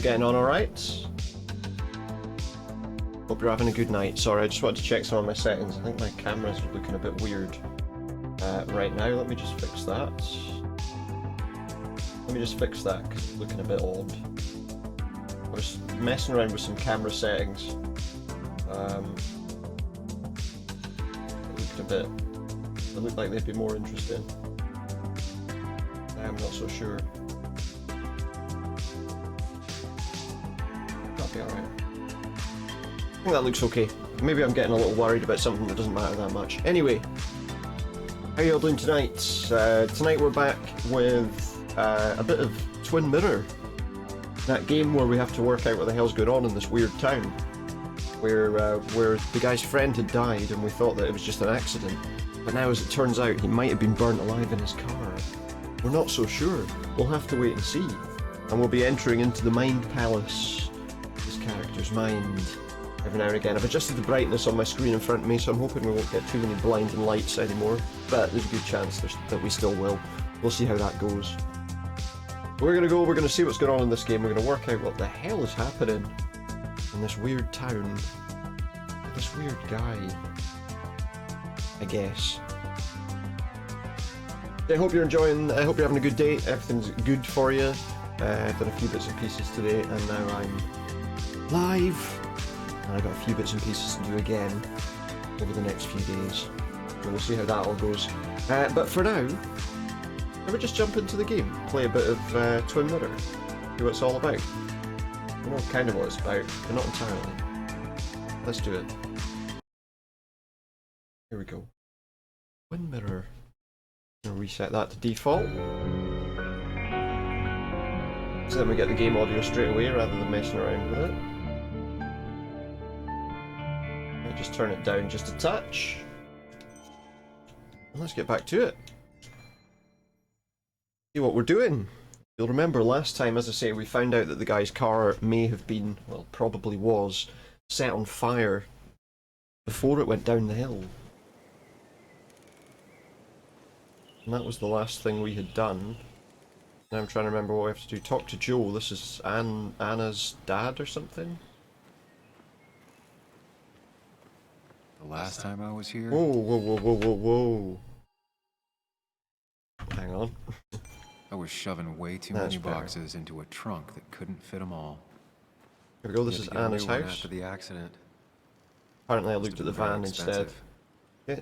you're getting on alright. Hope you're having a good night. Sorry, I just wanted to check some of my settings. I think my camera's looking a bit weird right now. Let me just fix that. Let me just fix that because it's looking a bit odd. I was messing around with some camera settings. It looked a bit... It looked like they'd be more interesting. I'm not so sure. That'll be alright. I think that looks okay. Maybe I'm getting a little worried about something that doesn't matter that much. Anyway, how are you all doing tonight? Tonight we're back with a bit of Twin Mirror. That game where we have to work out what the hell's going on in this weird town. Where the guy's friend had died and we thought that it was just an accident. But now as it turns out, he might have been burnt alive in his car. We're not so sure. We'll have to wait and see. And we'll be entering into the Mind Palace. This character's mind. Every now and again. I've adjusted the brightness on my screen in front of me, so I'm hoping we won't get too many blinding lights anymore. But there's a good chance that we still will. We'll see how that goes. We're gonna see what's going on in this game. We're gonna work out what the hell is happening in this weird town. This weird guy. I guess. I hope you're enjoying, I hope you're having a good day. Everything's good for you. I've done a few bits and pieces today, and now I'm live. And I've got a few bits and pieces to do again over the next few days. And we'll see how that all goes. But for now, let me just jump into the game, play a bit of Twin Mirror, see what it's all about. I know kind of what it's about, but not entirely. Let's do it. Here we go. Twin Mirror. I'm gonna reset that to default. So then we get the game audio straight away rather than messing around with it. I'll just turn it down just a touch. And let's get back to it. See what we're doing. You'll remember last time, as I say, we found out that the guy's car may have been, well, probably was, set on fire before it went down the hill. And that was the last thing we had done. Now I'm trying to remember what we have to do. Talk to Joe. This is Anna's dad or something? The last time I was here... Whoa, whoa, whoa, whoa, whoa, whoa. Hang on. I was shoving way too many boxes into a trunk that couldn't fit them all. Here we go, this is Anna's house. After the accident. Apparently I looked at the van instead. Yeah,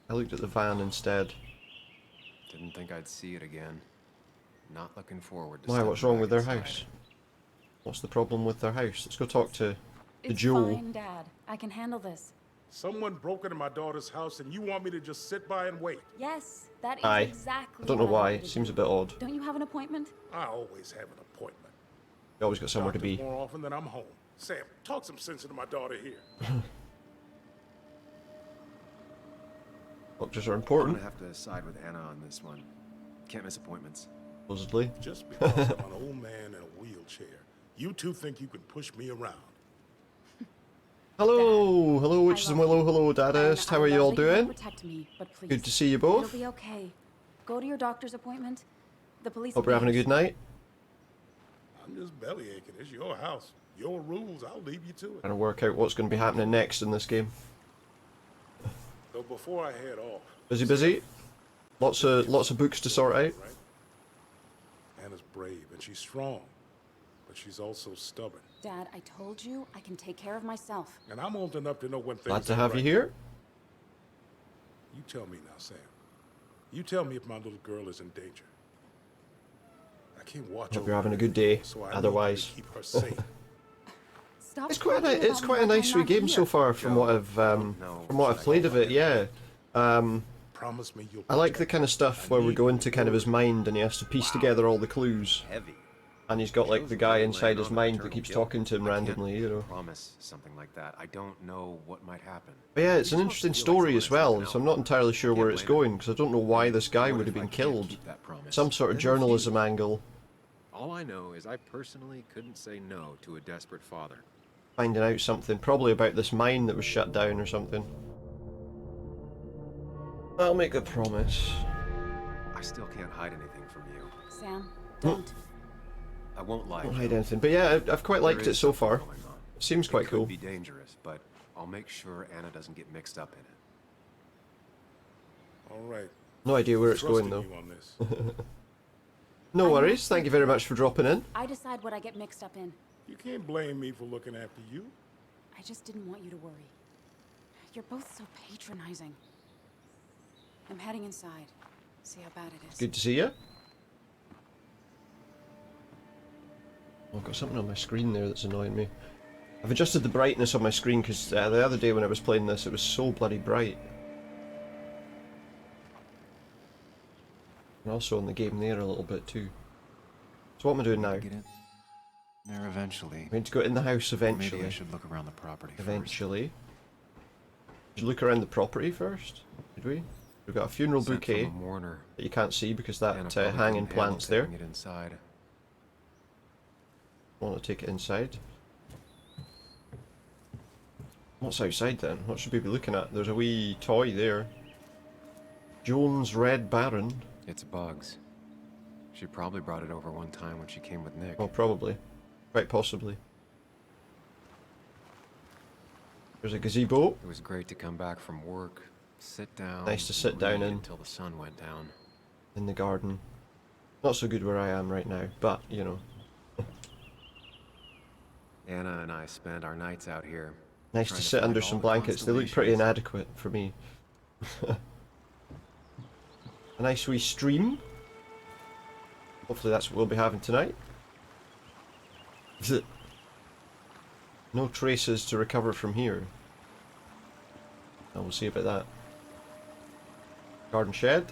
I looked at the van instead. Didn't think I'd see it again. Not looking forward to... Why, what's wrong with their house? What's the problem with their house? Let's go talk to Joe. It's fine, Dad. I can handle this. Someone broke into my daughter's house and you want me to just sit by and wait? Yes, that is exactly I don't know what why. wanted It to seems do. a bit odd. Don't you have an appointment? I always have an appointment. You always got somewhere to be. More often than I'm home. Sam, talk some sense into my daughter here. Doctors are I'm important. gonna have to side with Anna on this one. Can't miss appointments. Supposedly. Just because I'm an old man in a wheelchair, you two think you can push me around. Hello, hello Witches and Willow, hello Dadaist, how are you all doing? Protect me, but please. Good to see you both. It'll be okay. Go to your doctor's appointment. The police. Hope you're having a good night. I'm just belly aching. It's your house. Your rules. I'll leave you to it. Trying to work out what's going to be happening next in this game. So before I head off. Busy? Lots of books to sort out. Right? Anna's brave and she's strong, but she's also stubborn. Dad, I told you I can take care of myself. And I'm old enough to know when things. Glad to ain't have right. you here. You tell me now, Sam. You tell me if my little girl is in danger. I can't watch. Hope you're having a good day. So I Otherwise, keep her safe. Stop. it's quite talking about a me like nice I'm wee not game here. so far from what I've played of it. Yeah. Promise me you'll. I like the kind of stuff where we go into kind of his mind and he has to piece together all the clues. Heavy. And he's got like the guy inside his mind that keeps talking to him randomly, you know. Promise something like that. I don't know what might happen. But yeah, it's an interesting story as well, so I'm not entirely sure where it's going, because I don't know why this guy would have been killed. Some sort of journalism angle. All I know is I personally couldn't say no to a desperate father. Finding out something, probably about this mine that was shut down or something. I'll make a promise. I still can't hide anything from you. Sam, don't. I won't lie. Don't hide anything. But yeah, I've quite liked it so far. It seems quite cool. It could be dangerous, but I'll make sure Anna doesn't get mixed up in it. All right. No idea where it's going, though. You on this. No worries. Thank you very much for dropping in. I decide what I get mixed up in. You can't blame me for looking after you. I just didn't want you to worry. You're both so patronizing. I'm heading inside. See how bad it is. Good to see you. Oh, I've got something on my screen there that's annoying me. I've adjusted the brightness on my screen because the other day when I was playing this, it was so bloody bright. And also on the game there a little bit too. So what am I doing now? Get in there eventually. I'm going to go in the house eventually. Maybe I should look around the property eventually. Should look around the property first, did we? We've got a funeral bouquet that you can't see because that hanging plant's there. It inside. I want to take it inside. What's outside then? What should we be looking at? There's a wee toy there. Jones Red Baron. It's Bugs. She probably brought it over one time when she came with Nick. Oh, probably. Quite possibly. There's a gazebo. It was great to come back from work, sit down. Nice to sit down in. Until the sun went down. In the garden. Not so good where I am right now, but, you know. Anna and I spend our nights out here. Nice to sit under some blankets. They look pretty inadequate for me. A nice wee stream. Hopefully that's what we'll be having tonight. No traces to recover from here. Oh, we'll see about that. Garden shed.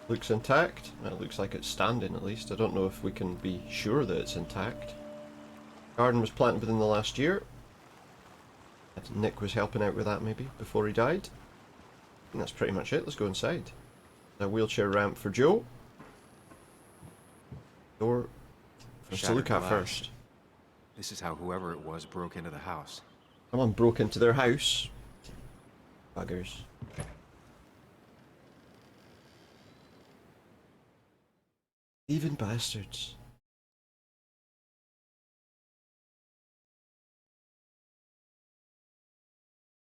Looks intact. Well, it looks like it's standing at least. I don't know if we can be sure that it's intact. Garden was planted within the last year. Nick was helping out with that maybe before he died. And that's pretty much it. Let's go inside. A wheelchair ramp for Joe. Door for us to look at first. This is how whoever it was broke into the house. Someone broke into their house. Buggers. Even bastards.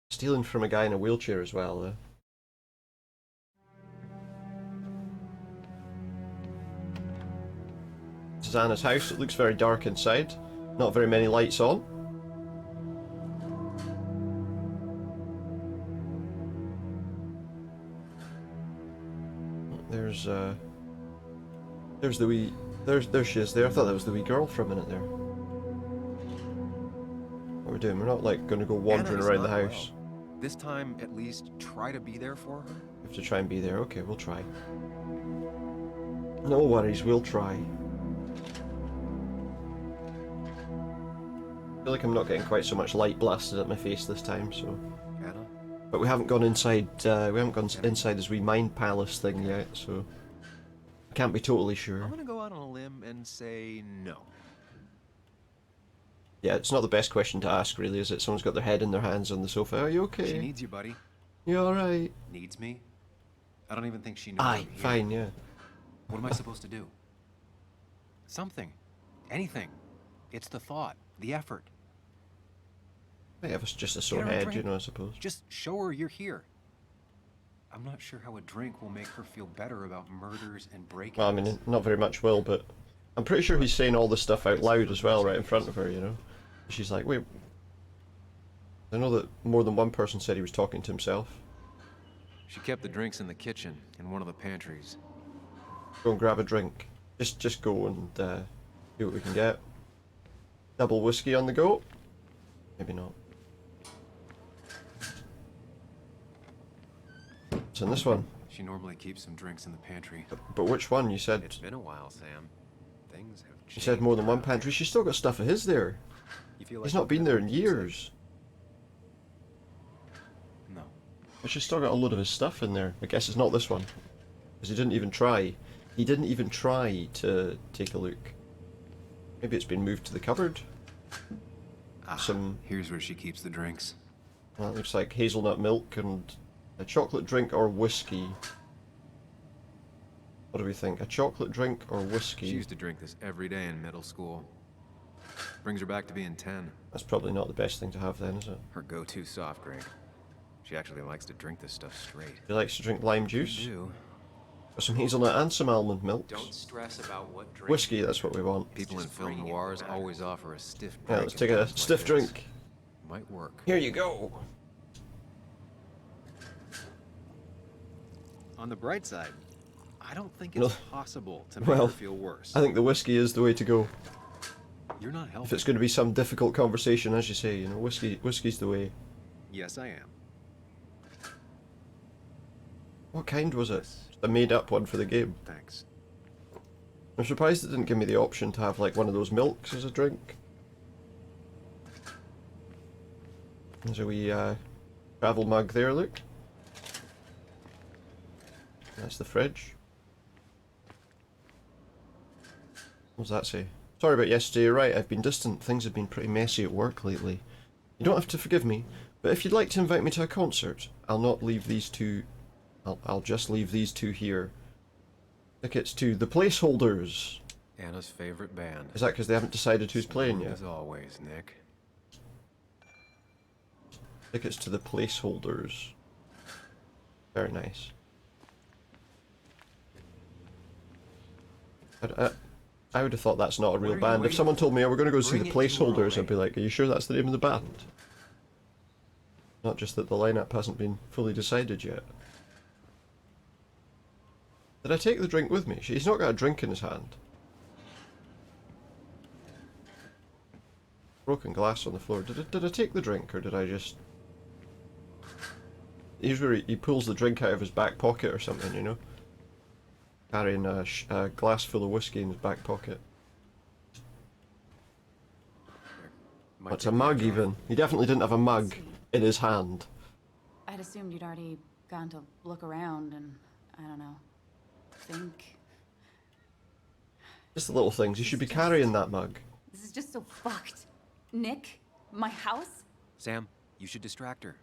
Stealing from a guy in a wheelchair as well, though. This is Anna's house. It looks very dark inside. Not very many lights on. There's the wee... There she is there. I thought that was the wee girl for a minute there. What are we doing? We're not like going to go wandering around the house. Well. This time, at least, try to be there for her. We have to try and be there. Okay, we'll try. No worries, we'll try. I feel like I'm not getting quite so much light blasted at my face this time, so... Anna? But we haven't gone inside, we haven't gone inside this wee mind palace thing yet, so... I can't be totally sure. I'm gonna go out on a limb and say no. Yeah, it's not the best question to ask, really, is it? Someone's got their head in their hands on the sofa. Are you okay? She needs you, buddy. You alright? Needs me? I don't even think she knows Aye, I'm here. fine, yeah. What am I supposed to do? Something. Anything. It's the thought. The effort. Might have just a sore Get her a head, drink. you know, I suppose. Just show her you're here. I'm not sure how a drink will make her feel better about murders and break-ins. Well, I mean, not very much will, but... I'm pretty sure he's saying all this stuff out loud as well, right in front of her, you know? She's like, wait... I know that more than one person said he was talking to himself. She kept the drinks in the kitchen, in one of the pantries. Go and grab a drink. Just go and see what we can get. Double whiskey on the go? Maybe not. What's in this one? She normally keeps some drinks in the pantry. But which one? You said... It's been a while, Sam. Things have changed. You said more than one pantry. She's still got stuff of his there. You feel like He's not been there in years. No. But she's still got a load of his stuff in there. I guess it's not this one. Because he didn't even try. He didn't even try to take a look. Maybe it's been moved to the cupboard. Here's where she keeps the drinks. Well, it looks like hazelnut milk and a chocolate drink or whiskey. What do we think? A chocolate drink or whiskey? She used to drink this every day in middle school. Brings her back to being 10. That's probably not the best thing to have then, is it? Her go-to soft drink. She actually likes to drink this stuff straight. She likes to drink lime juice. You Got some hazelnut and some almond milk. don't stress about what drink. Whiskey, that's what we want. People in film noirs always offer a stiff drink. Yeah, let's take a stiff drink. Might work. Here you go. On the bright side, I don't think No. it's possible to make Well, her feel worse. I think the whiskey is the way to go. You're not helping. If it's going to be some difficult conversation, as you say, you know, whiskey's the way. Yes, I am. What kind was it? Just a made-up one for the game. Thanks. I'm surprised it didn't give me the option to have like one of those milks as a drink. There's a wee travel mug there, look. That's the fridge. What does that say? Sorry about yesterday, you're right, I've been distant. Things have been pretty messy at work lately. You don't have to forgive me, but if you'd like to invite me to a concert, I'll not leave these two... I'll just leave these two here. Tickets to the Placeholders. Anna's favorite band. Is that because they haven't decided who's playing yet? As always, Nick. Tickets to the Placeholders. Very nice. I would have thought that's not a real band. If someone told me, oh, we're going to go see the Placeholders, I'd be like, are you sure that's the name of the band? Not just that the lineup hasn't been fully decided yet. Did I take the drink with me? He's not got a drink in his hand. Broken glass on the floor. Did I take the drink, or did I just... Usually he pulls the drink out of his back pocket or something, you know? Carrying a glass full of whiskey in his back pocket. What's a mug even? He definitely didn't have a mug in his hand. I'd assumed you'd already gone to look around and, I don't know, think. Just the little things. You should be carrying that mug. This is just so fucked. Nick? My house? Sam, you should distract her.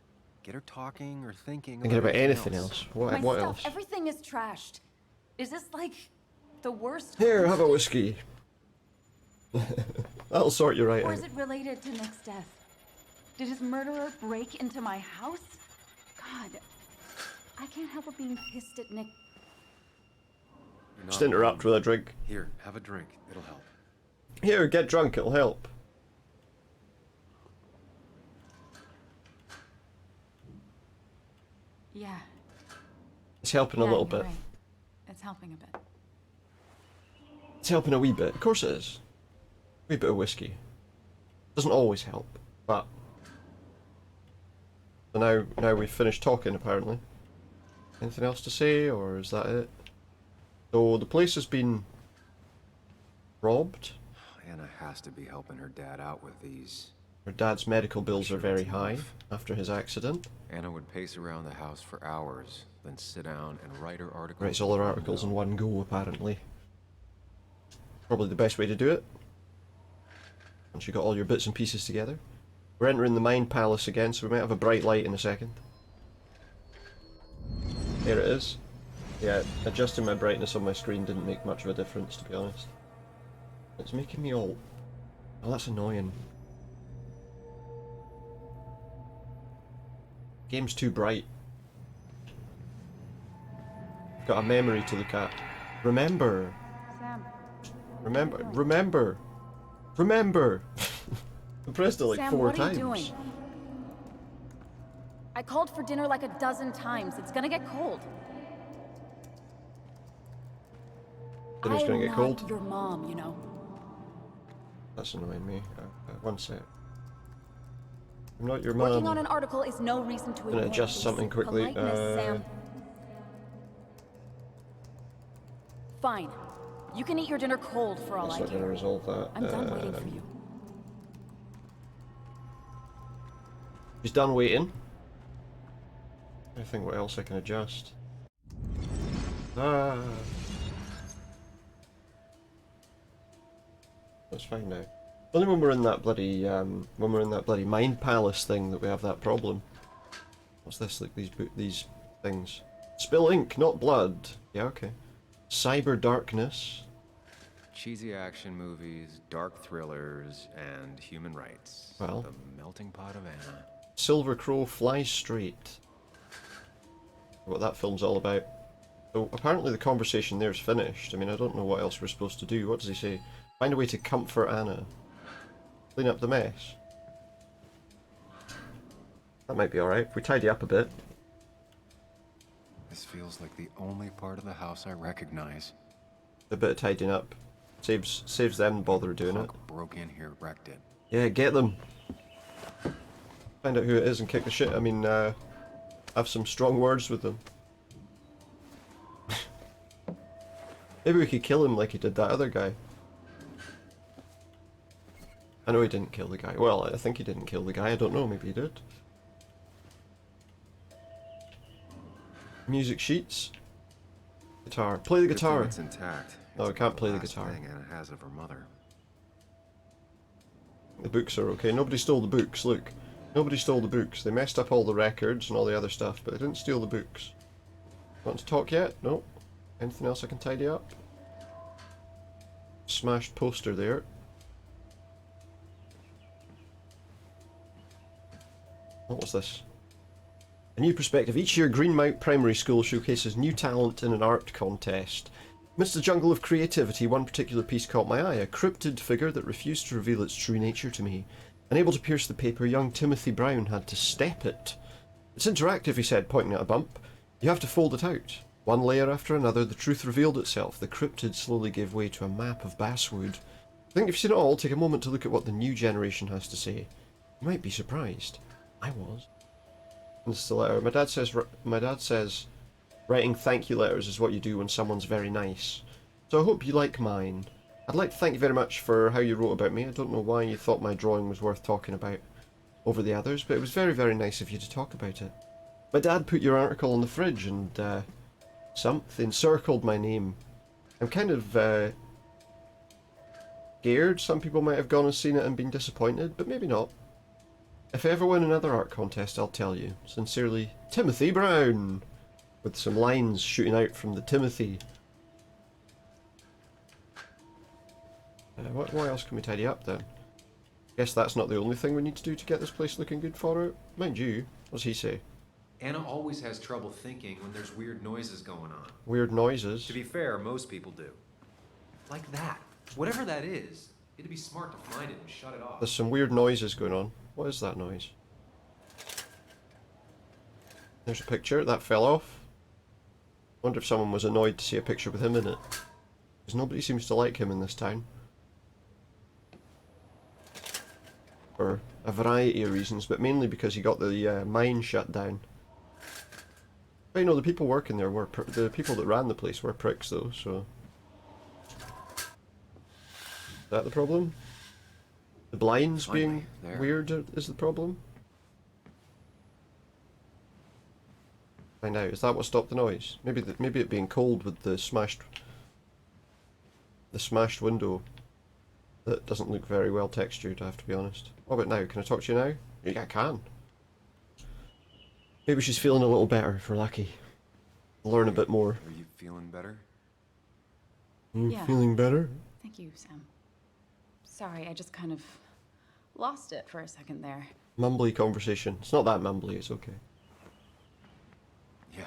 Get her talking or thinking Thinking about anything else. What My stuff, else? everything is trashed. Is this like the worst? Here, have a whiskey. That'll sort you right Or out. is it related to Nick's death? Did his murderer break into my house? God, I can't help but being pissed at Nick. Just interrupt with a drink. Here, have a drink. It'll help. Here, get drunk, it'll help. Yeah. It's helping a Yeah, little you're bit. right. It's helping a bit. It's helping a wee bit. Of course it is. A wee bit of whiskey. Doesn't always help, but... So now we've finished talking, apparently. Anything else to say, or is that it? So, the place has been... robbed. Anna has to be helping her dad out with these. Her dad's medical bills Sure are very it's high enough. after his accident. Anna would pace around the house for hours, then sit down and write her articles. Writes all her articles in one go, apparently. Probably the best way to do it. Once you got all your bits and pieces together. We're entering the Mind Palace again, so we might have a bright light in a second. There it is. Yeah, adjusting my brightness on my screen didn't make much of a difference, to be honest. It's making me all... Oh, that's annoying. Game's too bright. Got a memory to look at. Remember! Sam. Remember! Remember! Remember! I pressed it like Sam, 4 what times. are you doing? I called for dinner like a dozen times. It's gonna get cold. Dinner's gonna get cold? I'm not your mom, you know. That's annoying me. One sec. I'm not your Working mum. on an article is no reason to Gonna ignore adjust basic something quickly. politeness, Sam. Fine. You can eat your dinner cold for all That's I not gonna care. resolve that. I'm done waiting for you. He's done waiting. I think what else I can adjust. Ah. Let's find out. Only when we're in that bloody Mind Palace thing that we have that problem. What's this? Like these things. Spill ink, not blood. Yeah, okay. Cyber darkness. cheesy action movies, dark thrillers, and human rights. Well. The melting pot of Anna. Silver Crow Flies Straight. What that film's all about. So apparently the conversation there's finished. I mean, I don't know what else we're supposed to do. What does he say? Find a way to comfort Anna. Clean up the mess. That might be alright if we tidy up a bit. This feels like the only part of the house I recognize. A bit of tidying up. Saves them the bother doing it. Punk broke in here, wrecked it. Yeah, get them. Find out who it is and kick the shit. I mean, have some strong words with them. Maybe we could kill him like he did that other guy. I know he didn't kill the guy. Well, I think he didn't kill the guy. I don't know. Maybe he did. Music sheets. Guitar. Play the guitar. It's intact. No, I can't play the guitar. Thing Anna has of her mother. The books are okay. Nobody stole the books. Look. Nobody stole the books. They messed up all the records and all the other stuff, but they didn't steal the books. Want to talk yet? No. Anything else I can tidy up? Smashed poster there. What was this? A new perspective. Each year, Greenmount Primary School showcases new talent in an art contest. Amidst the jungle of creativity, one particular piece caught my eye. A cryptid figure that refused to reveal its true nature to me. Unable to pierce the paper, young Timothy Brown had to step it. It's interactive, he said, pointing at a bump. You have to fold it out. One layer after another, the truth revealed itself. The cryptid slowly gave way to a map of Basswood. I think if you've seen it all, take a moment to look at what the new generation has to say. You might be surprised. I was. And it's the letter. My dad says, writing thank you letters is what you do when someone's very nice. So I hope you like mine. I'd like to thank you very much for how you wrote about me. I don't know why you thought my drawing was worth talking about over the others, but it was very, very nice of you to talk about it. My dad put your article on the fridge and something circled my name. I'm kind of scared. Some people might have gone and seen it and been disappointed, but maybe not. If I ever win another art contest, I'll tell you. Sincerely, Timothy Brown! With some lines shooting out from the Timothy. What else can we tidy up then? Guess that's not the only thing we need to do to get this place looking good for it. Mind you, what's he say? Anna always has trouble thinking when there's weird noises going on. Weird noises? To be fair, most people do. Like that. Whatever that is, it'd be smart to find it and shut it off. There's some weird noises going on. What is that noise? There's a picture. That fell off. Wonder if someone was annoyed to see a picture with him in it. Because nobody seems to like him in this town. For a variety of reasons, but mainly because he got the mine shut down. But you know, the people working there were the people that ran the place were pricks though, so... Is that the problem? The blinds being weird is the problem? Find out. Is that what stopped the noise? Maybe it being cold with the smashed window that doesn't look very well textured, I have to be honest. What about now? Can I talk to you now? Yeah, I can. Maybe she's feeling a little better if we're lucky. Learn a bit more. Are you feeling better? Yeah. Feeling better? Thank you, Sam. Sorry, I just kind of lost it for a second there. Mumbly conversation. It's not that mumbly, it's okay. Yeah.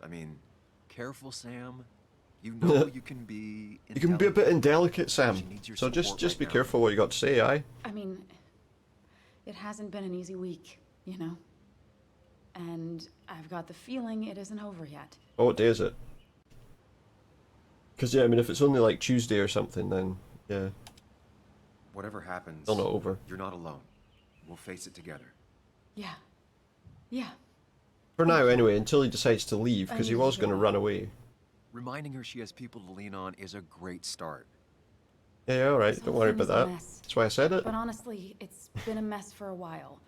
I mean, careful, Sam. You know you can be You can be a bit indelicate, Sam. She needs your So just support be right now. careful what you got to say, aye? I mean, it hasn't been an easy week, you know? And I've got the feeling it isn't over yet. Oh, what day is it? Because, yeah, I mean, if it's only like Tuesday or something, then, yeah, Whatever happens, still not over. you're not alone. We'll face it together. Yeah. Yeah. For now, anyway, until he decides to leave, because he was going to run away. Reminding her she has people to lean on is a great start. Yeah, alright, This don't whole worry thing about is a that. mess. That's why I said it. But honestly, it's been a mess for a while.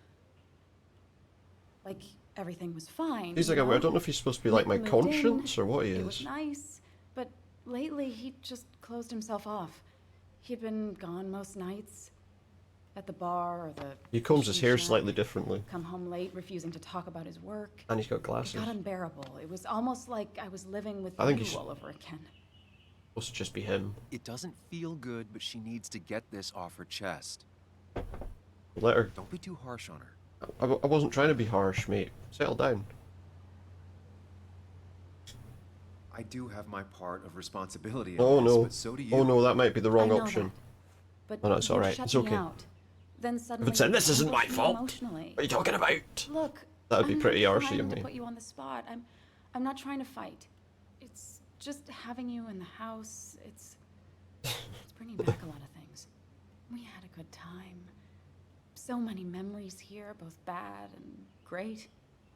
Like, everything was fine. He's like, you I know? don't know if he's supposed to be like my Nick moved in, conscience or what he It is. was nice, but lately he just closed himself off. He'd been gone most nights. At the bar or the... He combs his hair shack. slightly differently. Come home late, refusing to talk about his work. And he's got It glasses. got unbearable. It was almost like I was living with I think you he's- all over again. Supposed to just be him. It doesn't feel good, but she needs to get this off her chest. Let her. Don't be too harsh on her. I wasn't trying to be harsh, mate. Settle down. I do have my part of responsibility in Oh this, no. but so do you. Oh no, that might be the wrong I know option. that, but Oh no, it's you alright. shut It's me okay. out. Then suddenly If it said, you "This isn't my ambush me fault," emotionally. what are you talking about? Look, That would be I'm pretty not arsey trying of to me. put you on the spot. I'm not trying to fight. It's just having you in the house. It's bringing back a lot of things. We had a good time. So many memories here, both bad and great.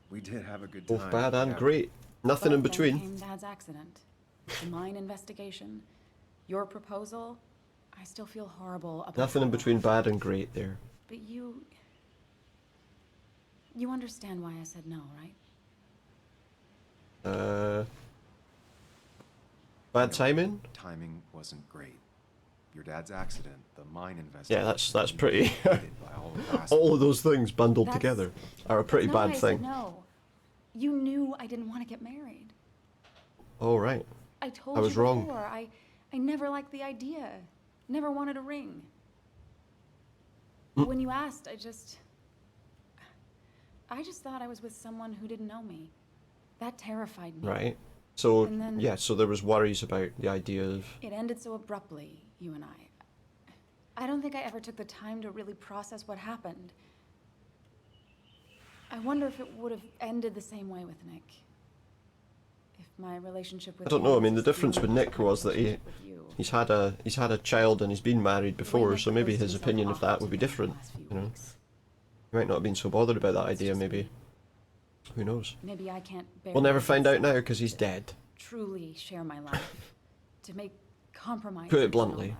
We did have a good time. Both bad and yeah. great. Nothing But in then between. came Dad's accident, the mine investigation, your proposal. I still feel horrible about Nothing in all between that. bad and great there. But you understand why I said no, right? Bad timing? Timing wasn't great. Your dad's accident, the mine investigation. Yeah, that's pretty. hated by all of Basswood. All of those things bundled That's- together are a pretty That's not bad why I said thing. no. You knew I didn't want to get married. Oh right. I told I was you wrong. before. I never liked the idea. Never wanted a ring. Mm. When you asked, I just thought I was with someone who didn't know me. That terrified me. Right. So And then- yeah, so there was worries about the idea of It ended so abruptly, you and I. I don't think I ever took the time to really process what happened. I wonder if it would have ended the same way with Nick. If my relationship with I don't know. I him mean, the was the difference same with as Nick my was that relationship with you. he's had a child and he's been married before, Nick so maybe closed his himself opinion of off that to would be me the different. last few You know, weeks. he might not have been so bothered about that It's idea. just Maybe. me. Who knows? Maybe I can't bear We'll never to find out myself now because he's to dead. Truly share my life, to make compromises. Put it and all bluntly. that.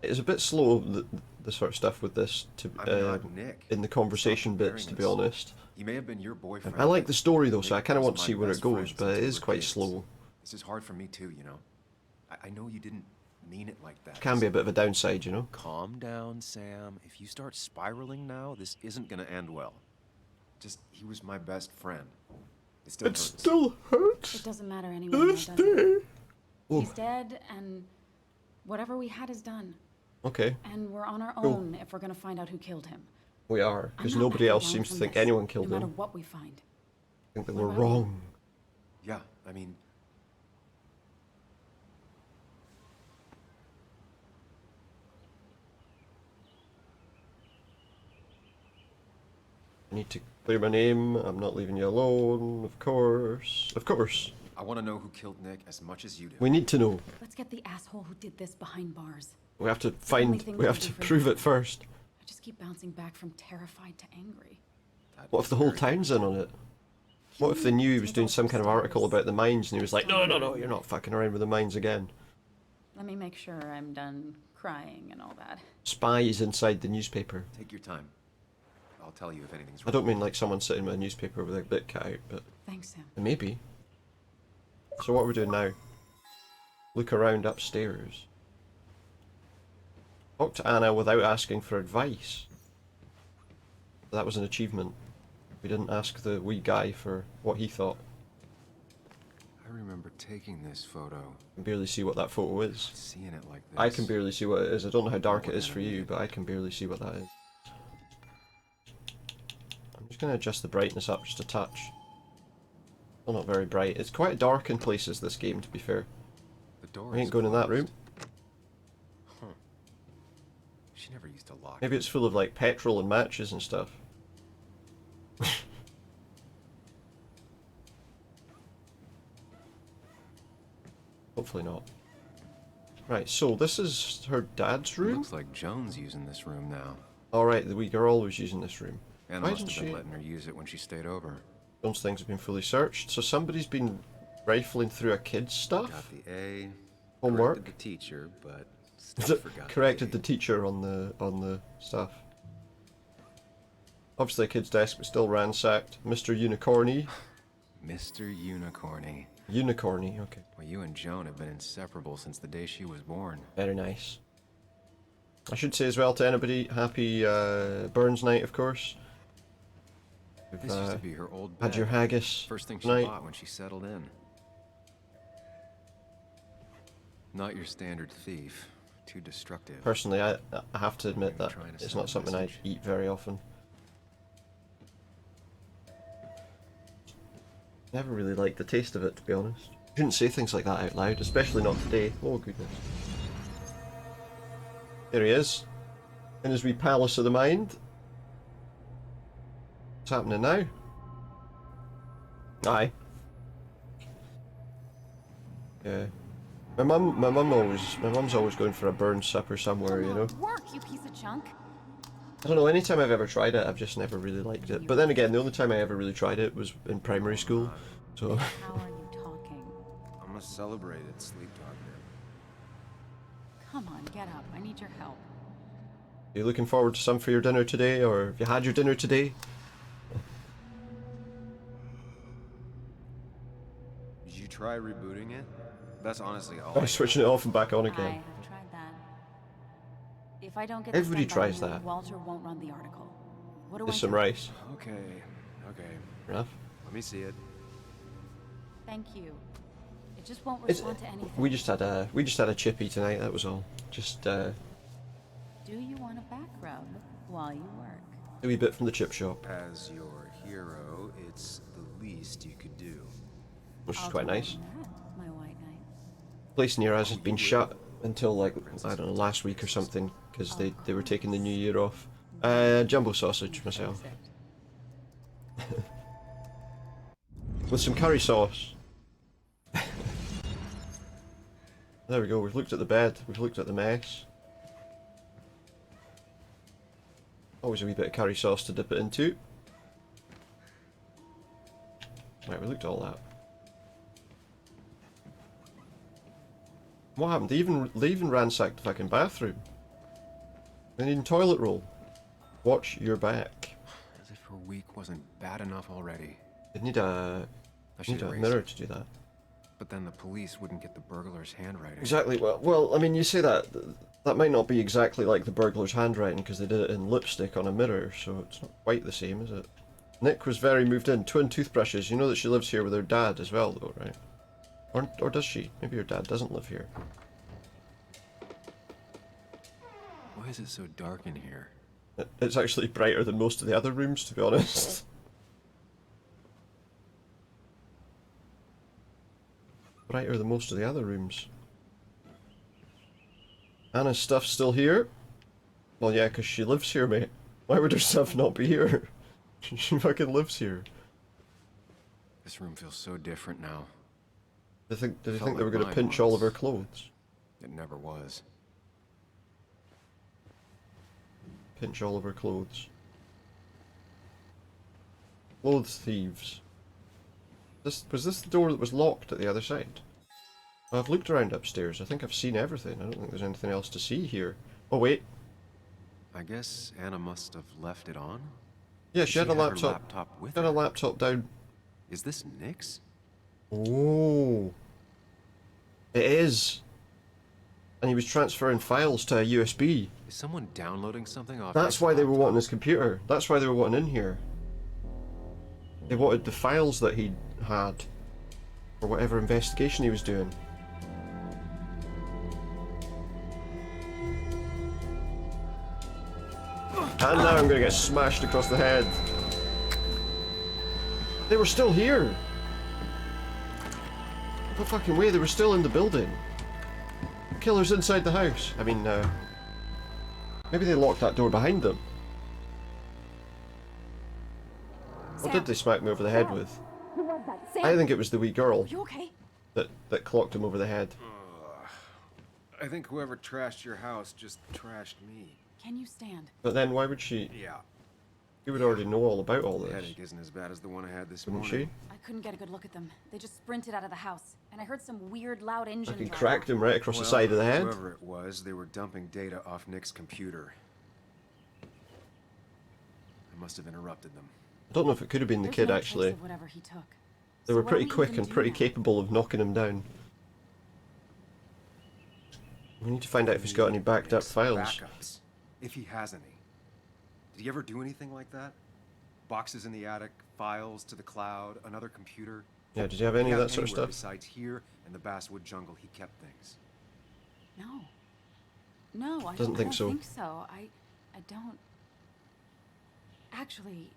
It's a bit slow, the sort of stuff with this, I'm not Nick. in the conversation Stop bits, to be comparing us. honest. He may have been your boyfriend. I like the but story though, so I Nick kind of was want to my see where it best goes, friend but since it we is were quite kids. slow. This is hard for me too, you know. I know you didn't mean it like that. Can be a bit of a downside, you know. Calm down, Sam. If you start spiraling now, this isn't gonna end well. Just, he was my best friend. It still It hurts. still hurts It doesn't matter to anymore. this Does it? day. Oh, He's dead, and whatever we had is done. okay, And we're on our Cool. own if we're gonna find out who killed him. we are, I'm because not nobody backing else down seems to from think this, anyone killed no matter him. what we find. I think that What we're about you? wrong. Yeah, I mean, I need to clear my name. I'm not leaving you alone, of course. Of course. I want to know who killed Nick as much as you do. We need to know. Let's get the asshole who did this behind bars. We have to only find. thing We we have can to do for prove him. it first. I just keep bouncing back from terrified to angry. That What is if the whole very town's in on it? What if they knew he was doing some kind of article about the mines and he was like, no, no, no, you're not fucking around with the mines again. Let me make sure I'm done crying and all that. Spies inside the newspaper. Take your time. I'll tell you if anything's I wrong. don't mean like someone sitting with a newspaper with a bit cut out, but Thanks, Sam. maybe. So what are we doing now? Look around upstairs. Talk to Anna without asking for advice. That was an achievement. We didn't ask the wee guy for what he thought. I remember taking this photo, I can barely see what that photo is. seeing it like this. I can barely see what it is. I don't know how dark it is for you, but I can barely see what that is. I'm just going to adjust the brightness up just a touch. Well, not very bright. It's quite dark in places, this game, to be fair. The door I ain't is going in that room. closed. Huh. She never used to lock Maybe it. it's full of like petrol and matches and stuff. Hopefully not. Right, so this is her dad's room? Looks like Joan's using this room now. Alright, the wee girl was using this room. And Why must isn't have been she- letting her use it when she stayed over. Those things have been fully searched. So somebody's been rifling through a kid's Got stuff? the A. Homework? Corrected the teacher, but still forgot. Corrected the the teacher on the stuff. Obviously a kid's desk, but still ransacked. Mr. Unicorny. A. Mr. Unicorny. Unicorny, okay. Well, you and Joan have been inseparable since the day she was born. Very nice. I should say as well to anybody, happy Burns Night, of course. We've This used to be her old had bed. your haggis First thing she tonight. bought when she settled in. Not your standard thief. Too destructive. Personally, I have to admit Maybe that trying to it's send not a something I message. eat very often. Never really liked the taste of it, to be honest. Shouldn't say things like that out loud, especially not today. Oh goodness. There he is. In his wee palace of the mind. What's happening now? Aye. Yeah. My mum's always going for a burn supper somewhere, you know. Work, you piece of junk. I don't know, anytime I've ever tried it, I've just never really liked it. But then again, the only time I ever really tried it was in primary school, so... How are you talking? I'm a celebrated sleep doctor. Come on, get up. I need your help. Are you looking forward to some for your dinner today, or have you had your dinner today? Did you try rebooting it? That's honestly all. By switching it off and back on I again. have tried that. If I don't get Everybody this done by tries noon, that. Walter won't run the article. What do I Just some do? rice. Okay, okay. Fair enough. Let me see it. Thank you. It just won't It's, respond to anything. we just had a chippy tonight, that was all. Just Do you want a back rub while you work? a wee bit from the chip shop, As your hero, it's the least you could do. which is I'll quite do more nice. than that, my white knight. Place near us has been shut until like, I don't know, last week or something, because they were taking the new year off. Jumbo sausage myself. With some curry sauce. There we go, we've looked at the bed, we've looked at the mess. Always a wee bit of curry sauce to dip it into. Right, we looked at all that. What happened? They even ransacked the fucking bathroom. They need a toilet roll. Watch your back. As if her week wasn't bad enough already. They need a I should erase mirror it. to do that. But then the police wouldn't get the burglar's handwriting. Exactly. Well, I mean, you say that. That might not be exactly like the burglar's handwriting because they did it in lipstick on a mirror, so it's not quite the same, is it? Nick was very moved in. Twin toothbrushes. You know that she lives here with her dad as well, though, right? Or does she? Maybe her dad doesn't live here. Why is it so dark in here? It's actually brighter than most of the other rooms, to be honest. Brighter than most of the other rooms. Anna's stuff's still here? Well, yeah, because she lives here, mate. Why would her stuff not be here? She fucking lives here. This room feels so different now. Did you Felt think they were like going to mine pinch all of her once. clothes? It never was. Pinch all of her clothes. Clothes thieves. Was this the door that was locked at the other side? I've looked around upstairs. I think I've seen everything. I don't think there's anything else to see here. Oh wait. I guess Anna must have left it on. Yeah, Did she had a have her laptop. laptop with She had a her? laptop down. Is this Nick's? Oh. It is. And he was transferring files to a USB. Is someone downloading something off? That's Nick's why they were laptop? wanting his computer. That's why they were wanting in here. They wanted the files that he had. For whatever investigation he was doing. And now I'm gonna get smashed across the head. They were still here. No fucking way, they were still in the building. Killer's inside the house. I mean, maybe they locked that door behind them. What did they smack me over the head with? Who was that? Sam? I think it was the wee girl You okay? that clocked him over the head. I think whoever trashed your house just trashed me. Can you stand? But then why would she? Yeah. She would already know all about all The this, headache isn't as bad as the one I had this wouldn't morning. she? I couldn't get a good look at them. They just sprinted out of the house, and I heard some weird, loud engine. Fucking drive cracked off. him right across the Well, side of the head. Whoever it was, they were dumping data off Nick's computer. I must have interrupted them. I don't know if it could have been the There's kid no trace actually. of whatever he took. They So were what pretty do we quick even and do pretty now? capable of knocking him down. We need to find out if he's got any backed up Nick's files. Backups, if he has any. Did he ever do anything like that? Boxes in the attic, files to the cloud, another computer. Yeah, did you have any of Yeah, that sort of anywhere stuff? besides here in the Basswood jungle, he kept things. No. No, I Doesn't I think don't so. think so. I don't. Actually,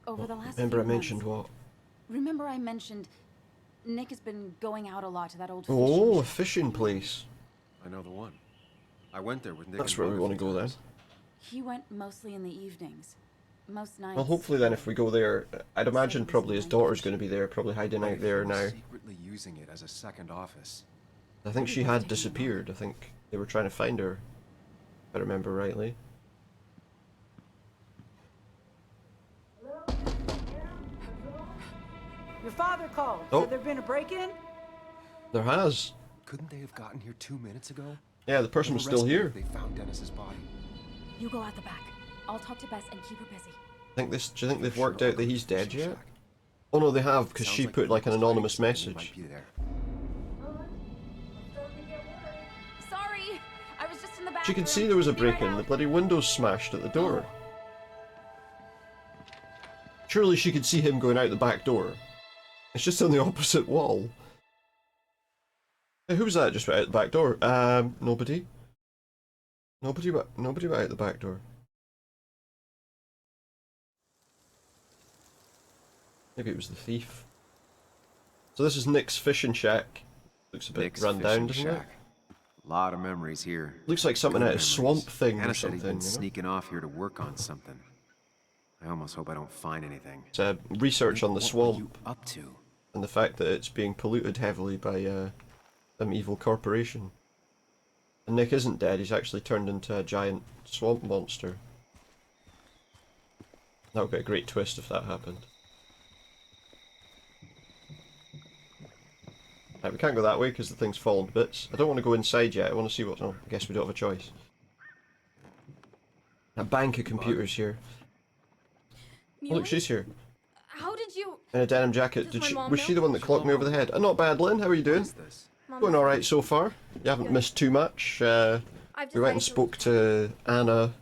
over the last Remember few I mentioned months, what? remember I mentioned Nick has been going out a lot to that old Oh, a shack fishing thing. place. I know the one. I went there with Nick. That's and where we Bug a want to few go then. times. He went mostly in the evenings. Most nights. Well, hopefully then if we go there, I'd imagine probably his daughter's going to be there, probably hiding But out if there he was now. secretly using it as a second office. I think Maybe she worth had taking a disappeared. I think they were trying to find her, if I remember rightly. Your father called. Oh. Said there'd been a break-in? There has. Couldn't they have gotten here 2 minutes ago? Yeah, the person They was were still rescued here. if They found Dennis's body. You go out the back. I'll talk to Bess and keep her busy. Do you think they've Sure, worked I'll out that go to he's the dead fishing yet? shack. Oh no, they have, because Sounds she like put like an Nick was anonymous hiding something. He message. might be there. Sorry, I was just in the bathroom. She could see there was a Be right break-in. The out. bloody windows smashed at the door. Surely she could see him going out the back door. It's just on the opposite wall. Hey, who was that just went out the back door? Nobody. Nobody went out the back door. Maybe it was the thief. So this is Nick's fishing shack. Looks a bit Nick's run down, fishing doesn't it? shack. Lot of memories here. Looks like something Good out of memories. Swamp Thing Anna or said he'd something, been you know? sneaking off here to work on something. I almost hope I don't find anything. It's research Nick, on the what were you swamp up to? and the fact that it's being polluted heavily by some evil corporation. And Nick isn't dead, he's actually turned into a giant swamp monster. That would be a great twist if that happened. Right, we can't go that way because the thing's fallen to bits. I don't want to go inside yet, I want to see what's... Oh, I guess we don't have a choice. A bank of computers here. Oh, look, she's here. How did you... In a denim jacket. Does my mom Was she know? the one that clocked me over the head? Not bad, Lynn. How are you What doing? is this? Mom, Going alright so far. You haven't Good. missed too much. I've We went and decided to spoke to Anna,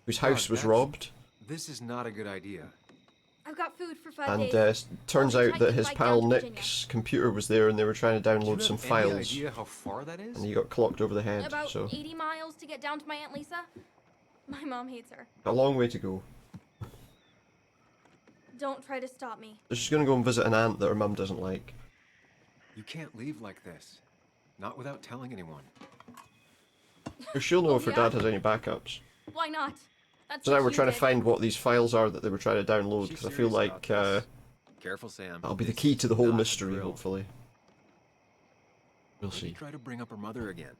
whose house was that's- robbed. This is not a good idea. I've got food for 5 And days. turns I'll be out that hiking his right pal down to Virginia. Nick's computer was there and they were trying to Do you download have some any files. idea how far that is? And he got clocked over the head, About so 80 miles to get down to my Aunt Lisa. My mom hates her. a long way to go. Don't try to stop me. So she's gonna go and visit an aunt that her mum doesn't like. You can't leave like this. Not without telling anyone. Or she'll know if her Yeah? dad has any backups. Why not? That's So now what we're you trying to did. find what these files are that they were trying to download, She's because I feel serious like about this. Careful, Sam. that'll be the This key to the is whole not a mystery, drill. hopefully. We'll Maybe see. try to bring up her mother again.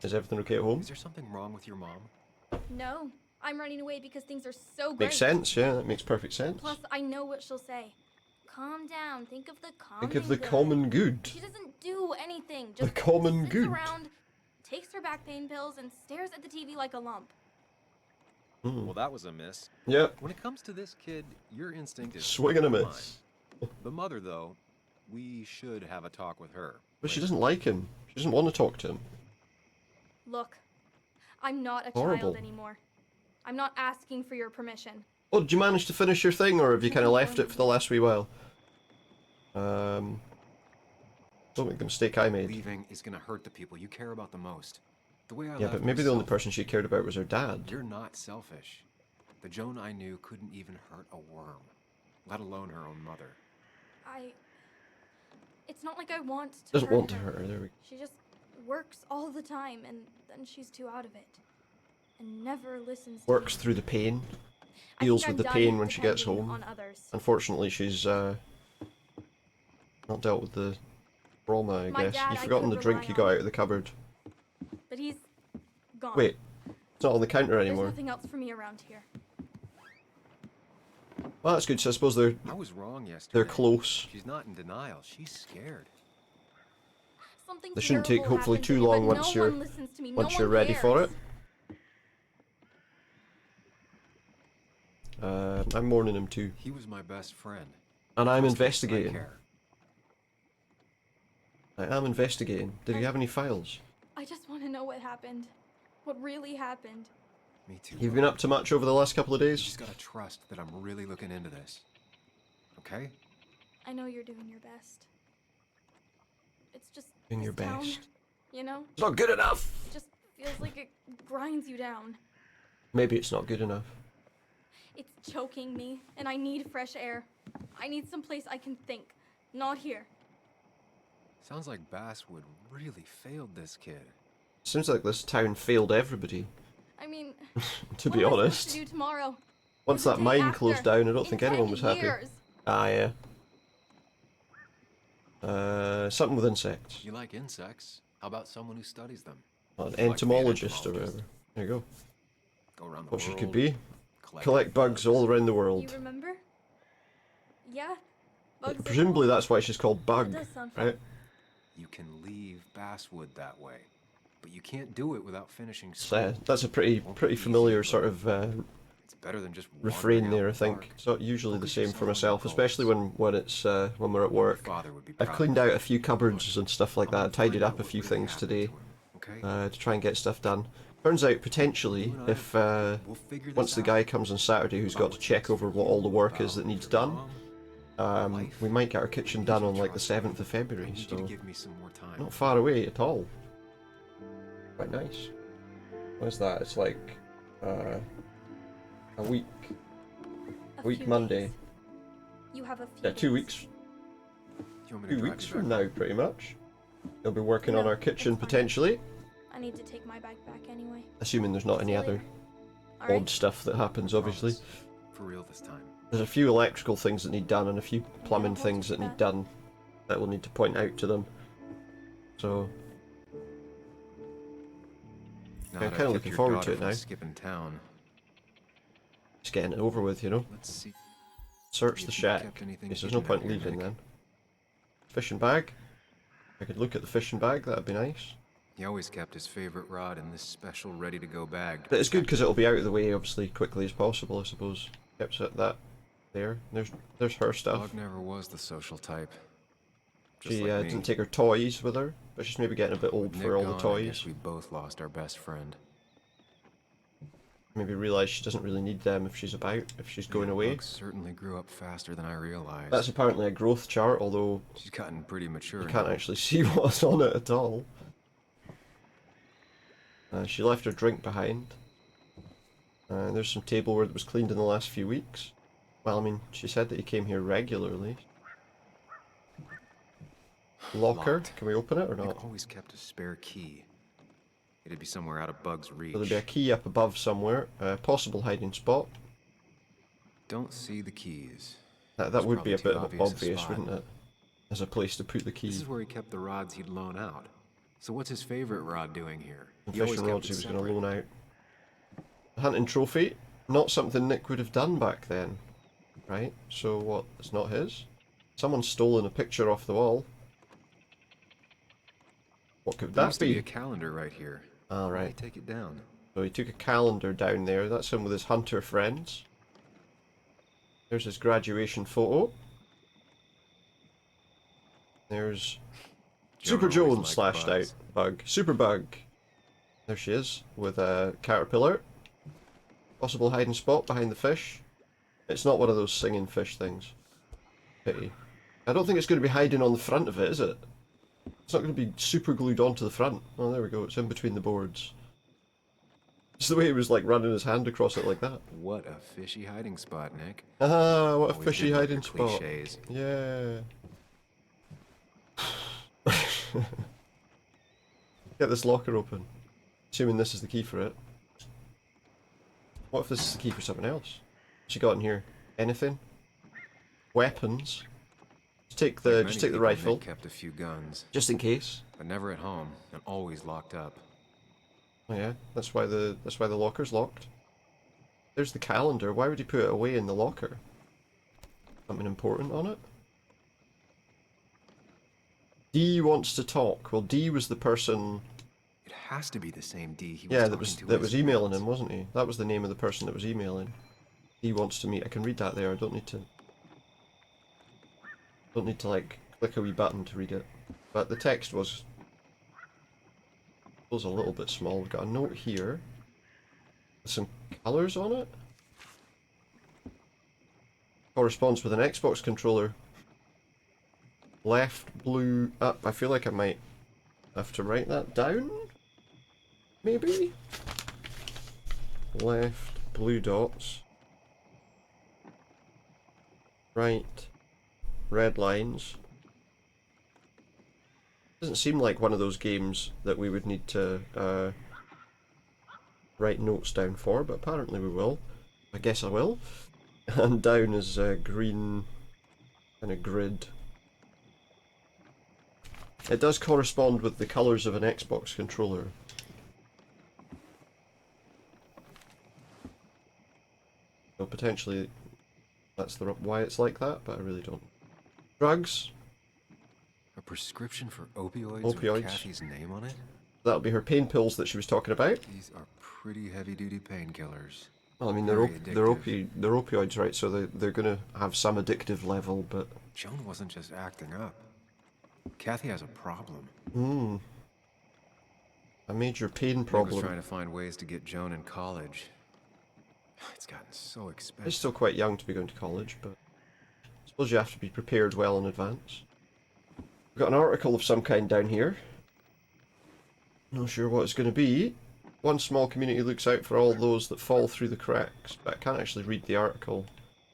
Is everything okay at home? Is there something wrong with your mom? No, I'm running away because things are so great. Makes sense, yeah, that makes perfect sense. Plus, I know what she'll say. Calm down. Think of the common Think of the good. common good. She doesn't do anything. The Just common sits good. around, takes her back pain pills, and stares at the TV like a lump. Well, that was a miss. Yep, When it comes to this kid, your instinct is swing and a mine. miss. The mother, though, we should have a talk with her. But she later. doesn't like him. She doesn't want to talk to him. Look, I'm not a Horrible. child anymore. I'm not asking for your permission. Oh, did you manage to finish your thing, or have you kind of left it for the last wee while? Don't make the mistake I made. Leaving is gonna hurt the people you care about the most. The way I Yeah, left but maybe was the only selfish. person she cared about was her dad. You're not selfish. The Joan I knew couldn't even hurt a worm, let alone her own mother. It's not like I want to Doesn't hurt want to her. hurt her, there we go. She just works all the time, and then she's too out of it. And never listens to Works me. through the pain. I Deals think with the I'm pain done when she gets depending home. on others. Unfortunately, she's not dealt with the trauma, I My guess. dad, You've I forgotten the could drink rely you got on. out of the cupboard. But he's gone. Wait, it's not on the counter There's anymore. nothing else for me around here. Well, that's good, so I suppose they're I was wrong yesterday. close. She's not in denial. She's scared. Something This shouldn't take terrible hopefully happened too to me, long but once no you're one listens to me. once no you're one ready for it. cares. I'm mourning him too. He was my best friend. And I'm Trust me, I investigating. care. I am investigating. Did he have any files? I just want to know what happened. What really happened. Me too. You've been up to much over the last couple of You days? just gotta trust that I'm really looking into this. Okay? I know you're doing your best. It's just Doing this your town, best. you know? It's not good enough! It just feels like it grinds you down. Maybe it's not good enough. It's choking me, and I need fresh air. I need someplace I can think, not here. Sounds like Basswood really failed this kid. Seems like this town failed everybody, I mean, to what be am I supposed honest. to do tomorrow? Once Or the that day mine after? closed down, I don't In think 10 anyone was happy. years. Ah, yeah. Something with insects. You like insects? How about someone who studies them? An Like being an entomologist or entomologist. whatever. There you go. Go around the What she world. could be. Collect Collect bugs all around the You world. remember? Yeah. Bugs are Presumably cool. that's why she's called Bug, That does sound fun. right? You can leave Basswood that way, but you can't do it without finishing So, school. that's a pretty Won't be pretty easy, familiar but sort of it's better than just refrain wandering out there, I in the think. dark. It's not usually the Focus same yourself for on your myself, especially goals. when we're at Your work. father would be I've proud cleaned of out you. a few cupboards and stuff like I'm that. gonna I tidied find up out a what few really things happened today to him, okay? to try and get stuff done. Turns out, potentially, You and I, if we'll figure this once the out. guy comes on Saturday who's About got to what's check next over for what all the you, work is about that needs your done, mom, we might get our kitchen I need done you on to like the trust me. 7th of I February, need you to so give me some more time. not far away at all. Quite nice. What is that? It's like a week. A Week few Monday. days. You have a few Yeah, 2 days. weeks. Do you want me to 2 drive weeks you from back? now, pretty much. They'll be working on No, our kitchen it's fine. potentially, I need to take my bag back anyway. assuming there's not any See you other later. All odd right? stuff that happens. I Obviously, promise. For real this time. there's a few electrical things that need done and a few plumbing hold you things to that need that. done that we'll need to point out to them. So Now Yeah, that I've kinda kept looking your forward daughter to it from now. skipping town, just getting it over with, you know. let's see. Search If the you've shack. kept anything Yes, there's no hidden point out here, leaving Nick. then. Fishing bag. I could look at the fishing bag. That'd be nice. He always kept his favorite rod in this special ready-to-go bag. But it's good because it'll be out of the way, obviously, quickly as possible. I suppose. Kept it that there. There's her stuff. Bug never was the social type. Just She like me. didn't take her toys with her, but she's maybe getting a bit old With for Nick all the gone, I guess toys. we both lost our best friend. Maybe realise she doesn't really need them if she's about, if she's going Yeah, away. Bug certainly grew up faster than I realized. That's apparently a growth chart, although She's gotten pretty mature you can't now. actually see what's on it at all. She left her drink behind. There's some tableware that was cleaned in the last few weeks. Well, I mean, she said that he came here regularly. Locker, Locked. can we open it or Nick not? always kept a spare key. It'd be somewhere out of Bug's reach. So there'll be a key up above somewhere, possible hiding spot. Don't see the keys. That It's would be a probably bit too obvious, spot. wouldn't it? As a place to put the key. This is where he kept the rods he'd loan out. So what's his favorite rod doing here? The He always fishing kept rods it he was going to separate. loan out. A hunting trophy, not something Nick would have done back then, right? So what? It's not his. Someone's stolen a picture off the wall. What could There that used to be a be? calendar right here. All Why'd he right. take it down. So he took a calendar down there. That's him with his hunter friends. There's his graduation photo. There's Super Jonah always Jones liked slashed bugs. out. Bug. Super Bug. There she is with a caterpillar. Possible hiding spot behind the fish. It's not one of those singing fish things. Pity. I don't think it's going to be hiding on the front of it, is it? It's not going to be super glued onto the front. Oh, there we go. It's in between the boards. It's the way he was like running his hand across it like that. What a fishy hiding spot, Nick. Ah, what a Always fishy did love hiding your spot. cliches. Yeah. Get this locker open. Assuming this is the key for it. What if this is the key for something else? What's she got in here? Anything? Weapons? Just take Like the many just take the people, rifle, Nick kept a few guns, just in case. but never at home, and always locked up. Oh yeah, that's why the locker's locked. There's the calendar. Why would he put it away in the locker? Something important on it? D wants to talk. Well, D was the person. It has to be the same D he was Yeah, talking to that in was his emailing notes. him, wasn't he? That was the name of the person that was emailing. He wants to meet. I can read that there. I don't need to. Don't need to like click a wee button to read it. But the text was a little bit small. We've got a note here. some colours on it. Corresponds with an Xbox controller. Left, blue, up. I feel like I might have to write that down. Maybe? Left, blue dots. Right, red lines. Doesn't seem like one of those games that we would need to write notes down for, but apparently we will. I guess I will. And down is a green kind of grid. It does correspond with the colours of an Xbox controller. So potentially that's why it's like that, but I really don't. Drugs. A prescription for opioids, Opioids. with Kathy's name on it? That'll be her pain pills that she was talking about. These are pretty heavy-duty painkillers. Well, I mean, they're Very they're opioids, right? So they're gonna have some addictive level, but Joan wasn't just acting up. Kathy has a problem. a major pain Nick was problem. trying to find ways to get Joan in college. It's gotten so She's expensive. still quite young to be going to college, but I suppose you have to be prepared well in advance. We've got an article of some kind down here. Not sure what it's going to be. One small community looks out for all those that fall through the cracks, but I can't actually read the article,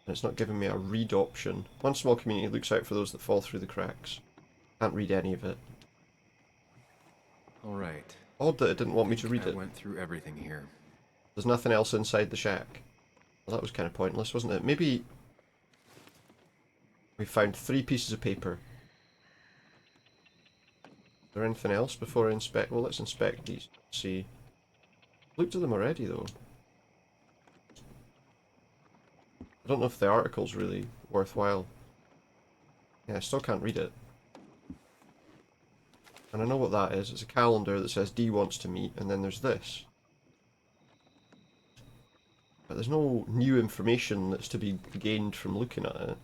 and it's not giving me a read option. One small community looks out for those that fall through the cracks. Can't read any of it. All right. Odd that it didn't want me to read I it. went through everything here. There's nothing else inside the shack. Well, that was kind of pointless, wasn't it? Maybe we found 3 pieces of paper. Is there anything else before I inspect? Well, let's inspect these. See. Looked at them already, though. I don't know if the article's really worthwhile. Yeah, I still can't read it. And I know what that is. It's a calendar that says D wants to meet, and then there's this. But there's no new information that's to be gained from looking at it.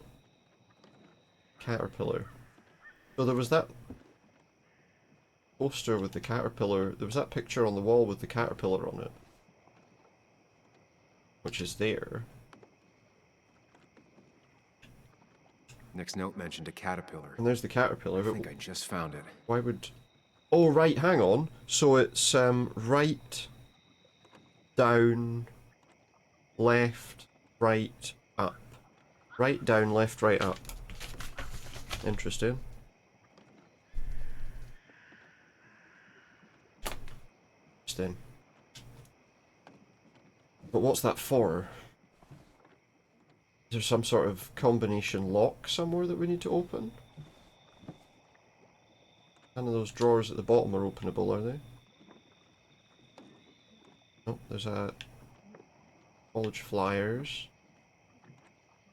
Caterpillar. So there was that poster with the caterpillar. There was that picture on the wall with the caterpillar on it. Which is there. Nick's note mentioned a caterpillar. And there's the caterpillar. I But think I just found it. why would... Oh, right, hang on. So it's right, down, left, right, up. Right, down, left, right, up. Interesting. Interesting. But what's that for? Is there some sort of combination lock somewhere that we need to open? None of those drawers at the bottom are openable, are they? Oh, there's a college flyers.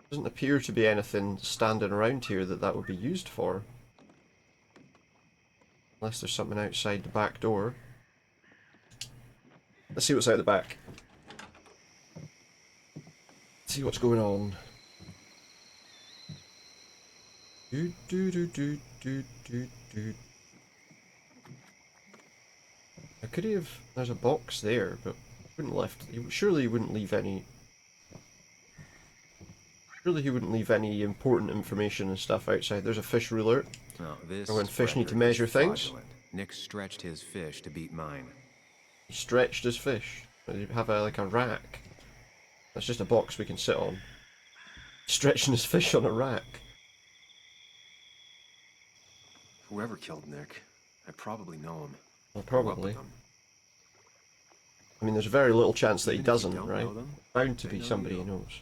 Doesn't appear to be anything standing around here that would be used for. Unless there's something outside the back door. Let's see what's out the back. See what's going on. Do do do do do do do. Now, could he have? There's a box there, but he wouldn't left. Surely he wouldn't leave any. Surely he wouldn't leave any important information and stuff outside. There's a fish ruler. Oh, this Or when fish need to record is measure things. fraudulent. Nick stretched his fish to beat mine. He stretched his fish. You have like a rack. That's just a box we can sit on. Stretching his fish on a rack. Whoever killed Nick, I probably know him. Well, Grew up probably. with him. I mean, there's very little chance that he Even if you doesn't, don't right? know them, Bound to they be know somebody he you. knows.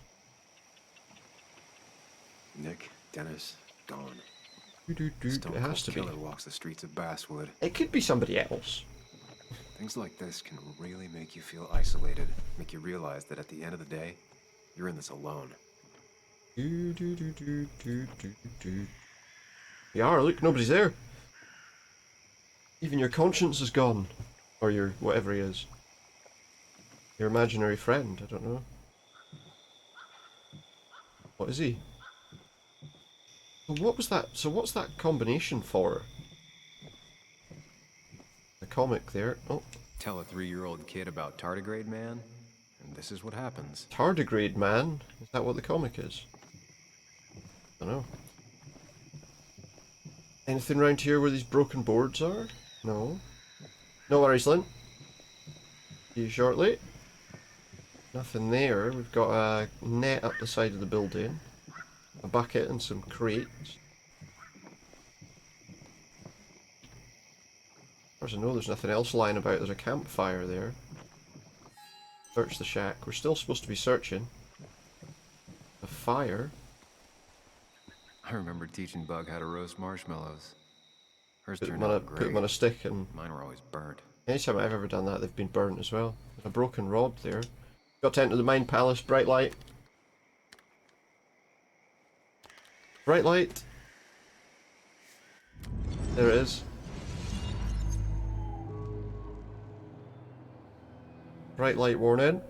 Nick, Dennis, gone. It has to be. Killer walks the streets of Basswood. It could be somebody else. Things like this can really make you feel isolated, make you realize that at the end of the day, you're in this alone. You are, look, nobody's there. Even your conscience is gone. Or your, whatever he is. Your imaginary friend, I don't know. What is he? So what was that? So what's that combination for? The comic there. Oh, Tell a 3-year-old kid about tardigrade man, this is what happens. Tardigrade man? Is that what the comic is? I don't know. Anything around here where these broken boards are? No. No worries, Lynn. See you shortly. Nothing there. We've got a net up the side of the building. A bucket and some crates. As far as I know, there's nothing else lying about. There's a campfire there. Search the shack. We're still supposed to be searching. A fire. I remember teaching Bug how to roast marshmallows. Hers Put turned them, out put great. them on a stick, and Mine were always burnt. anytime I've ever done that, they've been burnt as well. There's a broken rod there. Got to enter the Mind Palace. Bright light. Bright light. There it is. Bright light warning.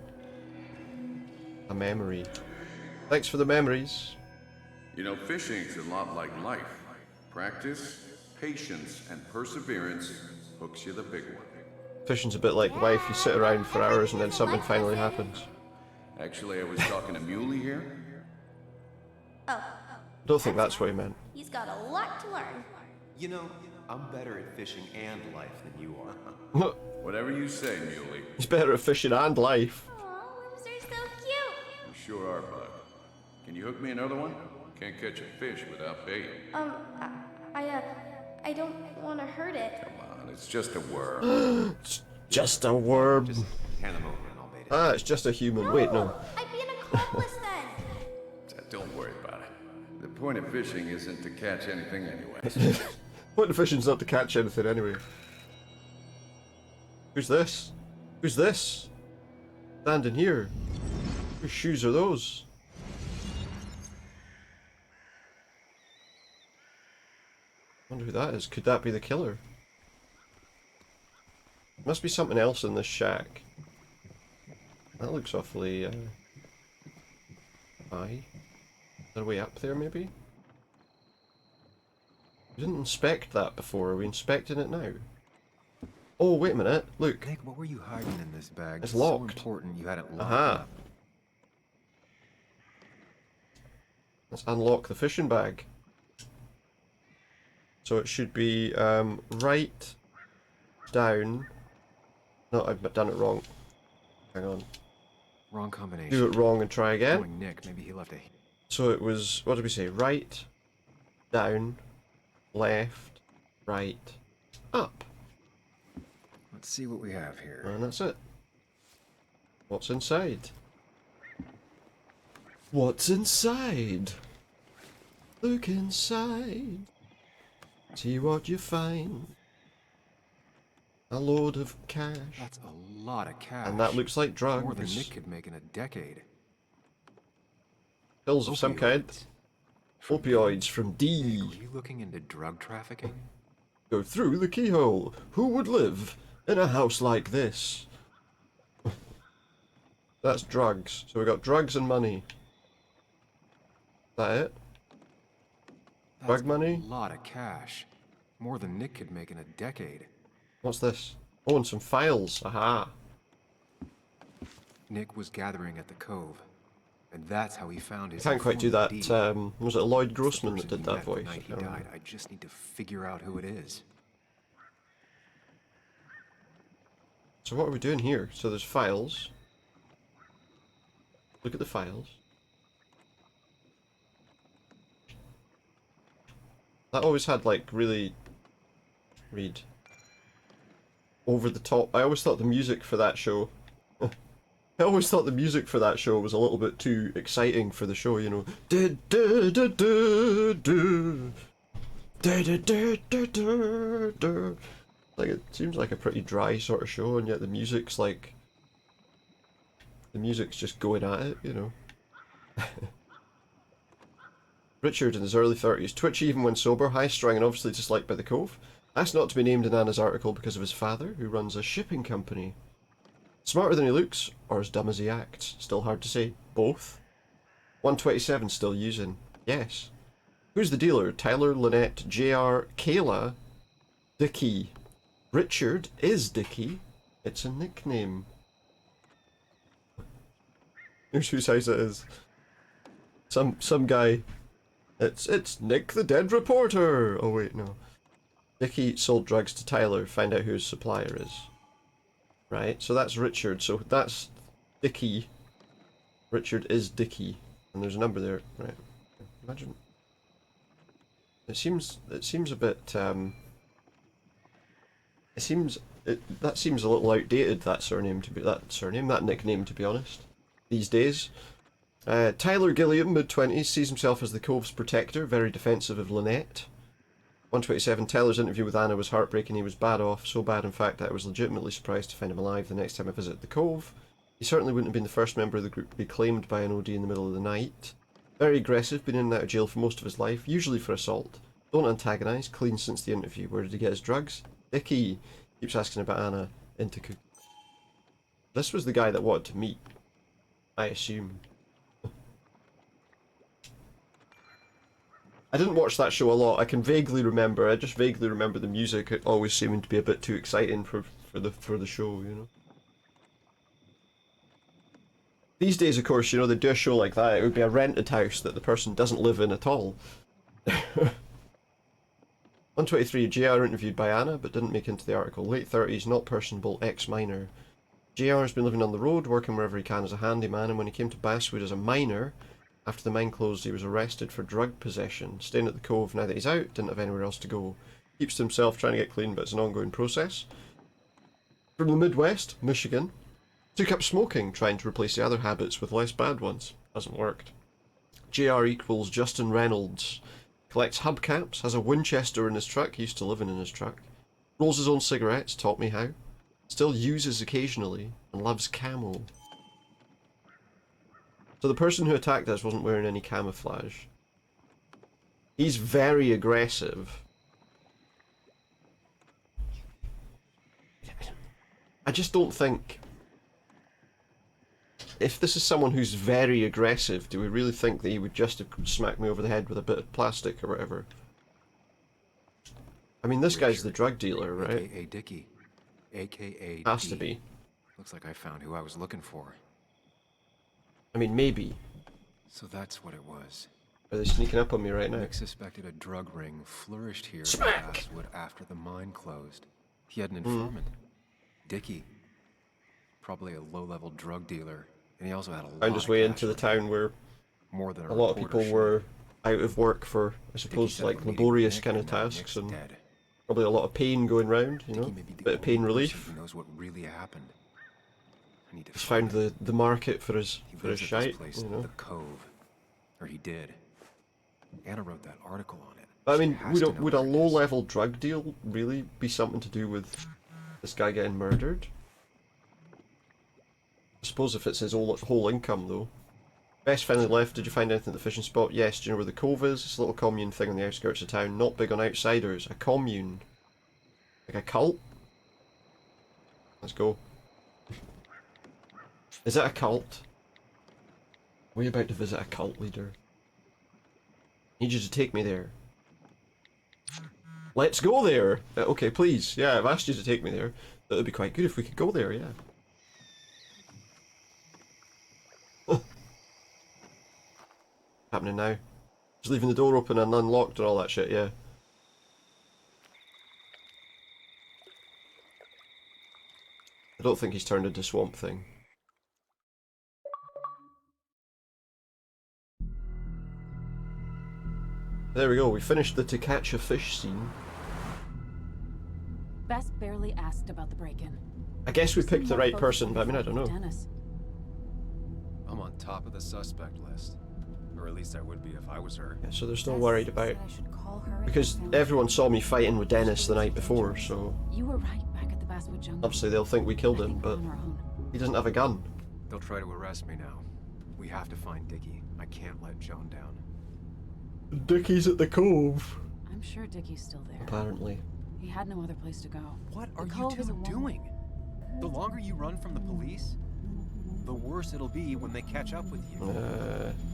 A memory. Thanks for the memories. You know, fishing's a lot like life. Practice, patience, and perseverance hooks you the big one. Fishing's a bit like life. You sit around for hours and then something finally happens. Actually, I was talking to Muley here. I don't think that's what he meant. He's got a lot to learn. You know, I'm better at fishing and life than you are. Whatever you say, Muley. He's better at fishing and life. Aw, limbs are so cute. You sure are, Bug. Can you hook me another one? Can't catch a fish without bait. I don't want to hurt it. Come on, it's just a worm. It's just a worm. Just hand them over and I'll bait it. Ah, it's just a human. Wait, no. I'd be an accomplice then. Don't worry about it. The point of fishing isn't to catch anything anyway. Point of fishing's not to catch anything anyway. Who's this? Who's this? Standing here. Whose shoes are those? Wonder who that is. Could that be the killer? Must be something else in this shack. That looks awfully high. Is there a way up there maybe? We didn't inspect that before. Are we inspecting it now? Oh, wait a minute. Look. Nick, what were you hiding in this bag? It's So locked. important you had it locked Aha. up. Let's unlock the fishing bag. So it should be right down. No, I've done it wrong. Hang on. Wrong combination. Do it wrong and try again. Knowing Nick, maybe he left a... So it was, what did we say? Right, down, left, right, up. Let's see what we have here. And that's it. What's inside? What's inside? Look inside. See what you find. A load of cash. That's a lot of cash. And that looks like drugs. More than Nick could make in a decade. Pills of some kind. Opioids from D. Nick, were you looking into drug trafficking? Go through the keyhole. Who would live in a house like this? That's drugs. So we got drugs and money. Is that it? That's Drug money? a lot of cash. More than Nick could make in a decade. What's this? Oh, and some files. Aha. Nick was gathering at the cove. And that's how he found his... Can't quite do that. informant D. Was it Lloyd It's the Grossman that person did he that met the voice? night I he can't remember. died. I just need to figure out who it is. So what are we doing here? So there's files. Look at the files. That always had like really read over the top. I always thought the music for that show I always thought the music for that show was a little bit too exciting for the show, you know. Like, it seems like a pretty dry sort of show, and yet the music's like... The music's just going at it, you know. Richard in his early 30s, twitchy even when sober, high-strung and obviously disliked by the Cove. Asked not to be named in Anna's article because of his father, who runs a shipping company. Smarter than he looks, or as dumb as he acts. Still hard to say. Both. 127 still using. Yes. Who's the dealer? Tyler, Lynette, JR, Kayla, Dickie. Richard is Dickie. It's a nickname. Here's whose house it is. Some guy. It's Nick the Dead Reporter! Oh wait, no. Dickie sold drugs to Tyler, find out who his supplier is. Right, so that's Richard, so that's Dickie. Richard is Dickie. And there's a number there, right. Imagine. That seems a bit, that seems a little outdated, that nickname, to be honest, these days. Tyler Gilliam, mid-20s, sees himself as the Cove's protector, very defensive of Lynette. 127, Tyler's interview with Anna was heartbreaking. He was bad off, so bad in fact that I was legitimately surprised to find him alive the next time I visited the Cove. He certainly wouldn't have been the first member of the group to be claimed by an OD in the middle of the night. Very aggressive, been in and out of jail for most of his life, usually for assault. Don't antagonise, clean since the interview. Where did he get his drugs? Dickie keeps asking about Anna into cooking. This was the guy that wanted to meet, I assume. I didn't watch that show a lot. I just vaguely remember the music always seeming to be a bit too exciting for the show, you know. These days, of course, you know, they do a show like that, it would be a rented house that the person doesn't live in at all. 123, JR interviewed by Anna, but didn't make into the article. Late 30s, not personable, ex-minor. JR has been living on the road, working wherever he can as a handyman, and when he came to Basswood as a minor, after the mine closed, he was arrested for drug possession. Staying at the Cove now that he's out, didn't have anywhere else to go. Keeps to himself, trying to get clean, but it's an ongoing process. From the Midwest, Michigan, took up smoking, trying to replace the other habits with less bad ones. Hasn't worked. JR equals Justin Reynolds. Collects hubcaps, has a Winchester in his truck, he used to living in his truck. Rolls his own cigarettes, taught me how. Still uses occasionally, and loves camo. So the person who attacked us wasn't wearing any camouflage. He's very aggressive. I just don't think... If this is someone who's very aggressive, do we really think that he would just have smacked me over the head with a bit of plastic or whatever? I mean, this guy's the drug dealer, right? AKA Dickie. AKA Has D. to be. Looks like I found who I was looking for. I mean, maybe. So that's what it was. Are they sneaking up on me right now? Nick suspected a drug ring flourished here in Basswood after the mine closed. He had an informant. Dickie. Probably a low-level drug dealer. And he also had a lot Found his way into the town where more than a lot of people were out of work for, I suppose, like laborious kind of tasks, and probably a lot of pain going round, you know, a bit of pain relief. He knows what really happened. I need to He's found the market for his shite, you know. The Cove, or he did. Anna wrote that article on it. But I mean, would a low-level drug deal really be something to do with this guy getting murdered? I suppose if it's his whole income, though. Best finally left. Did you find anything at the fishing spot? Yes. Do you know where the Cove is? It's a little commune thing on the outskirts of town. Not big on outsiders. A commune. Like a cult? Let's go. Is it a cult? Are we about to visit a cult leader? Need you to take me there. Let's go there! Okay, please. Yeah, I've asked you to take me there. That would be quite good if we could go there, yeah. Happening now. Just leaving the door open and unlocked and all that shit, yeah. I don't think he's turned into Swamp Thing. There we go, we finished the to catch a fish scene. Bess barely asked about the break-in. I guess we picked the right person, but I mean, I don't know. Dennis. I'm on top of the suspect list. Or at least I would be if I was her. Yeah, so they're still worried about... I should call her Because everyone saw me fighting with Dennis the night before, so... You were right back at the Basswood jungle. Obviously they'll think we killed him, but... He doesn't have a gun. They'll try to arrest me now. We have to find Dickie. I can't let Joan down. Dickie's at the Cove. I'm sure Dickie's still there. Apparently. He had no other place to go. What are you two doing? The longer you run from the police, the worse it'll be when they catch up with you.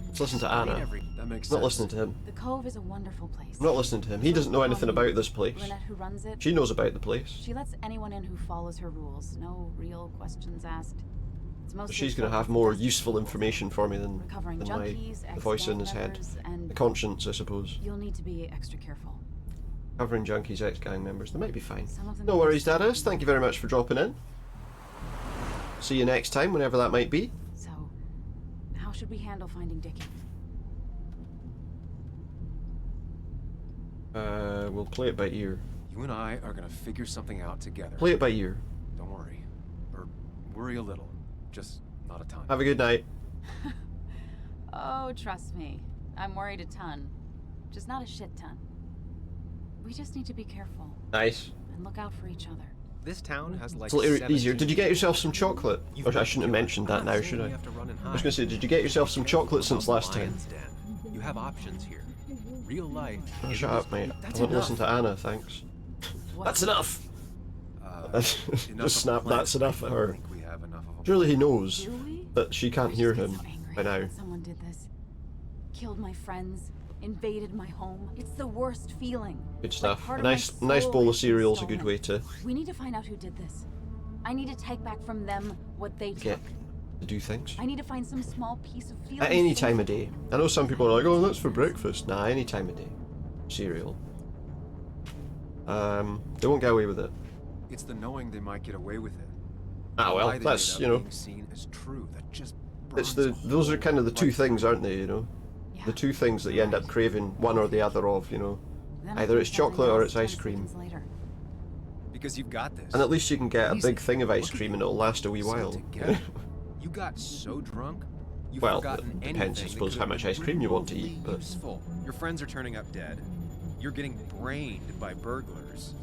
Let's listen to Anna. That makes I'm not sense. listening to him. The Cove is a wonderful place. I'm not listening to him. He doesn't know anything about this place. Lynette, who runs it, She knows about the place. she lets anyone in who follows her rules. No real questions asked. It's mostly She's going to filled have with more dust useful and information for me than recovering my junkies, the voice in his head. ex-gang members, The and conscience, I suppose. you'll need to be extra careful. Covering junkies, ex-gang members. They might be fine. Some of them No may worries, still Daddas. be Thank you very much for dropping in. See you next time, whenever that might be. So, how should we handle finding Dickie? We'll play it by ear. You and I are gonna figure something out together. Play it by ear. Don't worry. Or worry a little. Just not a ton. Have a good night. Oh, trust me. I'm worried a ton. Just not a shit ton. We just need to be careful Nice. and look out for each other. This town has like It's a little 17 easier. Did you get yourself some chocolate? Or I shouldn't have mentioned that now, should I? I was going to say, did you get yourself some chocolate since last time? You have options here. Real life. Oh, isn't shut this up, mate. place. I That's won't enough. listen to Anna, thanks. That's enough! Enough Just of snap plans. that's enough at I her. think we have enough of 'em. Surely he knows Do we? that she can't I hear just him get so angry by now. that someone did this. Killed my friends. Invaded my home. It's the worst feeling. Good Like stuff. part A of my nice soul bowl of has been cereal's a good stolen. way to We need to find out who did this. I need to take back from them what they get took. to do things. I need to find some small piece of feeling. At any safe. time of day. I know some people are like, oh, that's for breakfast. Nah, any time of day. Cereal. They won't get away with it. It's the knowing they might get away with it. Ah, well, Why they that's, made you up know, being seen as true. That just it's burns the, a those are hole kind of the two right things, through. aren't they, you know? Yeah. The two things that you end up craving, one or the other of, you know? Then I Either think it's something chocolate or else it's ice 10 cream. seconds later. Because you've got this. And at least you can get a Easy. big thing of ice Look at cream you. and it'll last a wee So while. together, you got so drunk. You've Well, forgotten it depends, I anything that suppose, could how have much been ice cream you want to really eat, but- useful. Your friends are turning up dead. You're getting brained by burglars.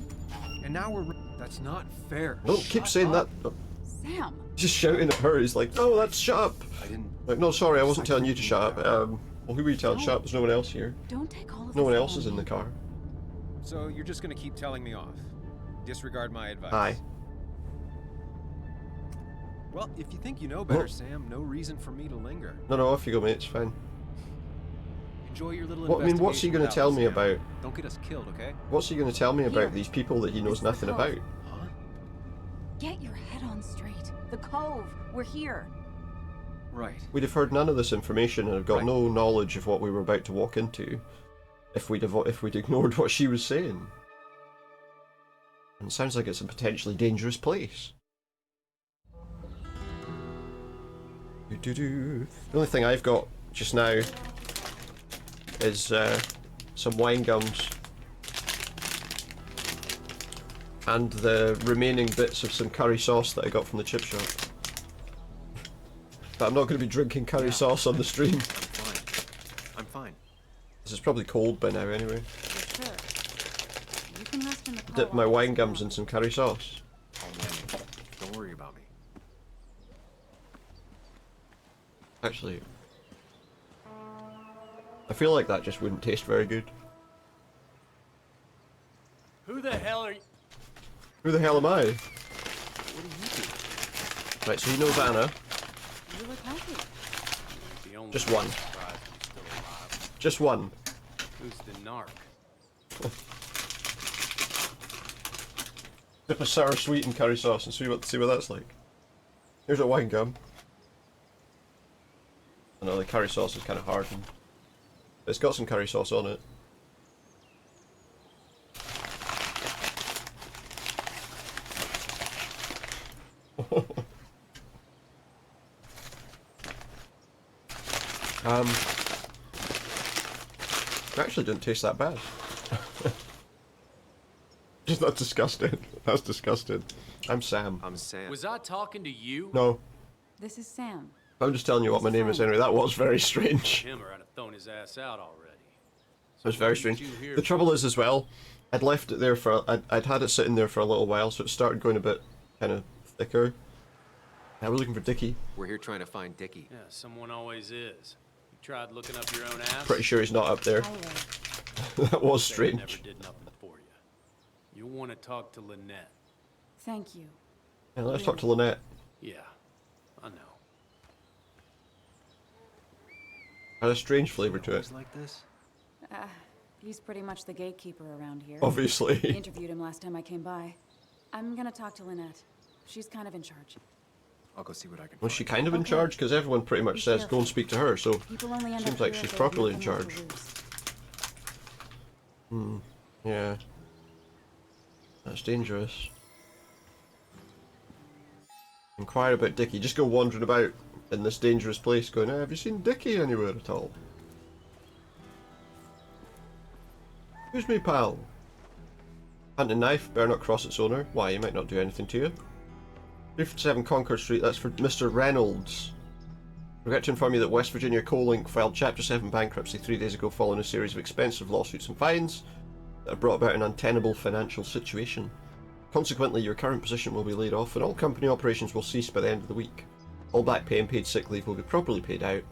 And now we're... That's not fair. Don't keep Shut saying up. that. Sam! Just shouting at her. He's like, no, that's shut up. I didn't... Like, no, sorry, I wasn't telling you to shut up. Well, who were you telling to shut up? There's no one else here. Don't take all of No this one out else on is in me. the car. So you're just gonna keep telling me off? Disregard my advice? Aye. Well, if you think you know better, Oh. Sam, no reason for me to linger. No, off you go, mate. It's fine. Enjoy your little What, I mean, what's he investigation going to without tell me, me Sam. about? Don't get us killed, okay? What's he going to tell me about Here. these people that he knows This is nothing the about? code. Huh? Get your head on straight. The Cove. We're here. Right. We'd have heard none of this information and have got Right. no knowledge of what we were about to walk into if we'd ignored what she was saying. And it sounds like it's a potentially dangerous place. The only thing I've got just now is some wine gums and the remaining bits of some curry sauce that I got from the chip shop. But I'm not going to be drinking curry sauce on the stream. I'm fine. I'm fine. This is probably cold by now anyway. For sure. You can rest in the car. Dip my while wine this gums is in on. some curry sauce. Oh man, don't worry about me. Actually, I feel like that just wouldn't taste very good. Who the hell are you? Who the hell am I? What do you do? Right, so he knows Anna. You look healthy. The only Just one. surprised he's still alive. Just one. Who's the narc? Dip a sour sweet in curry sauce and see what that's like. Here's a wine gum. I know the curry sauce is kind of hard. It's got some curry sauce on it. It actually didn't taste that bad. Just not disgusting. That's disgusting. I'm Sam. I'm Sam. Was I talking to you? No, This is Sam. I'm just telling you what my name is anyway. That was very strange. Him or I'd have thrown his ass out already. It was very what did strange. you hear The trouble is as well, I'd left it there for, I'd had it sitting there for a little while, so it started going a bit kind of thicker. I was looking for Dickie. We're here trying to find Dickie. Yeah, someone always is. You tried looking up your own ass? Pretty sure he's not up there. Highway. That was Say I never strange. did nothing for you. You want to talk to Lynette? Thank you. Yeah, let's talk to Lynette. Yeah, I know. Had a strange flavour to it. Always like this? He's pretty much the gatekeeper around here. Obviously. Interviewed him last time I came by. I'm gonna talk to Lynette. She's kind of in charge. I'll go see what I can Was she find. kind of in charge? Because everyone pretty much says go and speak to her, so People only end seems up like here she's if they have properly in nothing left charge. to lose. Yeah. That's dangerous. Inquire about Dickie. Just go wandering about in this dangerous place going, have you seen Dickie anywhere at all? Excuse me, pal. Hunting knife, better not cross its owner. Why, he might not do anything to you. 357 Concord Street, that's for Mr. Reynolds. Regret to inform you that West Virginia Coal Inc. filed Chapter 7 bankruptcy 3 days ago following a series of expensive lawsuits and fines that have brought about an untenable financial situation. Consequently, your current position will be laid off and all company operations will cease by the end of the week. All back pay and paid sick leave will be properly paid out.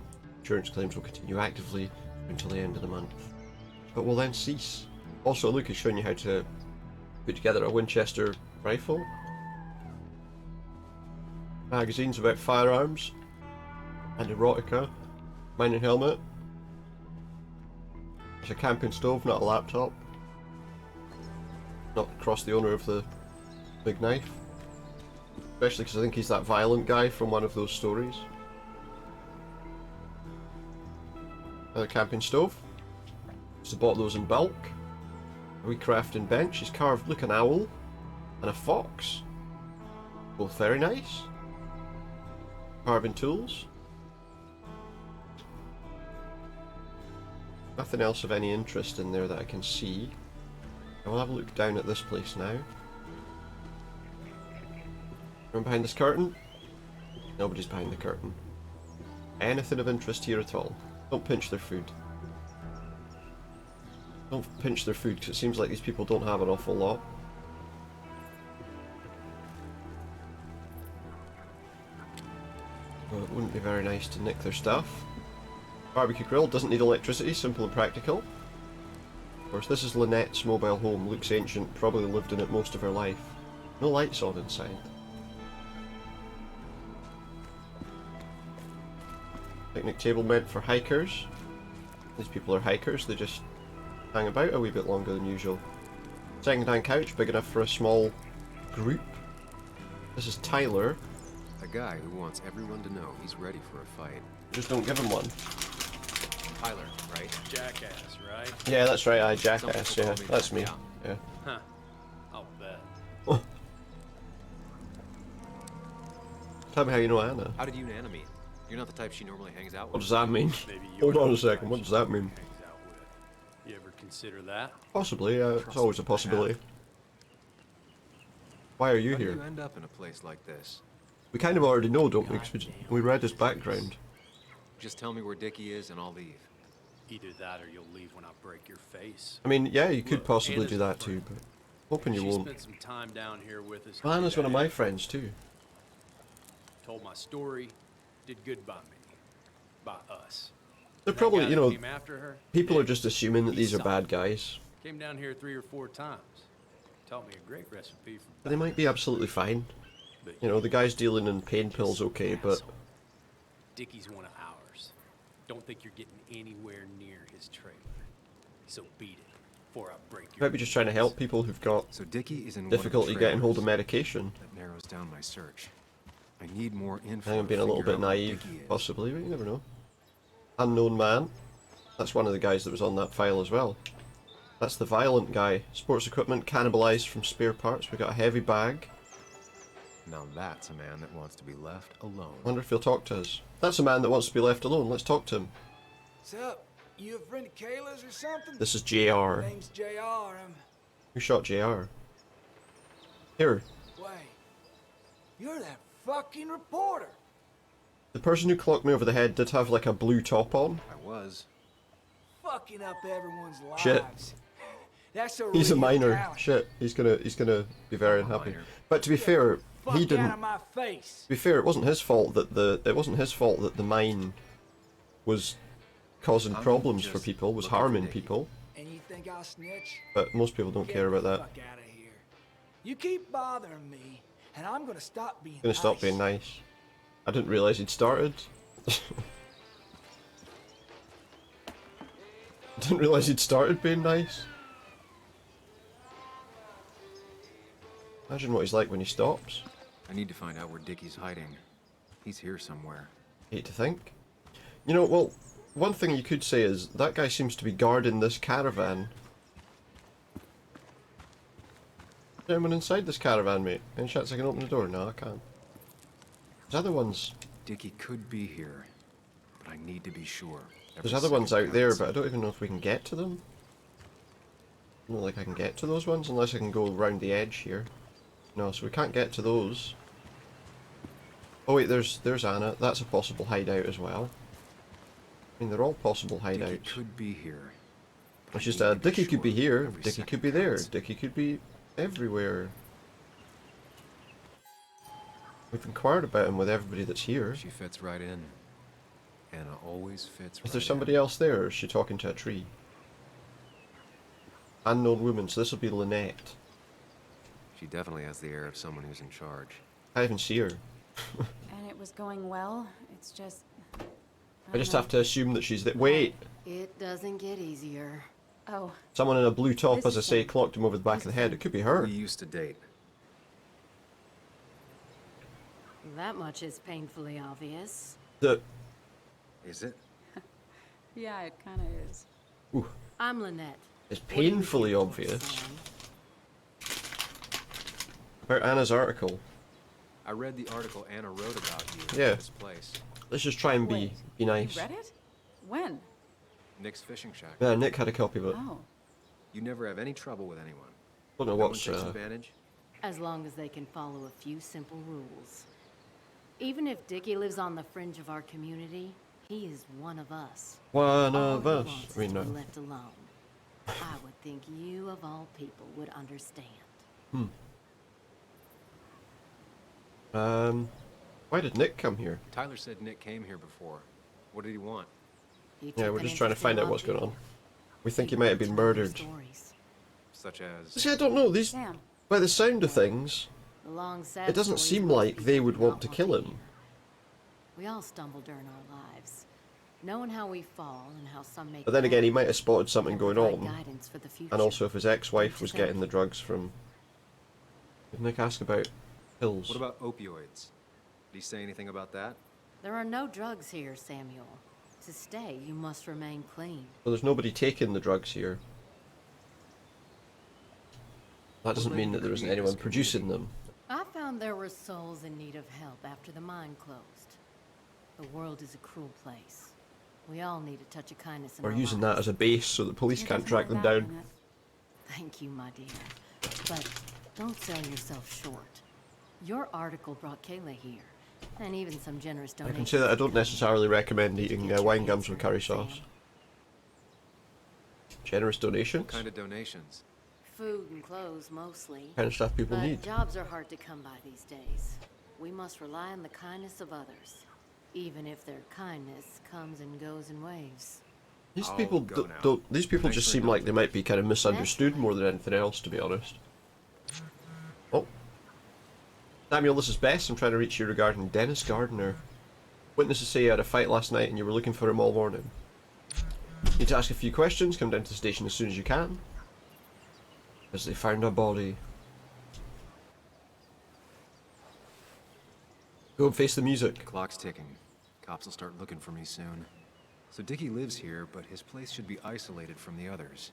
Insurance claims will continue actively until the end of the month, but will then cease. Also, Luke is showing you how to put together a Winchester rifle. Magazines about firearms and erotica. Mining helmet. There's a camping stove, not a laptop. Not cross the owner of the big knife. Especially because I think he's that violent guy from one of those stories. Another camping stove. So bought those in bulk. A wee crafting bench. He's carved, look, an owl and a fox. Both very nice. Carving tools. Nothing else of any interest in there that I can see. I will have a look down at this place now. Anyone behind this curtain? Nobody's behind the curtain. Anything of interest here at all? Don't pinch their food. Don't pinch their food because it seems like these people don't have an awful lot. Well, it wouldn't be very nice to nick their stuff. Barbecue grill doesn't need electricity, simple and practical. Of course, this is Lynette's mobile home. Looks ancient, probably lived in it most of her life. No lights on inside. Picnic table meant for hikers. These people are hikers, they just hang about a wee bit longer than usual. Second-hand couch, big enough for a small group. This is Tyler. A guy who wants everyone to know he's ready for a fight. Just don't give him one. Tyler, right? Jackass, right? Yeah, that's right, I jackass, yeah. That's me. Yeah. Huh. I'll bet. Tell me how you know Anna. How did you and Anna meet? You're not the type she normally hangs out What with. does that mean? Maybe Hold you're on a the second, type what does that mean? hangs out with. You ever consider that? Possibly, it's always a possibility. Why are you How did here? you end up in a place like this? We kind of already know, don't we? 'Cause we read his background. Just tell me where Dickie is and I'll leave. Either that or you'll leave when I break your face. I mean, yeah, you could Look, possibly Anna's do a that too, friend. but hoping you She won't. spent some time down here with us. Well, Anna's one of my friends too. Told my story, did good by me. By us. They're That probably, guy you that know, came after her, people are just assuming that He's these are solid. bad guys. came down here 3 or 4 times. Taught me a great recipe for But they might be absolutely fine. but You know, the guy's dealing in pain pills, okay, but asshole. Dickie's one of ours. Don't think you're getting anywhere near his trailer. So beat it before I break your maybe just trying to help people who've got So Dickie is in one difficulty of the getting hold of trailers. medication. That narrows down my search. I need more info. I think I'm being a to little figure bit out where naive, Dickie is. possibly, but you never know. Unknown man. That's one of the guys that was on that file as well. That's the violent guy. Sports equipment cannibalized from spare parts. We got a heavy bag. Now that's a man that wants to be left alone. Wonder if he'll talk to us. That's a man that wants to be left alone. Let's talk to him. What's up? You a friend of Kayla's or something? This is JR. Name's JR. Who shot JR? Here. Wait. You're that fucking reporter. The person who clocked me over the head did have like a blue top on. I was. Fucking up everyone's lives. Shit. That's a He's a real minor. talent. Shit. He's gonna be very I'm a unhappy. minor. But to be fair, Fuck he out didn't. of my face. To be fair, it wasn't his fault that the mine was causing I'm problems for just people, was looking for harming Dickie. people. And you think I'll snitch? But most people don't Get care about the that. fuck out of here. You keep bothering me, and I'm gonna stop being Gonna stop being nice. I didn't realise he'd started. Didn't realise he'd started being nice. Imagine what he's like when he stops. I need to find out where Dickie's hiding. He's here somewhere. Hate to think. You know, well, one thing you could say is that guy seems to be guarding this caravan. Is there anyone inside this caravan, mate? Any chance I can open the door? No, I can't. There's other ones. Dickie could be here, but I need to be sure. There's other ones out there, but I don't even know if we can get to them. I don't think I can get to those ones unless I can go around the edge here. No, so we can't get to those. Oh wait, there's Anna. That's a possible hideout as well. I mean, they're all possible hideouts. Dickie could be here. It's just Dickie could be here, Dickie could be there, Dickie could be everywhere. We've inquired about him with everybody that's here. She fits right in. Anna always fits right in. Is there somebody else there, or is she talking to a tree? Unknown woman, so this will be Lynette. She definitely has the air of someone who's in charge. I even see her. And it was going well. It's just... I just have to assume that she's there. Wait! It doesn't get easier. Oh. Someone in a blue top, This as I is say, him. clocked him over the back of the head. It could be her. We used to date. That much is painfully obvious. Is it? Yeah, it kind of is. Ooh, I'm Lynette. it's painfully obvious. About Anna's article. I read the article Anna wrote about you Yeah. at this place. Let's just try and be Wait, nice. You read it? When? Nick's fishing shack. Yeah, Nick had a copy of it. Oh. You never have any trouble with anyone. Don't know No one what's takes advantage. As long as they can follow a few simple rules. Even if Dickie lives on the fringe of our community, he is one of us. one All of he us. wants I mean, is no. to be left alone. I would think you, of all people, would understand. Why did Nick come here? Tyler said Nick came here before. What did he want? He Yeah, took we're an just trying to interest in find out our what's going people. on. We think he might have been wanted to know their murdered. stories. Such as... See, I don't know. These, Sam. by the sound of things, The long, sad it doesn't stories seem most like they people would do want not to kill him. hear. We all stumble during our lives, knowing how we fall and how some make. But then again, he bad might have spotted something and going provide on. guidance for the future. And also if his ex-wife Don't you was think? getting the drugs from... Did Nick ask about pills? What about opioids? Did he say anything about that? There are no drugs here, Samuel. To stay, you must remain clean. Well, there's nobody taking the drugs here. That doesn't mean that there isn't anyone producing them. I found there were souls in need of help after the mine closed. The world is a cruel place. We all need a touch of kindness in We're our using that lives. as a base so the police It can't doesn't track look them that down. in it. Thank you, my dear. But don't sell yourself short. Your article brought Kayla here, and even some generous I donations. can say that I don't necessarily recommend eating wine gums with curry sauce. Generous donations? What kind of donations? Food and clothes, mostly. Kind of stuff people But need. jobs are hard to come by these days. We must rely on the kindness of others, even if their kindness comes and goes in waves. These I'll people go now. don't. These people Thanks just for seem your like they might be kind of misunderstood Naturally. more than anything else, to be honest. Oh, Samuel, this is Bess. I'm trying to reach you regarding Dennis Gardner. Witnesses say you had a fight last night and you were looking for him all morning. Need to ask a few questions. Come down to the station as soon as you can. As they found a body. Go and face the music. Clock's ticking. Cops will start looking for me soon. So Dickie lives here, but his place should be isolated from the others.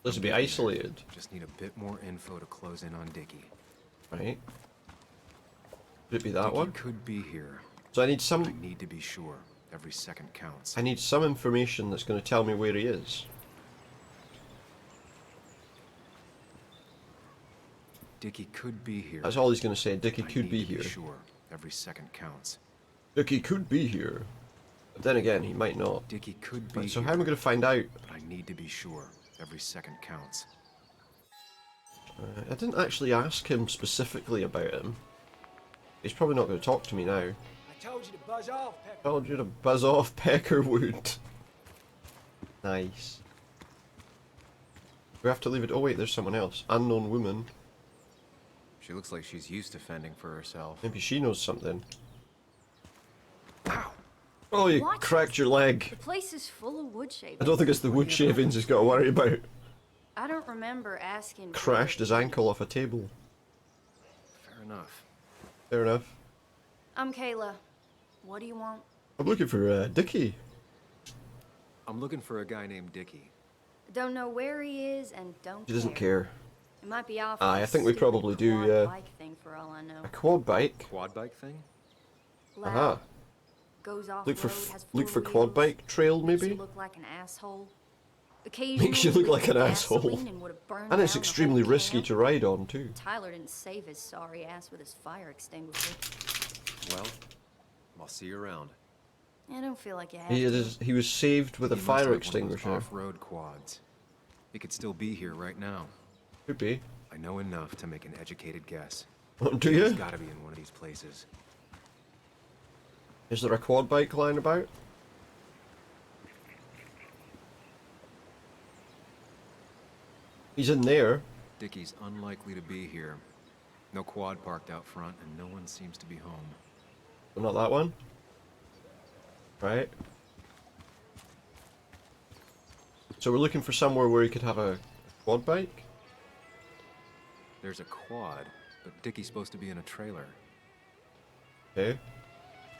This would be isolated, Just need a bit more info to close in on Dickie. right? Could it be that Dickie one? could be here. So I need I some. need to be sure. Every second counts. I need some information that's going to tell me where he is. Dickie could be here. That's all he's going to say. Dickie I could need be to here. Sure. Every second counts. Dickie could be here. But then again, he might not. Dickie could be Right, so here. how am I going to find out? But I need to be sure. Every second counts. I didn't actually ask him specifically about him. He's probably not going to talk to me now. I told you to buzz off, Pepper. Told you to buzz off, Peckerwood. Nice. We have to leave it. Oh wait, there's someone else. Unknown woman. She looks like she's used to fending for herself. Maybe she knows something. Oh, you What? cracked your leg. The place is full of wood shavings. I don't think it's the wood shavings he's got to worry about. I don't remember asking. for Crashed it. his ankle off a table. Fair enough. Fair enough. I'm Kayla. What do you want? I'm looking for Dickie. I'm looking for a guy named Dickie. Don't know where he is and don't He doesn't care. It might be off. I think we probably do, quad yeah. bike thing for all I know. A quad bike? Quad bike thing? Aha. Goes off Look for road, has look for four quad wheels, bike trail makes you maybe? look like an asshole. Occasionally Makes you look like an leaks asshole. gasoline and would've burned And it's down the extremely whole risky camp. to ride on too. Tyler didn't save his sorry ass with his fire extinguisher. Well, I'll see you around. I don't feel like you have He was saved with a He must fire have one of extinguisher. those off-road quads. He could still be here right now. Could be. I know enough to make an educated guess. Oh, do He's you? gotta be in one of these places. Is there a quad bike lying about? He's in there. Dickie's unlikely to be here. No quad parked out front, and no one seems to be home. Well, not that one. Right. So we're looking for somewhere where he could have a quad bike? There's a quad, but Dickie's supposed to be in a trailer. Okay.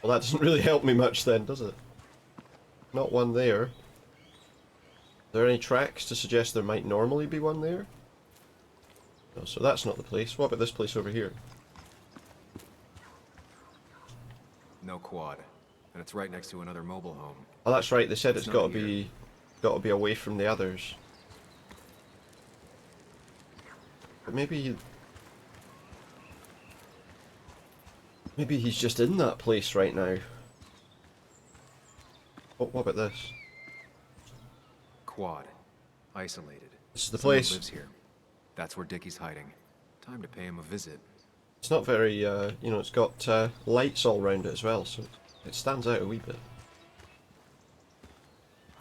Well, that doesn't really help me much then, does it? Not one there. Are there any tracks to suggest there might normally be one there? No, so that's not the place. What about this place over here? No quad, and it's right next to another mobile home. Oh, that's right. They said It's it's not got to be away from the others. But maybe he's just in that place right now. Oh, what about this? Quad, isolated. This is the Someone place. lives here. That's where Dickie's hiding. Time to pay him a visit. It's not very, you know, it's got lights all around it as well, so it stands out a wee bit.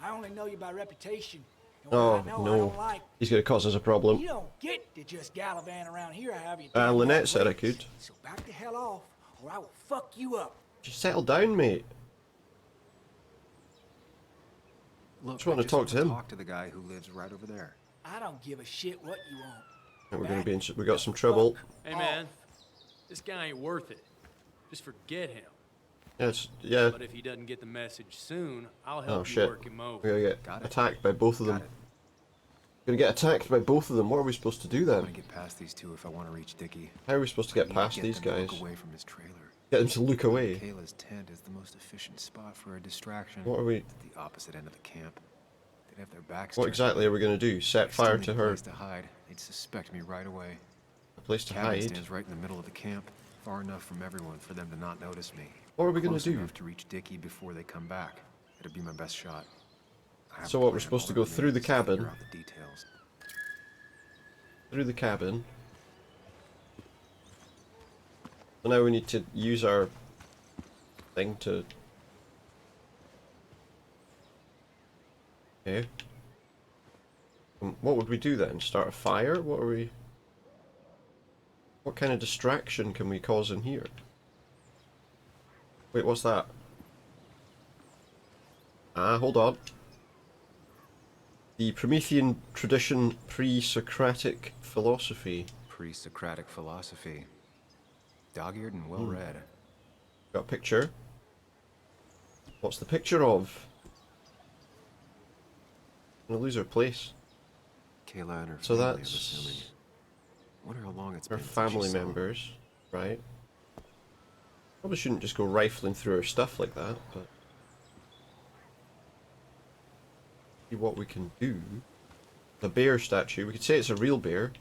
I only know you by reputation. And Oh, what I know I no. don't like. He's going to cause us a problem. You don't get to just gallivant around here, have you? Lynette said I could. So back the hell off, or I will fuck you up. Just settle down, mate. Look, Just want to talk to him. Talk to the guy who lives right over there. I don't give a shit what you want. And we're going to be in, we got some trouble. Hey, man. This guy ain't worth it. Just forget him. Yes, yeah. But if he doesn't get the message soon, I'll Oh help you shit. work him over. We're going to Got get it. attacked by both of them. Got it. Going to get attacked by both of them. What are we supposed to do I then? want to get past these two if I want to reach Dickie. How are we supposed to get I need past these them to guys? Look away from his trailer. Get them to look away. Kayla's tent is the most efficient spot for a distraction. What are we... At the opposite end of the camp. They'd have their backs What turned. exactly are we going to do? Set Still fire need to a her? place to hide. They'd suspect me right away. A place to Cabin hide? stands right in the middle of the camp, far enough from everyone for them to not notice me. What are we going Close to do? enough to reach Dickie before they come back. It'd be my best shot. I have So a what, we're plan supposed to all go that through the remains to figure cabin? out the details. Through the cabin. So now we need to use our thing to... Okay. What would we do then? Start a fire? What are we... What kind of distraction can we cause in here? Wait, what's that? Ah, hold on. The Promethean tradition pre-Socratic philosophy. Pre-Socratic philosophy. Dog-eared and well-read. Got a picture. What's the picture of? Gonna lose our place. Kayla and her So family, I'm that's assuming. Wonder how long it's our been since she family saw 'em. members, right? Probably shouldn't just go rifling through our stuff like that, but see what we can do. The bear statue. We could say it's a real bear.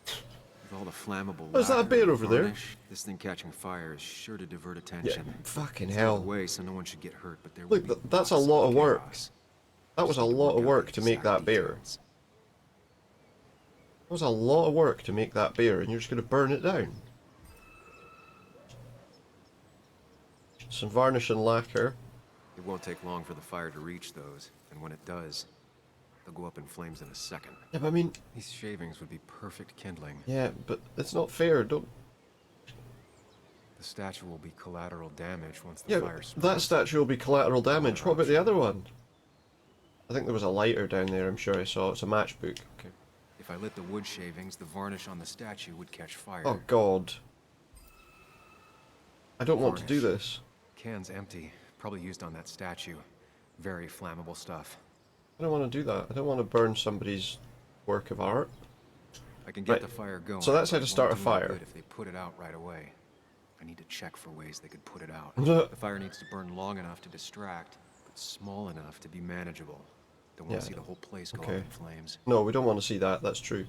With all the flammable Oh, is that a lacquer bear and over there? varnish, this thing catching fire is sure to divert attention. Fucking Stay hell. away so no one should get hurt, but there Look, will be that's a lots lot of work. chaos. That was a Just need lot of out work the to make exact that bear. details. That was a lot of work to make that bear, and you're just gonna burn it down. Some varnish and lacquer. It won't take long for the fire to reach those, and when it does, they'll go up in flames in a second. Yeah, but I mean... These shavings would be perfect kindling. Yeah, but it's not fair, don't... The statue will be collateral damage once the Yeah, fire but spreads. that statue will be collateral damage. What about the other one? I think there was a lighter down there, I'm sure I saw. It's a matchbook. Okay. If I lit the wood shavings, the varnish on the statue would catch fire. Oh god. I don't want to do this. Can's empty. Probably used on that statue. Very flammable stuff. I don't want to do that. I don't want to burn somebody's work of art. I can get the fire going. So that's how but to it start a won't do any fire. good if they put it out right away. I need to check for ways they could put it out. The fire needs to burn long enough to distract, but small enough to be manageable. Don't want to see the whole place go up in flames. No, we don't want to see that. That's true.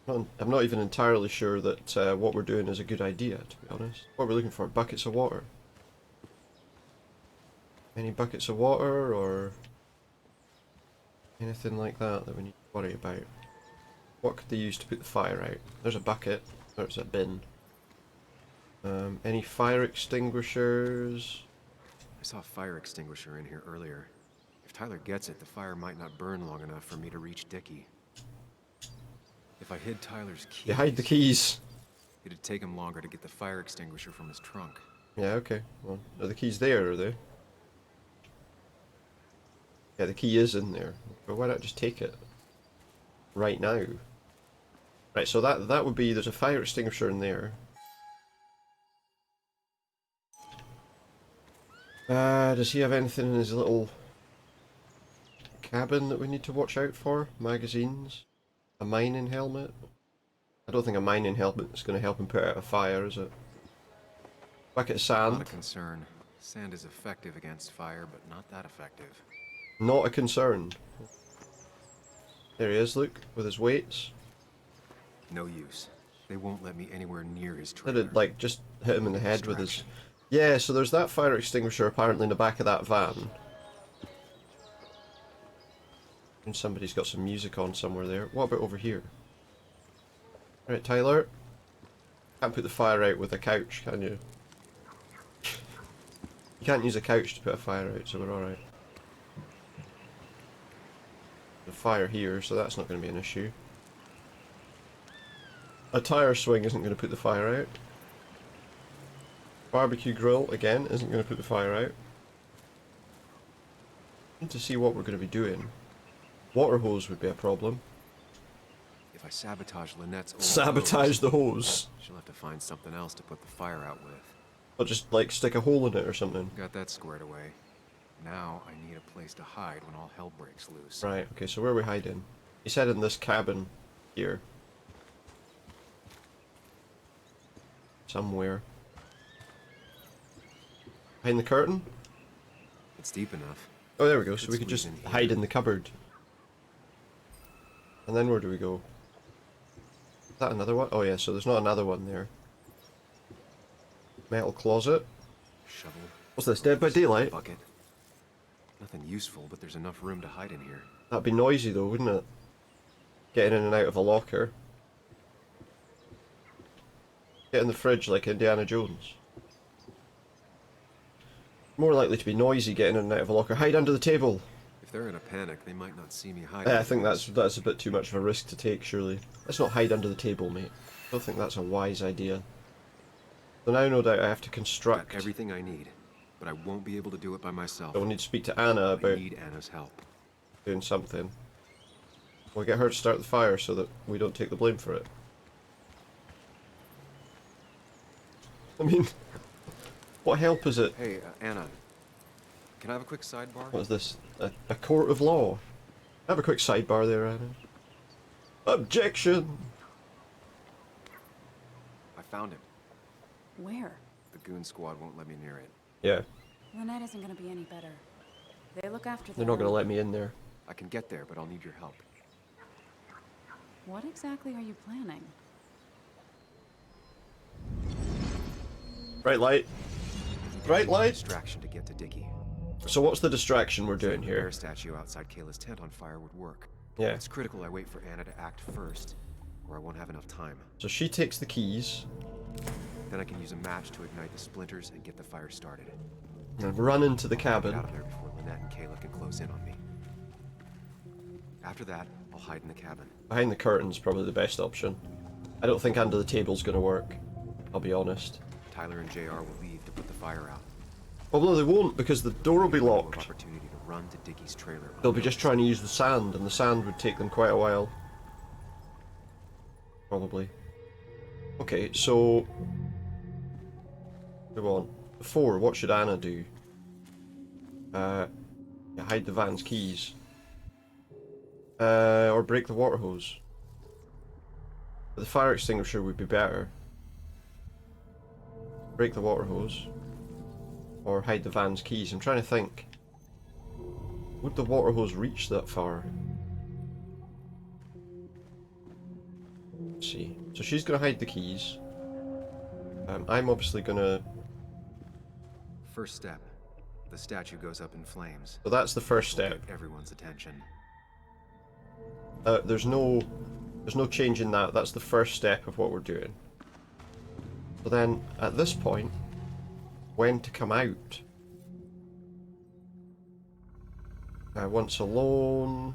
I'm not even entirely sure that what we're doing is a good idea, to be honest. What are we looking for? Buckets of water? Any buckets of water or anything like that that we need to worry about? What could they use to put the fire out? There's a bucket. There's a bin. Any fire extinguishers? I saw a fire extinguisher in here earlier. If Tyler gets it, the fire might not burn long enough for me to reach Dickie. If I hid Tyler's keys... You hide the keys! It'd take him longer to get the fire extinguisher from his trunk. Yeah, okay. Well, are the keys there, are they? Yeah, the key is in there. But why not just take it? Right now. Right, so that would be... There's a fire extinguisher in there. Does he have anything in his little cabin that we need to watch out for? Magazines? A mining helmet? I don't think a mining helmet is going to help him put out a fire, is it? Bucket of sand? Not a concern. Sand is effective against fire, but not that effective. Not a concern. There he is, look, with his weights. No use. They won't let me anywhere near his trailer. Did it, like, just hit him in the head with his... Yeah, so there's that fire extinguisher apparently in the back of that van. And somebody's got some music on somewhere there. What about over here? Right, Tyler. Can't put the fire out with a couch, can you? You can't use a couch to put a fire out, so we're alright. The fire here, so that's not going to be an issue. A tire swing isn't going to put the fire out. Barbecue grill, again, isn't going to put the fire out. Need to see what we're going to be doing. Water hose would be a problem. If I sabotage Lynette's old Sabotage the hose? She'll have to find something else to put the fire out with. Or just, like, stick a hole in it or something. Got that squared away. Now I need a place to hide when all hell breaks loose. Right, okay, so where are we hiding? He said in this cabin here. Somewhere. Behind the curtain? It's deep enough. Oh, there we go, so we could just hide in the cupboard. And then where do we go? Is that another one? Oh yeah, so there's not another one there. Metal closet. Shovel. What's this, Dead by Daylight? Bucket. Nothing useful, but there's enough room to hide in here. That'd be noisy though, wouldn't it? Getting in and out of a locker. Get in the fridge like Indiana Jones. More likely to be noisy getting in and out of a locker. Hide under the table! If they're in a panic, they might not see me hiding. I think that's a bit too much of a risk to take, surely. Let's not hide under the table, mate. I don't think that's a wise idea. So now no doubt I have to construct... Got everything I need, but I won't be able to do it by myself. So we'll need to speak to Anna about... I need Anna's help. Doing something. We'll get her to start the fire so that we don't take the blame for it. I mean... What help is it? Hey, Anna. Can I have a quick sidebar? What is this? A court of law? Have a quick sidebar there, Anna. Objection! I found him. Where? The goon squad won't let me near it. Yeah. Lynette isn't gonna be any better. They look after They're their not going to own. let me in there. I can get there, but I'll need your help. What exactly are you planning? Bright light. Bright light? Distraction to get to Dickie. So what's the distraction we're doing The here? bear statue outside Kayla's tent on fire would work. Yeah. It's critical I wait for Anna to act first, or I won't have enough time. So she takes the keys. Then I can use a match to ignite the splinters and get the fire started. And run into the Get cabin. out of there before Lynette and Kayla can close in on me. After that, I'll hide in the cabin. Behind the curtain's probably the best option. I don't think under the table's going to work. I'll be honest. Tyler and JR will leave to put the fire out. Although they won't, because the door will be Window of locked. opportunity to run to Dickie's trailer. They'll be just trying to use the sand, and the sand would take them quite a while. Probably. Okay, so... Go on. before, what should Anna do? Yeah, hide the van's keys. Or break the water hose. But the fire extinguisher would be better. Break the water hose. Or hide the van's keys. I'm trying to think. Would the water hose reach that far? Let's see. So she's going to hide the keys. I'm obviously going to... First step. The statue goes up in flames. So that's the first step. Get everyone's attention. There's no change in that. That's the first step of what we're doing. So then, at this point, when to come out? Once alone.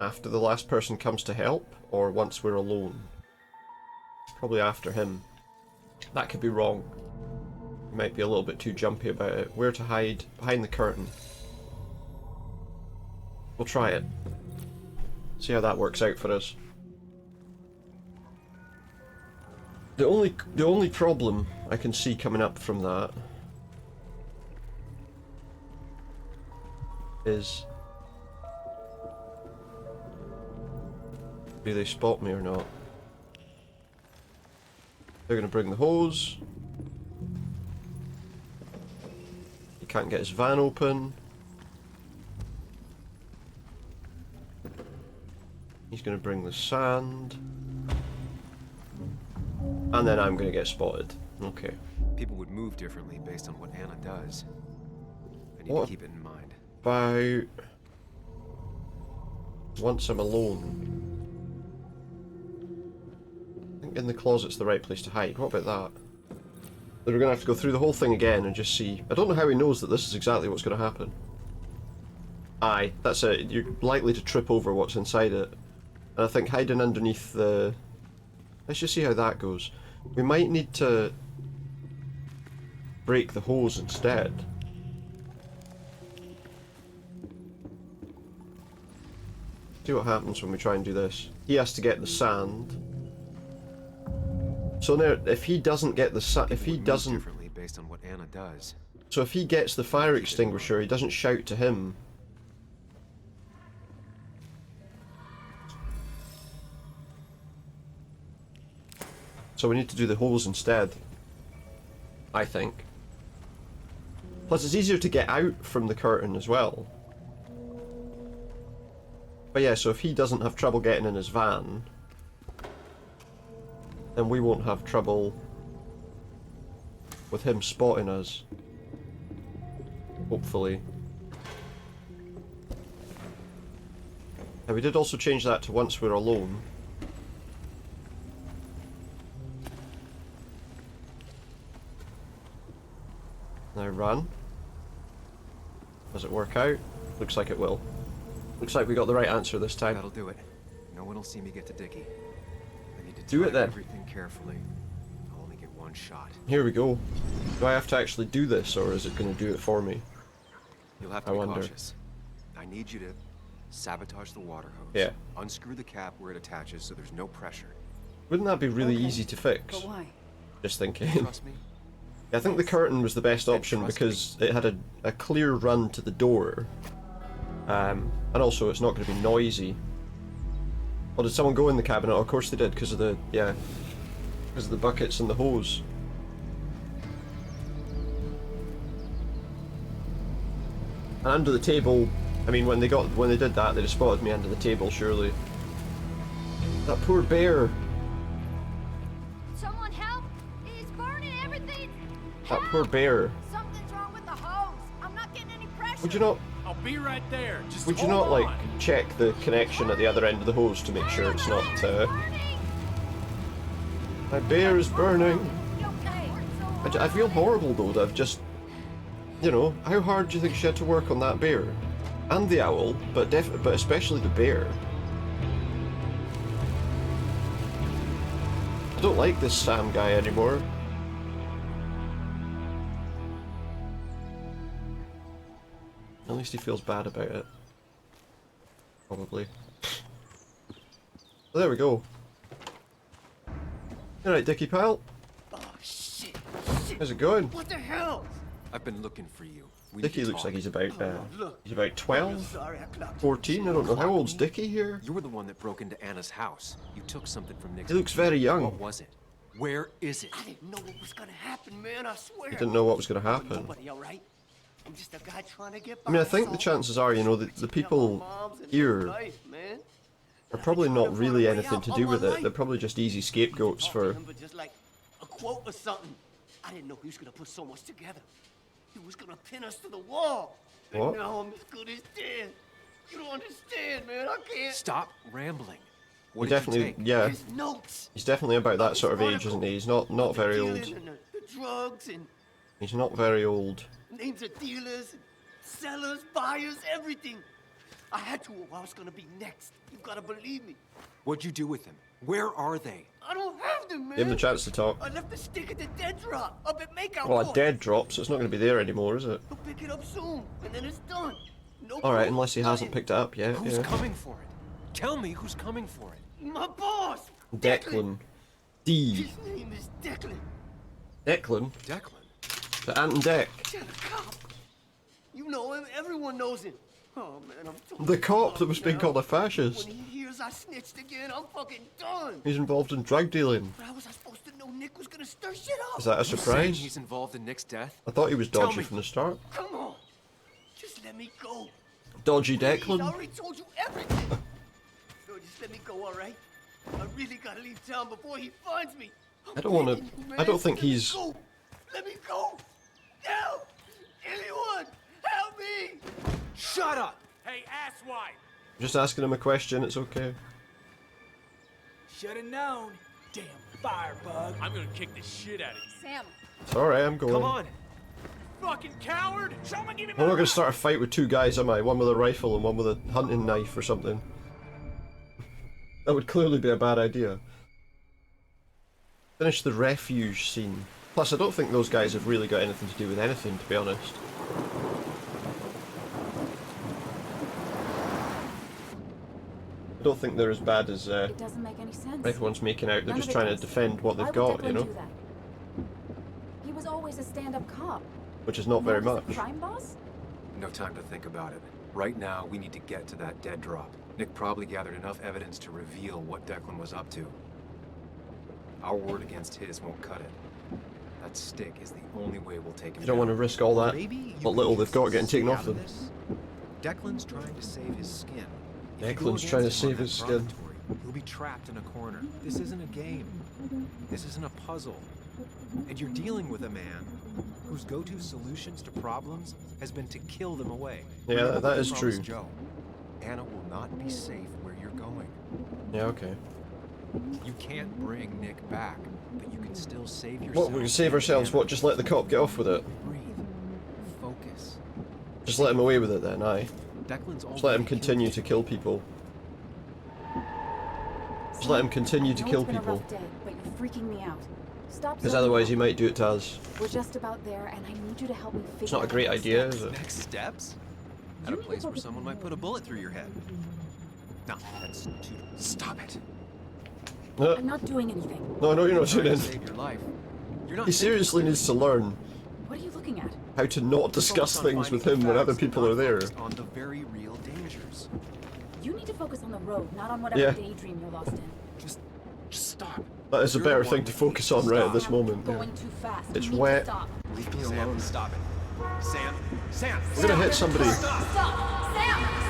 After the last person comes to help, or once we're alone? Probably after him. That could be wrong. Might be a little bit too jumpy about it. Where to hide? Behind the curtain. We'll try it. See how that works out for us. The only problem I can see coming up from that is, do they spot me or not? They're gonna bring the hose. He can't get his van open. He's gonna bring the sand. And then I'm gonna get spotted. Okay. People would move differently based on what Anna does. I need What to keep it in mind. about once I'm alone? I think in the closet's the right place to hide. What about that? Then we're gonna have to go through the whole thing again and just see. I don't know how he knows that this is exactly what's gonna happen. Aye, that's it. You're likely to trip over what's inside it. And I think hiding underneath the... Let's just see how that goes. We might need to break the hose instead. See what happens when we try and do this. He has to get the sand. So now, if he doesn't get the sand, if he doesn't... differently based on what Anna does. So if he gets the fire extinguisher, he doesn't shout to him. So we need to do the hose instead, I think. Plus it's easier to get out from the curtain as well. But yeah, so if he doesn't have trouble getting in his van, then we won't have trouble with him spotting us. Hopefully. And we did also change that to once we're alone. Now run. Does it work out? Looks like it will. Looks like we got the right answer this time. That'll do it. No one will see me get to Dickie. I need to Do it time then. everything carefully. I'll only get one shot. Here we go. Do I have to actually do this, or is it going to do it for me? You'll have to be cautious. I need you to sabotage the water hose. Yeah. Unscrew the cap where it attaches so there's no pressure. Wouldn't that be really easy to fix? But why? Just thinking. Trust me? I think the curtain was the best option because it had a clear run to the door. And also it's not going to be noisy. Oh, did someone go in the cabinet? Oh, of course they did, because of the, yeah, because of the buckets and the hose. And under the table, I mean, when they did that, they just spotted me under the table, surely. That poor bear. Someone help! It's burning everything! That poor bear. Something's wrong with the hose! I'm not getting any pressure! Would you not? I'll be right there. Just Would you not, like, check the connection at the other end of the hose to make sure it's not, My bear is burning! I feel horrible, though, that I've just... You know, how hard do you think she had to work on that bear? And the owl, but especially the bear. I don't like this Sam guy anymore. At least he feels bad about it. Probably. Well, there we go. Alright, Dickie pal. Oh, shit. How's it going? What the hell? I've been looking for you. Dickie looks like he's about 12, 14. I don't know. How old's Dickie here? You were the one that broke into Anna's house. You took something from Nick's. He looks very young. What was it? Where is it? I didn't know what was gonna happen, man. I swear. He didn't know what was going to happen. Nobody, all right? I'm just a guy trying to get by. I mean, I think the chances are, you know, the people here are probably not really anything to do with it. They're probably just easy scapegoats for. Just like a quote or something. I didn't know he was gonna put so much together. He was gonna pin us to the wall. What? And now I'm as good as dead. You don't understand, man. I can't. Stop rambling. He definitely, yeah. He's definitely about that sort of age, isn't he? He's not very old. The drugs and He's not very old. names of dealers, sellers, buyers, everything. I had to, or I was gonna be next. You gotta believe me. What'd you do with them? Where are they? I don't have them, man. Give him the chance to talk. I left the stick at the dead drop up at Makeout. Well, a dead drop, so it's not going to be there anymore, is it? He'll pick it up soon, and then it's done. No Alright, proof, unless he hasn't picked it up yet. Who's Yeah. coming for it? Tell me who's coming for it. My boss. Declan. D. His name is Declan. Declan? Declan? The Ant and Dec. Yeah, the cop. You know him. Everyone knows him. Oh man, I'm totally The cop that was being now. called a fascist. When he hears I snitched again, I'm fucking done. He's involved in drug dealing. But how was I supposed to know Nick was gonna stir shit up? Is that a You saying surprise? he's involved in Nick's death? I thought he was Tell dodgy me. from the start. Come on, just let me go. Dodgy Please, I Declan? already told you everything. No, just let me go, all right? I really gotta leave town before he finds me. I don't want to. I don't think he's. Go. Let me go. Now, anyone, help me. Shut up! Hey, asswipe! Just asking him a question. It's okay. Should've known. Damn firebug. I'm gonna kick the shit out of you. Sam, It's alright. I'm going. Come on! Fucking coward! Show me, give me I'm not going to start a fight with two guys, am I? One with a rifle and one with a hunting knife or something. That would clearly be a bad idea. Finish the refuge scene. Plus, I don't think those guys have really got anything to do with anything, to be honest. I don't think they're as bad as It doesn't make any sense. everyone's making out. They're None just of it trying to does. defend what Why they've would got, you Declan know? do that? He was always a stand-up cop. Which is not very Now he's much. a crime boss? No time to think about it. Right now, we need to get to that dead drop. Nick probably gathered enough evidence to reveal what Declan was up to. Our word against his won't cut it. That stick is the only way we'll take him You don't down. want to risk all that, what little they've got getting taken off them. Declan's trying to save his skin. Declan's trying to save his skin. He'll be trapped in a corner. This isn't a game. This isn't a puzzle. And you're dealing with a man whose go-to solutions to problems has been to kill them away. Yeah, Remember that what is you promised true. Joe. Anna will not be safe where you're going. Yeah, okay. You can't bring Nick back, but you can still save yourself. What, we can save ourselves? What, just let the cop get off with it? Breathe. Focus. Just let him away with it then, aye. Declan's Just let him continue to kill people. Just let him continue to I know kill it's been a people. rough day, but you're freaking me out. Stop. Because zoning otherwise out. he might do it to us. We're just about there, and I need you to help me figure It's not a out great next idea, steps. is it? Next steps? At a place where someone might put a bullet through your head. No, that's too... Stop it. I'm not doing anything. No, no, you're not Trying doing to it. save your life. You're not He seriously needs to learn What are you looking at? how to not discuss Focus on things with finding him when other facts, people not are there. focused on the very real dangers. You need to focus on the road, not on whatever Yeah. daydream you're lost in. Just stop. That is a You're the better one thing to that focus needs on to right at stop. this moment. You're Yeah. going too fast. It's you need wet. To stop. Leave me alone. alone. Stop it. Sam. Sam. We're gonna hit somebody. stop! Sam,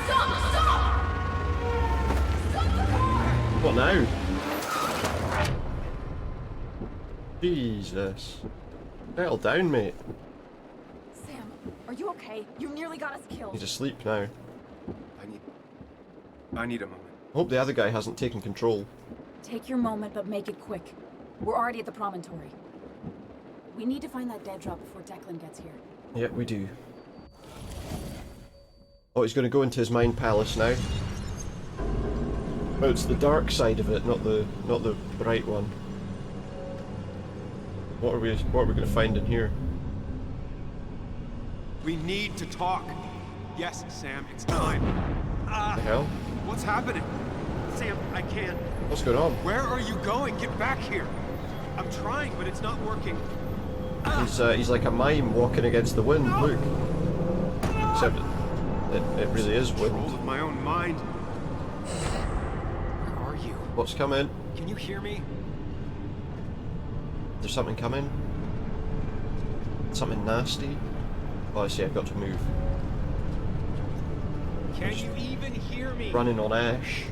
stop! Stop! Stop the car! What now? Jesus. Settle down, mate. Sam, are you okay? You nearly got us killed. He's asleep now. I need a moment. I hope the other guy hasn't taken control. Take your moment, but make it quick. We're already at the promontory. We need to find that dead drop before Declan gets here. Yeah, we do. Oh, he's going to go into his mind palace now. Oh, it's the dark side of it, not the bright one. What are we going to find in here? We need to talk. Yes, Sam, it's time. What the hell? What's happening? Sam, I can't. What's going on? Where are you going? Get back here. I'm trying, but it's not working. He's like a mime walking against the wind. Look. Except it really is wind. Control of my own mind. Where are you? What's coming? Can you hear me? There's something coming. Something nasty. Oh, I see. I've got to move. Can you even hear me? Running on ash.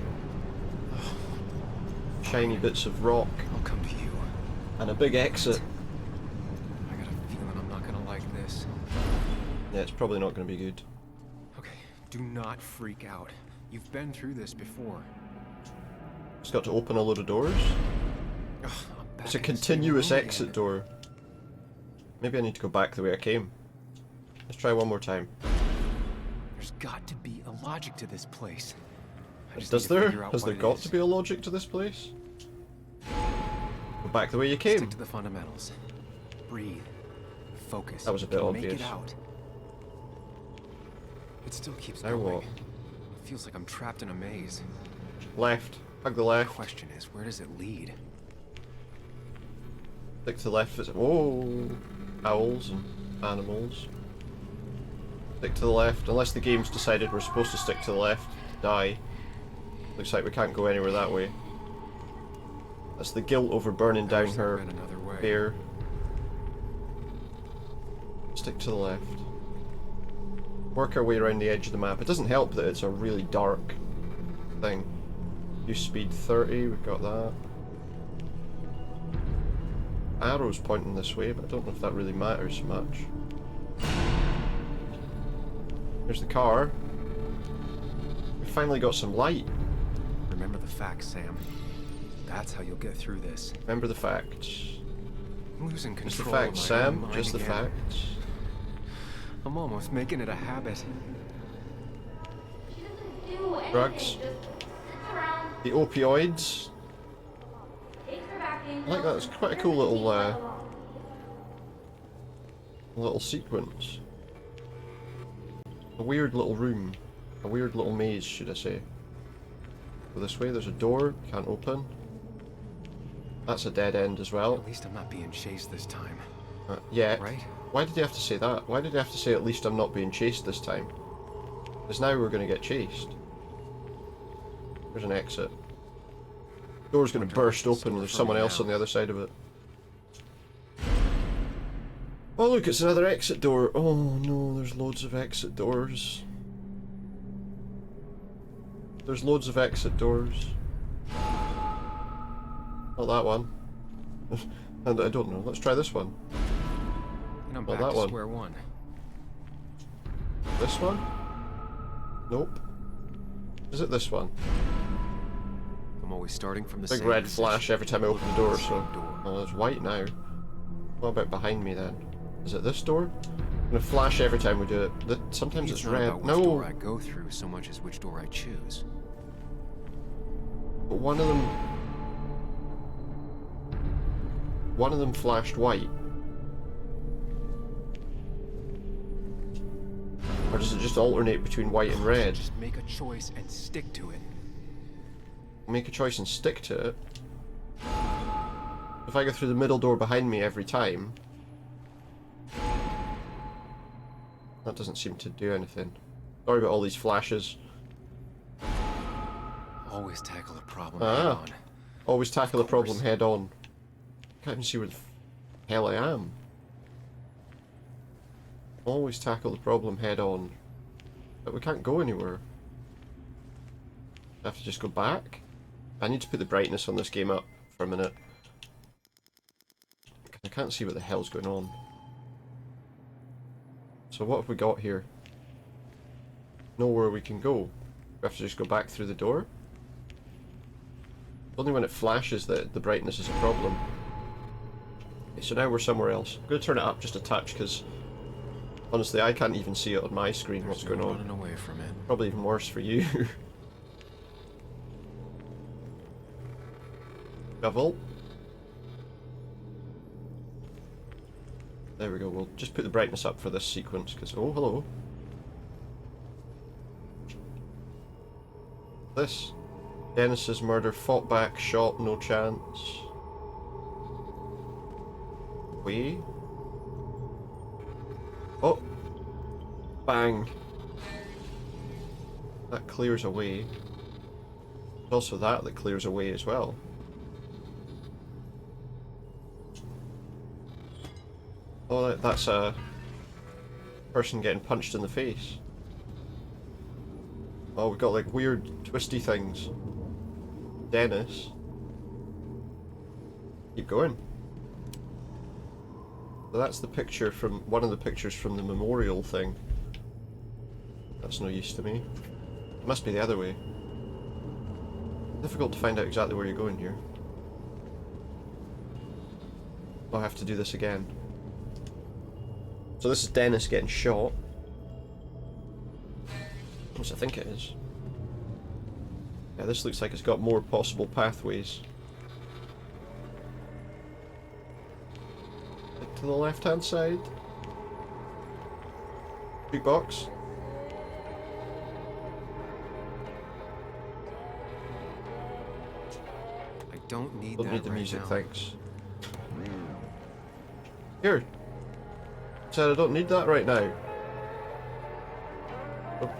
Shiny bits of rock. I'll come to you. And a big exit. I got a feeling I'm not gonna like this. Yeah, it's probably not going to be good. Okay, do not freak out. You've been through this before. It's got to open a load of doors. Ugh, It's a continuous exit door. Maybe I need to go back the way I came. Let's try one more time. There's got to be a logic to this place. Does there? Has there got to be a logic to this place? Go back the way you came. Stick to the fundamentals. Breathe. Focus. That was a bit obvious. Make it out. It still keeps Now going. what? It feels like I'm trapped in a maze. Left. Hug the The left. question is, where does it lead? Stick to the left. Whoa! Owls and animals. Stick to the left. Unless the game's decided we're supposed to stick to the left. Die. Looks like we can't go anywhere that way. That's the guilt over burning down her Another way. bear. Stick to the left. Work our way around the edge of the map. It doesn't help that it's a really dark thing. Use speed 30, we've got that. Arrows pointing this way, but I don't know if that really matters much. Here's the car. We finally got some light. Remember the facts, Sam. That's how you'll get through this. Remember the facts. I'm losing Just the control facts, of my own Sam. mind Just the again. facts. I'm almost making it a habit. Drugs. The opioids. I like that. It's quite a cool little sequence. A weird little room. A weird little maze, should I say. Go this way. There's a door. Can't open. That's a dead end as well. At least I'm not being chased this time. Yeah. Right? Why did you have to say that? Why did you have to say at least I'm not being chased this time? Because now we're going to get chased. There's an exit. Door's going to burst open and there's someone else on the other side of it. Oh look, it's another exit door. Oh no, there's loads of exit doors. There's loads of exit doors. Not that one. And I don't know. Let's try this one. And I'm Not back that to one. square one. This one? Nope. Is it this one? I'm always starting from the Big same red position. flash every time I open the door, so... Same door. Oh, it's white now. What about behind me then? Is it this door? I'm gonna flash every time we do it. Sometimes it's not red. about which door I No! go through so much as which door I choose. But one of them... One of them flashed white. Or does it just alternate between white and red? Just make a choice and stick to it. Make a choice and stick to it. If I go through the middle door behind me every time... That doesn't seem to do anything. Sorry about all these flashes. Always tackle a problem head on. Always tackle the problem head on. Can't even see where the hell I am. Always tackle the problem head on. But we can't go anywhere. I have to just go back? I need to put the brightness on this game up for a minute. I can't see what the hell's going on. So what have we got here? Nowhere we can go. We have to just go back through the door? Only when it flashes that the brightness is a problem. Okay, so now we're somewhere else. I'm going to turn it up just a touch because honestly I can't even see it on my screen what's going on. Running away from it. Probably even worse for you. Shovel. There we go, we'll just put the brightness up for this sequence because, oh hello. This. Dennis's murder, fought back, shot, no chance. We. Bang. That clears away. There's also that clears away as well. Oh, that's a person getting punched in the face. Oh, we've got like weird twisty things. Dennis. Keep going. So that's the picture from one of the pictures from the memorial thing. That's no use to me. It must be the other way. Difficult to find out exactly where you're going here. I'll have to do this again. So this is Dennis getting shot. At least I think it is. Yeah, this looks like it's got more possible pathways. Like to the left-hand side. Big box. I don't need Don't that need the right music, now. thanks. Here. Said I don't need that right now. Oh,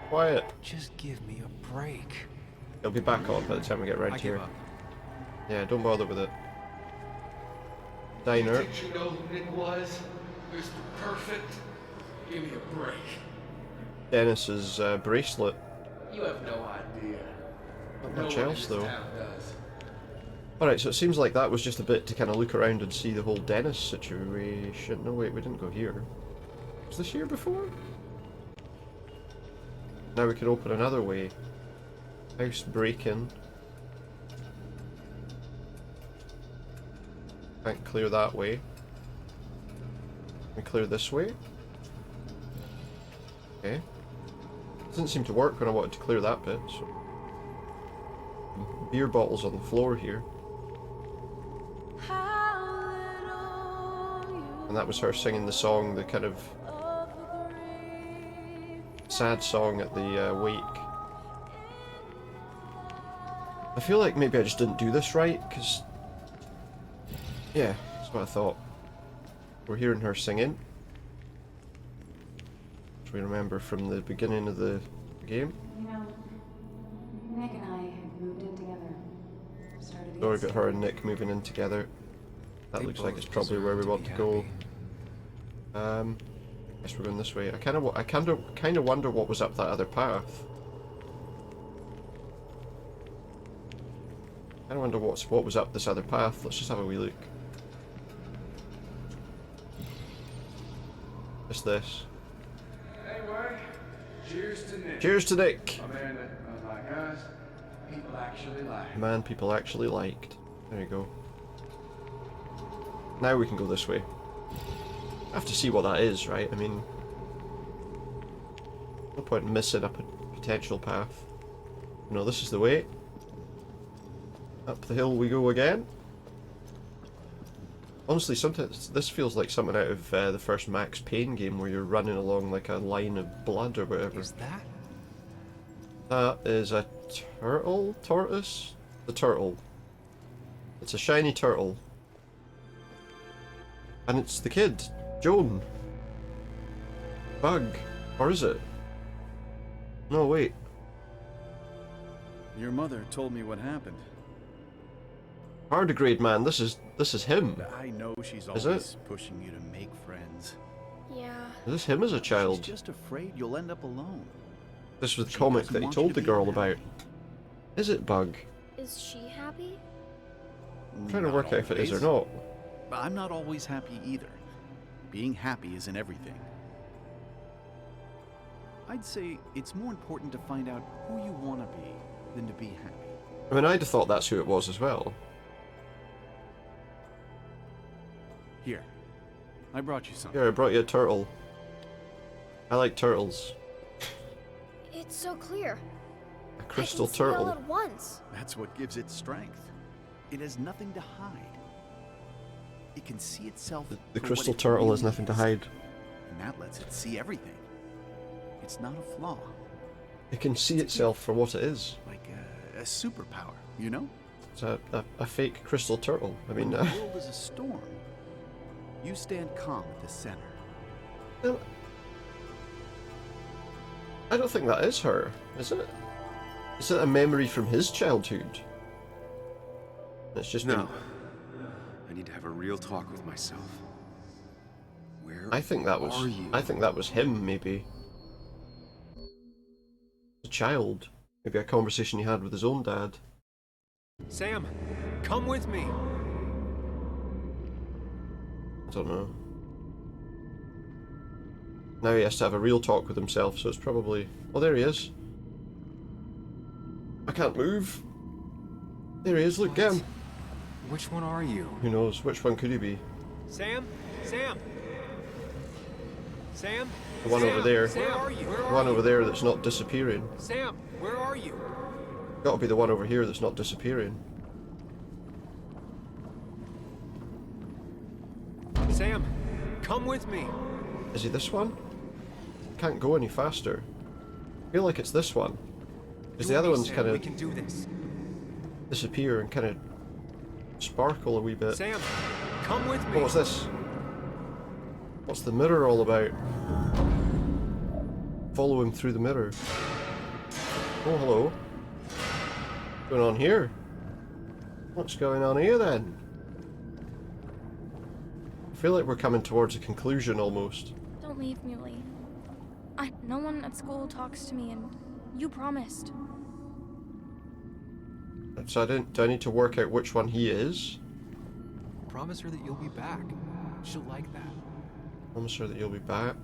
quiet. Just give me a break. It'll be back on by the time we get around I here. give up. Yeah, don't bother with it. Diner. Did you know who Nick was? Mr. Perfect? Give me a break. Dennis's bracelet. You have no idea. Not No much one in else this though. town does. Alright, so it seems like that was just a bit to kind of look around and see the whole Dennis situation. No, wait, we didn't go here. Was this here before? Now we can open another way. House break-in. Can't clear that way. Can we clear this way? Okay. Doesn't seem to work when I wanted to clear that bit, so... Beer bottles on the floor here. And that was her singing the song, the kind of sad song at the wake. I feel like maybe I just didn't do this right, because... Yeah, that's what I thought. We're hearing her singing. Which we remember from the beginning of the game. You know, Nick and I had moved in together. Started to Story get about her and Nick moving in together. That They looks like both it's probably where we deserve want to to be go. happy. Guess we're going this way. I kind of wonder what was up that other path. I kind of wonder what was up this other path. Let's just have a wee look. Just this. Anyway, cheers to Nick. Cheers to Nick! A man that, unlike us, people actually like. A man people actually liked. There you go. Now we can go this way. I have to see what that is, right? I mean... No point in missing a potential path. No, this is the way. Up the hill we go again. Honestly, sometimes this feels like something out of the first Max Payne game where you're running along like a line of blood or whatever. Is that? That is a turtle? Tortoise? The turtle. It's a shiny turtle. And it's the kid, Joan. Bug. Or is it? No, wait. Your mother told me what happened. Tardigrade man, this is him. I know she's Is always it? pushing you to make friends. Yeah. Is this him as a child? She's just afraid you'll end up alone. This was the She comic doesn't that he want you told to the be girl unhappy. about. Is it Bug? Is she happy? I'm trying to Not work out if it is or always. not. I'm not always happy either. Being happy isn't everything. I'd say it's more important to find out who you want to be than to be happy. I mean, I'd have thought that's who it was as well. Here, I brought you something. Here, I brought you a turtle. I like turtles. It's so clear. A crystal I can see it all turtle. at once. That's what gives it strength. It has nothing to hide. It can see itself. The for what crystal it turtle has really nothing to is. hide. And that lets it see everything. It's not a flaw. It can see itself for what it is. Like a superpower, you know? It's a fake crystal turtle. I mean, When the world is a storm, you stand calm at the center. I don't think that is her, is it? Is it a memory from his childhood? It's just No. I need to have a real talk with myself. Where I think that was are you? I think that was him, maybe. A child. Maybe a conversation he had with his own dad. Sam, come with me. I don't know. Now he has to have a real talk with himself, so it's probably... Oh, there he is. I can't move. There he is, look, get him. Which one are you? Who knows? Which one could he be? Sam? Sam? Sam? The one Sam? over there. Where are you? The one over there that's not disappearing. Sam, where are you? Gotta be the one over here that's not disappearing. Sam, come with me. Is he this one? Can't go any faster. I feel like it's this one. Because the other ones kind We of can do this. disappear and kind of sparkle a wee bit. Sam, come with me. Oh, what's this? What's the mirror all about? Follow him through the mirror. Oh, hello. What's going on here? What's going on here then? I feel like we're coming towards a conclusion almost. Don't leave, Muley. No one at school talks to me, and you promised. So do I need to work out which one he is? Promise her that you'll be back. She'll like that. Promise her that you'll be back.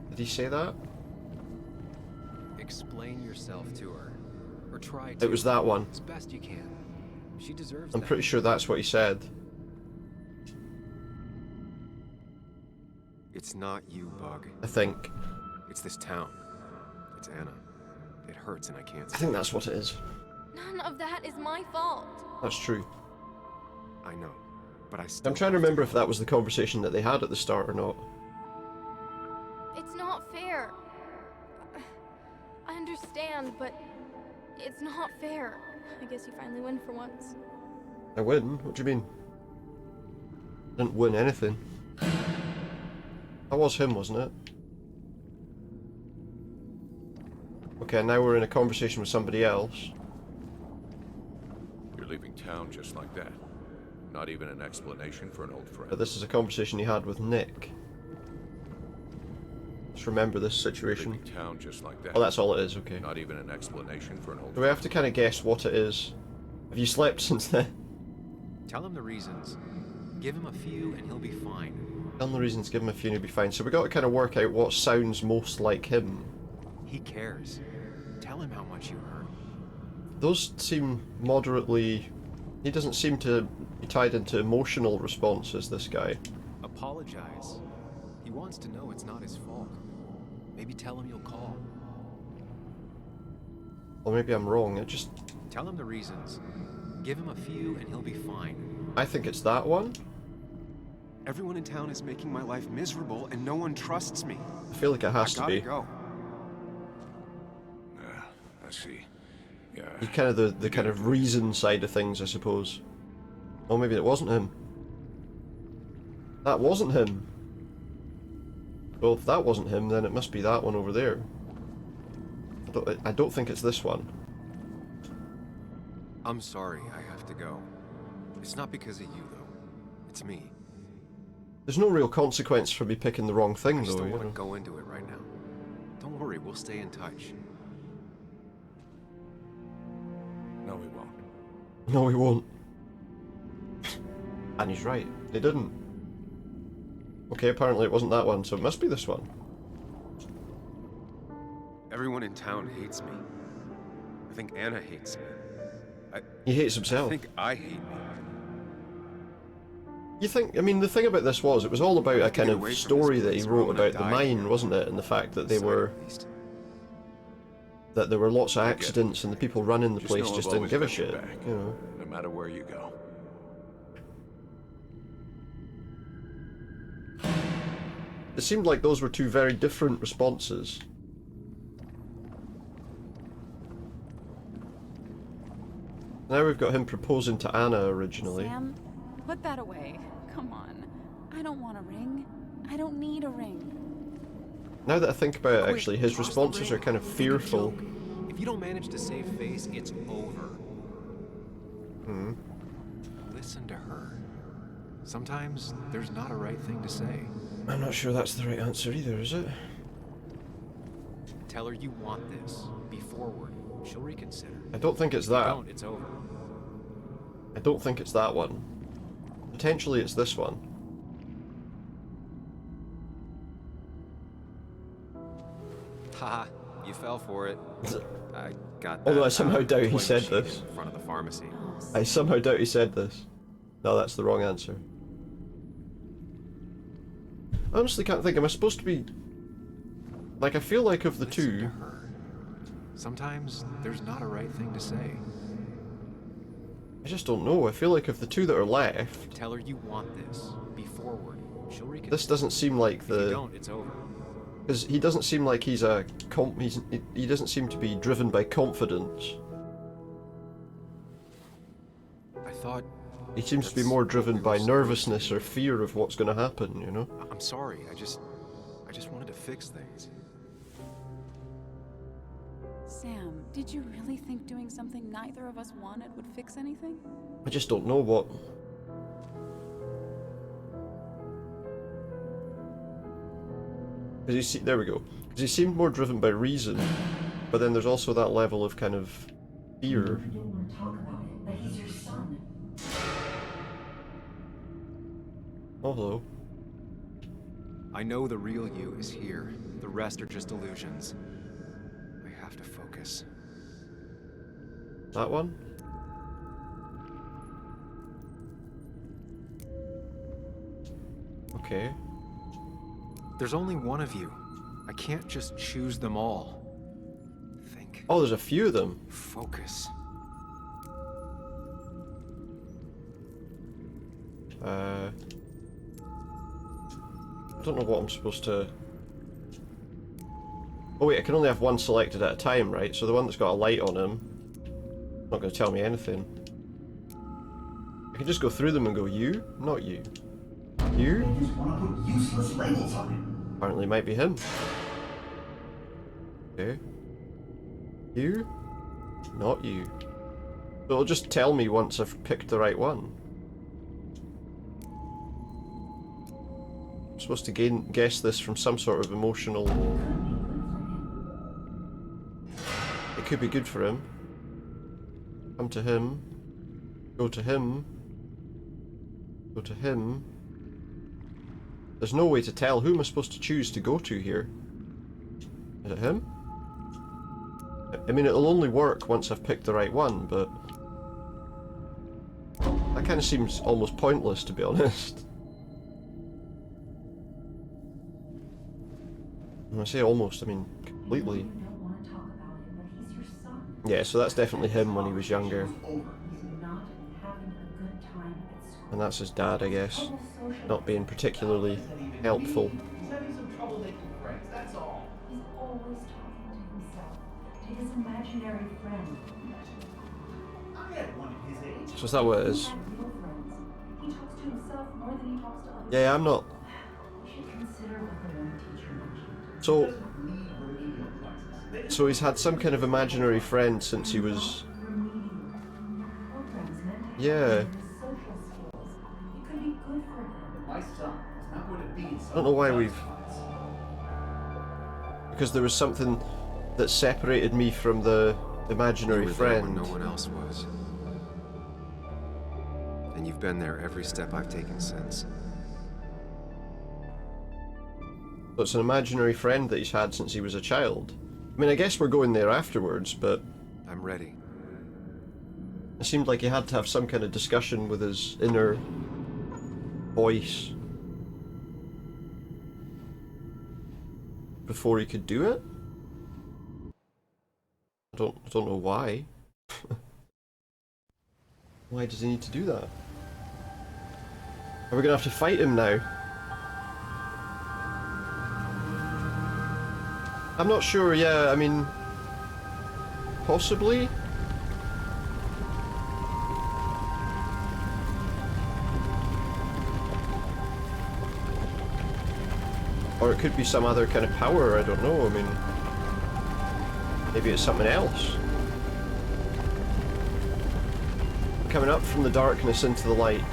Did he say that? Explain yourself to her. Or try to. It was that one. As best you can. She deserves I'm that. pretty sure that's what he said. It's not you, Bug. I think. It's this town. It's Anna. It hurts and I can't I think that's what it is. None of that is my fault. That's true. I know. But I still... I'm trying to remember if that was the conversation that they had at the start or not. It's not fair. I understand, but it's not fair. I guess you finally win for once. I win? What do you mean? I didn't win anything. That was him, wasn't it? Okay, now we're in a conversation with somebody else. You're leaving town just like that. Not even an explanation for an old friend. But this is a conversation he had with Nick. Let's remember this situation. Leaving town just like that. Oh, that's all it is, okay. Not even an explanation for an old Do we have to kind of guess what it is? Have you slept since then? Tell him the reasons. Give him a few and he'll be fine. Tell him the reasons, give him a few and he'll be fine. So we got to kind of work out what sounds most like him. He cares. Tell him how much you hurt. Those seem moderately... He doesn't seem to be tied into emotional responses, this guy. Apologize. He wants to know it's not his fault. Maybe tell him you'll call. Or maybe I'm wrong, it just... Tell him the reasons. Give him a few and he'll be fine. I think it's that one. Everyone in town is making my life miserable and no one trusts me. I feel like it has to be. Go. I see. Yeah. He's kind of the kind of reason side of things, I suppose. Oh, maybe it wasn't him. That wasn't him. Well, if that wasn't him, then it must be that one over there. I don't think it's this one. I'm sorry, I have to go. It's not because of you, though. It's me. There's no real consequence for me picking the wrong thing, I just though. don't You want know? to go into it right now. Don't worry, we'll stay in touch. No, we won't. No, we won't. And he's right. They didn't. Okay, apparently it wasn't that one, so it must be this one. Everyone in town hates me. I think Anna hates me. He hates himself. I think I hate me. You think, I mean, the thing about this was, it was all about a kind of story that he wrote about the mine, wasn't it? And the fact that they were... That there were lots of accidents and the people running the place just didn't give a shit, you know. No matter where you go. It seemed like those were two very different responses. Now we've got him proposing to Anna originally. Sam, put that away. Come on. I don't want a ring. I don't need a ring. Now that I think about it, Quick, actually, his cross the responses are ring. kind of Think fearful. joke. If you don't manage to save face, it's over. Hmm. Listen to her. Sometimes there's not a right thing to say. I'm not sure that's the right answer either, is it? Tell her you want this. Be forward. She'll reconsider. I don't think it's If you that. don't, it's over. I don't think it's that one. Potentially it's this one. Haha, you fell for it. I got that. Although I somehow doubt he toy said machine this. in front of the pharmacy. I somehow doubt he said this. No, that's the wrong answer. I honestly can't think. Am I supposed to be... Like, I feel like of the Listen two... to her. Sometimes there's not a right thing to say. I just don't know. I feel like of the two that are left... Tell her you want this. Be forward. She'll reconsider. This doesn't seem like If the... you don't, it's over. Because he doesn't seem like he's a... he doesn't seem to be driven by confidence. I thought... He seems to be more driven by nervousness or fear of what's going to happen, you know? I'm sorry. I just wanted to fix things. Sam, did you really think doing something neither of us wanted would fix anything? I just don't know what... There we go. Because he seemed more driven by reason, but then there's also that level of kind of fear. I don't want to talk about it, but he's your son. Oh, hello. I know the real you is here. The rest are just illusions. I have to focus. That one? Okay. There's only one of you. I can't just choose them all. Think. Oh, there's a few of them. Focus. I don't know what I'm supposed to... Oh wait, I can only have one selected at a time, right? So the one that's got a light on him, not going to tell me anything. I can just go through them and go, you? Not you. You? They just want to put useless labels on him. Apparently it might be him. Okay. You? Not you. So it'll just tell me once I've picked the right one. I'm supposed to guess this from some sort of emotional... It could be good for him. Come to him. Go to him. Go to him. There's no way to tell. Who am I supposed to choose to go to here? Is it him? I mean, it'll only work once I've picked the right one, but... That kind of seems almost pointless, to be honest. When I say almost, I mean completely. Yeah, so that's definitely him when he was younger. And that's his dad, I guess. Not being particularly helpful. He's having some trouble making friends, that's all. He's always talking to himself, to his imaginary friend. I had one at his age. So is that what it is? He had real friends. He talks to himself more than he talks to others. Yeah, I'm not... We should consider what the one teacher mentioned. So he's had some kind of imaginary friend since he was... Yeah. I don't know why we've... Because there was something that separated me from the imaginary You were there when friend. no one else was. And you've been there every step I've taken since. So it's an imaginary friend that he's had since he was a child. I mean, I guess we're going there afterwards, but... I'm ready. It seemed like he had to have some kind of discussion with his inner voice before he could do it. I don't know why. Why does he need to do that? Are we gonna have to fight him now? I'm not sure, yeah, I mean... Possibly? Or it could be some other kind of power, I don't know, I mean... Maybe it's something else. Coming up from the darkness into the light.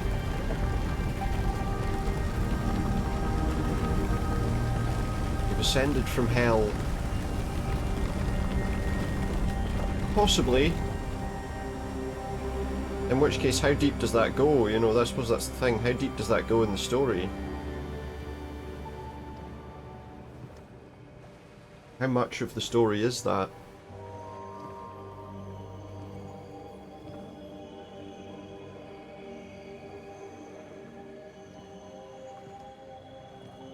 You've ascended from hell. Possibly. In which case, how deep does that go? You know, I suppose that's the thing. How deep does that go in the story? How much of the story is that?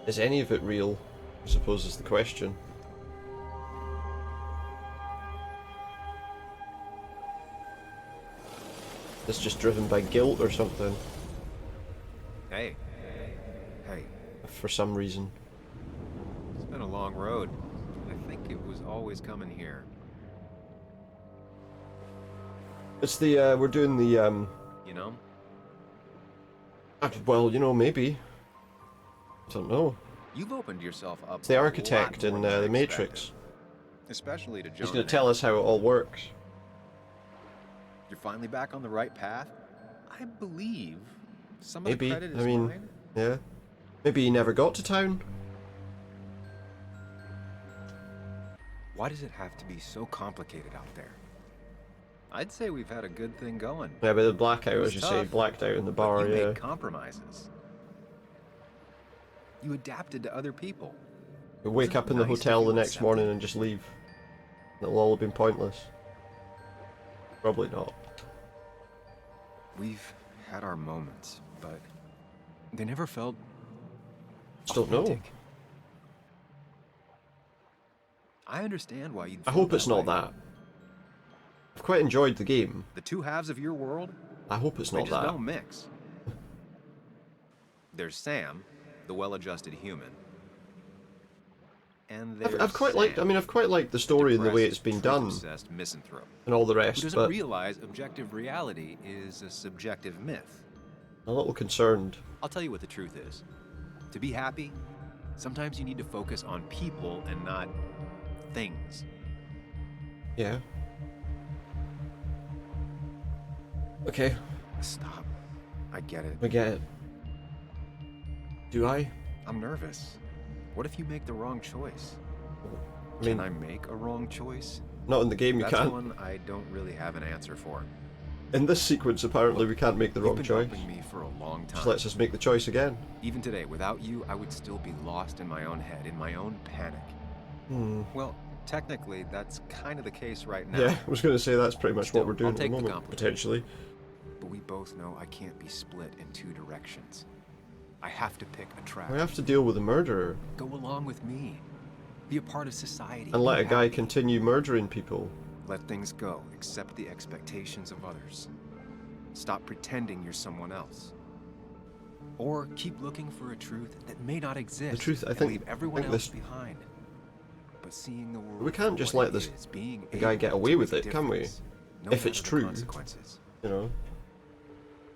Is any of it real? I suppose is the question. It's just driven by guilt or something. Hey. Hey. For some reason. It's been a long road. I think it was always coming here. It's the, we're doing the, You know? well, you know, maybe. I don't know. You've opened yourself up. It's the architect in The Matrix. Especially to John. He's going to tell us how it all works. You're finally back on the right path? I believe some of Maybe. the credit is I mean, mine. yeah. Maybe he never got to town. Why does it have to be so complicated out there? I'd say we've had a good thing going. Yeah, but the blackout, It was as you say, tough, blacked out in the but bar, you yeah. made compromises. You adapted to other people. We wake up in the nice to hotel the feel next accepted? morning and just leave. It'll all have been pointless. Probably not. We've had our moments, but they never felt Just don't know. authentic. I understand why you'd I feel hope it's not way. that. I've quite enjoyed the game. The two halves of your world, I hope it's they not just that. don't mix. There's Sam, the well-adjusted human. And there's I've quite liked. I mean, I've quite liked the story and the way it's been done, truth-obsessed misanthrope and all the who rest. doesn't But realize objective reality is a subjective myth. a little concerned. I'll tell you what the truth is. To be happy, sometimes you need to focus on people and not things. Yeah. Okay, Stop. I get it. I get it. Do I? I'm nervous. What if you make the wrong choice? I mean, Can I make a wrong choice? not in the game you That's can't. one I don't really have an answer for. In this sequence, apparently, we can't make the You've wrong been choice. helping me for a long time. Just lets us make the choice again. Even today, without you, I would still be lost in my own head, in my own panic. Hmm. Well, technically, that's kind of the case right now. Yeah, I was going to say that's pretty much Still, what we're doing I'll at the take the moment, compliment. potentially. But we both know I can't be split in two directions. I have to pick a track. We have to deal with the murderer Go along with me. Be a part of society. and let Be a guy happy. continue murdering people. Let things go. Accept the expectations of others. Stop pretending you're someone else. Or keep looking for a truth that may not exist. The truth, I and think, leave everyone think else this. behind. But seeing the world We can't for just what let it this is, being the guy able get to away make with a it, can we? difference, no If it's matter the true. consequences. You know.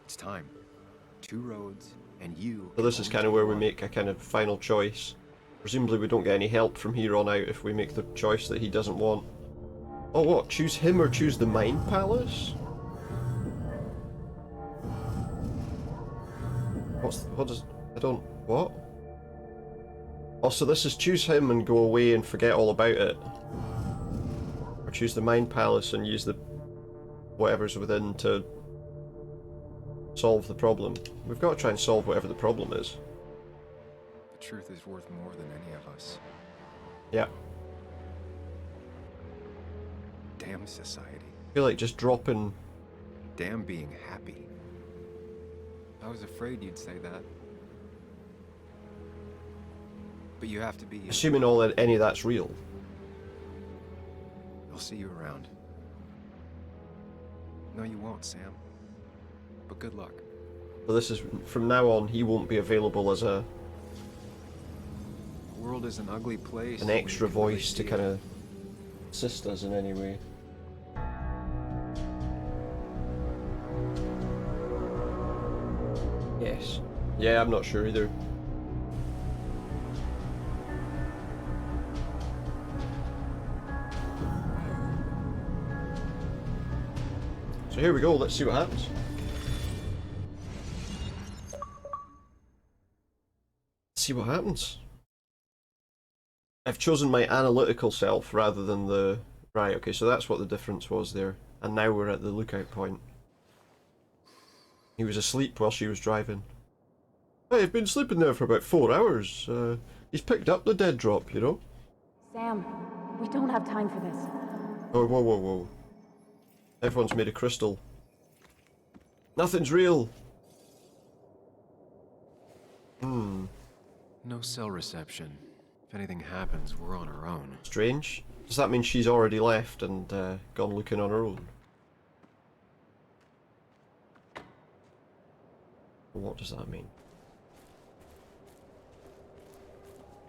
It's time. Two roads, and you. So this can is only kind of take where we one. make a kind of final choice. Presumably we don't get any help from here on out if we make the choice that he doesn't want. Oh, what? Choose him or choose the Mind Palace? What does... I don't... What? Oh, so this is choose him and go away and forget all about it. Or choose the Mind Palace and use the... whatever's within to... solve the problem. We've got to try and solve whatever the problem is. The truth is worth more than any of us. Yeah. Damn society. I feel like just dropping... Damn being happy. I was afraid you'd say that. But you have to be. Assuming all that any of that's real. I'll see you around. No, you won't, Sam. But good luck. So this is... from now on, he won't be available as a... The world is an ugly place. an when you extra can really voice to see it. kind of assist us in any way. Yes. Yeah, I'm not sure either. So here we go, let's see what happens. See what happens. I've chosen my analytical self rather than the... Right, okay, so that's what the difference was there. And now we're at the lookout point. He was asleep while she was driving. Hey, I've been sleeping there for about 4 hours. He's picked up the dead drop, you know? Sam, we don't have time for this. Oh, whoa, whoa, whoa. Everyone's made of crystal. Nothing's real! No cell reception. If anything happens, we're on our own. Strange. Does that mean she's already left and gone looking on her own? What does that mean?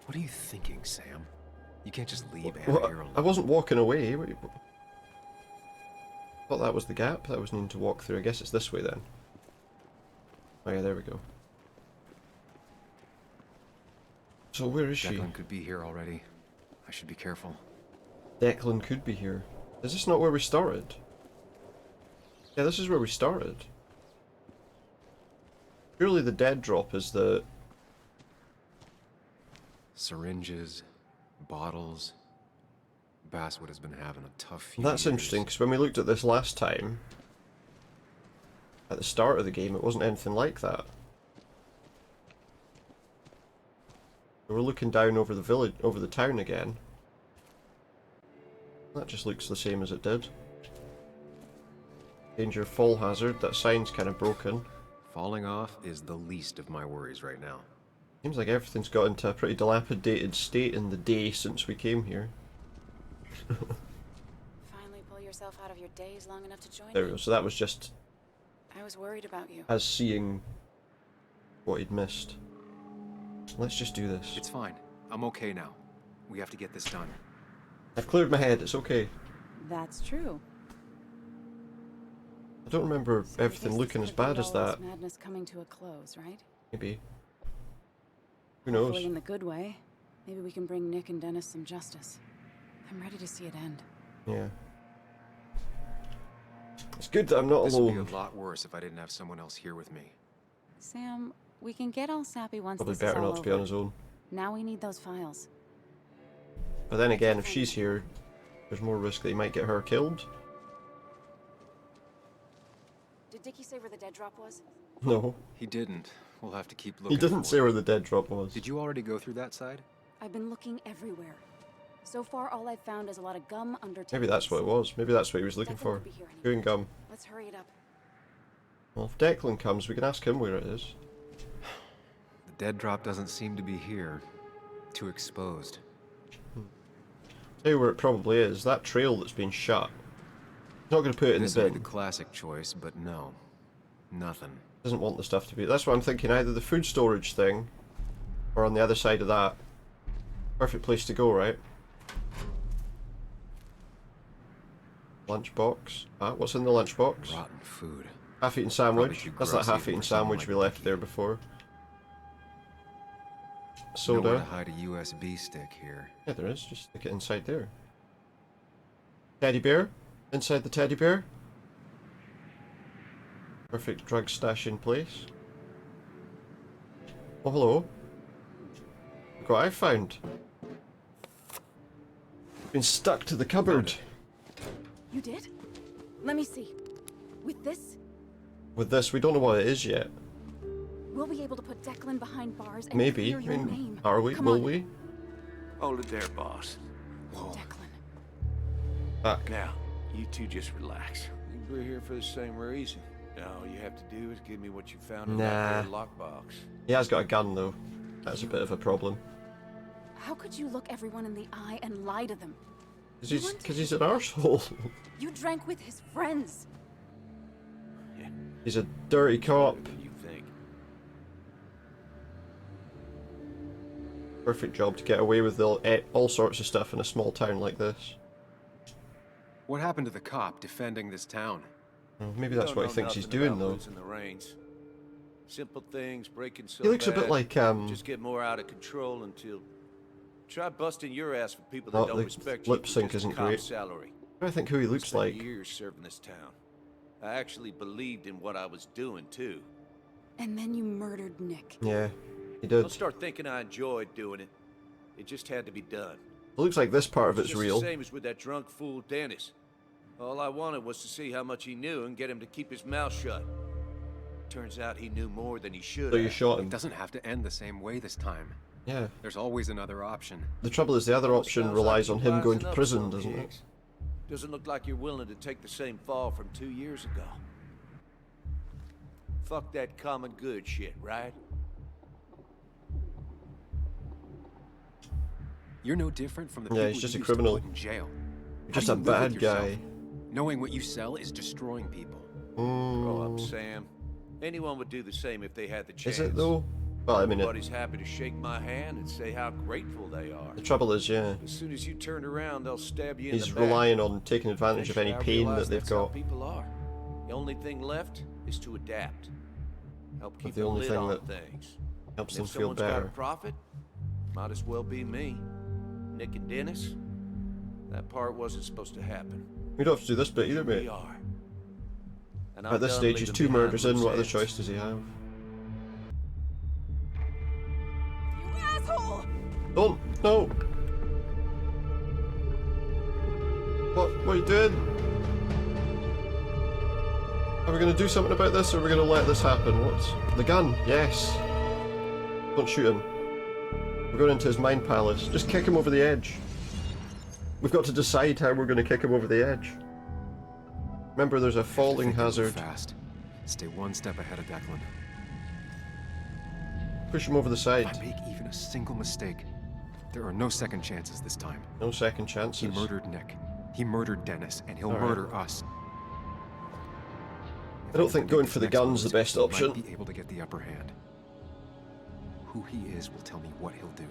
What are you thinking, Sam? You can't just leave Anna Well, here alone. I wasn't walking away. I thought that was the gap that I was needing to walk through. I guess it's this way then. Oh yeah, there we go. So where is she? Declan could be here already. I should be careful. Declan could be here. Is this not where we started? Yeah, this is where we started. Surely the dead drop is the... Syringes, bottles. Basswood has been having a tough few That's years. interesting, because when we looked at this last time, at the start of the game, it wasn't anything like that. We're looking down over the village, over the town again. That just looks the same as it did. Danger fall hazard, that sign's kind of broken. Falling off is the least of my worries right now. Seems like everything's got into a pretty dilapidated state in the day since we came here. Finally pull yourself out of your daze long enough to join There we me. go, so that was just I was worried about you. as seeing what he'd missed. Let's just do this. It's fine. I'm okay now. We have to get this done. I've cleared my head, it's okay. That's true. I don't remember So I everything guess looking this as could be bad as all this that. madness coming to a close, right? Maybe. Who knows? Hopefully in the good way. Maybe we can bring Nick and Dennis some justice. I'm ready to see it end. Yeah. It's good that I'm not This would alone. be a lot worse if I didn't have someone else here with me. Sam, we can get all sappy once Probably this better is all not to be over. on his own. Now we need those files. But then again, if she's here, there's more risk that he might get her killed. Did Dickie say where the dead drop was? No. He didn't. We'll have to keep looking. He didn't for say it. where the dead drop was. Did you already go through that side? I've been looking everywhere. So far, all I've found is a lot of gum under tables. Maybe that's what it was. Maybe that's what he was looking Declan for. could be here any Chewing gum. Let's hurry it up. Well, if Declan comes, we can ask him where it is. The dead drop doesn't seem to be here. Too exposed. Tell you where it probably is. That trail that's been shut. He's not going to put it in This the would be bin. the classic choice, but no. Nothing. Doesn't want the stuff to be. That's what I'm thinking. Either the food storage thing, or on the other side of that. Perfect place to go, right? Lunchbox. Ah, what's in the lunchbox? Rotten food. Half-eaten Probably sandwich. too That's gross that even half-eaten for someone sandwich like we left Dickie. there before. Nowhere to Soda. hide a USB stick here. Yeah, there is. Just stick it inside there. Teddy bear. Inside the teddy bear. Perfect drug stash in place. Oh, hello. Look what I found. Been stuck to the cupboard. You did? Let me see. With this, With this, we don't know what it is yet. we'll be able to put Declan behind bars and Maybe. clear I your mean, name. are we? Come Will on. we? Hold it there, boss. Declan. Fuck. Now, you two just relax. We're here for the same reason. Now all you have to do is give me what you found in that Nah. lockbox. He has got a gun, though. That's a bit of a problem. How could you look everyone in the eye and lie to them? Because he's an arsehole. You drank with his friends. He's a dirty cop. You think? Perfect job to get away with all sorts of stuff in a small town like this. What happened to the cop defending this town? Well, maybe that's what he thinks he's doing, though. Losing the reins. Simple things, breaking so He looks a bit bad, like, just get more out of control until... Try busting your ass for people that Oh, don't the respect you lip for sync just a isn't cop's great. salary. I think who he looks Spent like. years serving this town. I actually believed in what I was doing, too. And then you murdered Nick. Yeah, he did. Don't start thinking I enjoyed doing it. It just had to be done. It looks like this part of it's just real. the same as with that drunk fool Dennis. All I wanted was to see how much he knew and get him to keep his mouth shut. Turns out he knew more than he should. So you shot him. It doesn't have to end the same way this time. Yeah. There's always another option. The trouble is the other option relies on him going to prison, doesn't it? Doesn't look like you're willing to take the same fall from 2 years ago. Fuck that common good shit, right? You're no different from the Yeah, people he's just you a used to criminal. put in jail. You're How just do a you live with bad yourself? guy. Knowing what you sell is destroying people. Grow up, Sam. Anyone would do the same if they had the chance. Is it though? Well, I mean, Everybody's happy to shake my hand and say how grateful they are. the trouble is, yeah, As soon as you turn around, they'll stab you in he's the back. relying on taking advantage of any Eventually, I pain that realized they've that's how got. people are. The only thing left is to adapt. Help keep the a only lid thing on that things. helps And them if feel someone's got better. a profit, might as well be me. Nick and Dennis. That part wasn't supposed to happen. We don't have to do this bit either, We mate. are. And At this done stage, he's leaving 2 behind murders in. loose What other ends. choice does he have? You asshole! Don't! No! What are you doing? Are we going to do something about this, or are we going to let this happen? What's... The gun! Yes! Don't shoot him. We're going into his mind palace. Just kick him over the edge. We've got to decide how we're going to kick him over the edge. Remember, there's a falling hazard. Fast. Stay one step ahead of Declan. Push him over the side. If I make even a single mistake, there are no second chances this time. No second chances. He murdered Nick. He murdered Dennis, and he'll All right. murder us. I don't think going for the gun's the best option. Might be able to get the upper hand. Who he is will tell me what he'll do.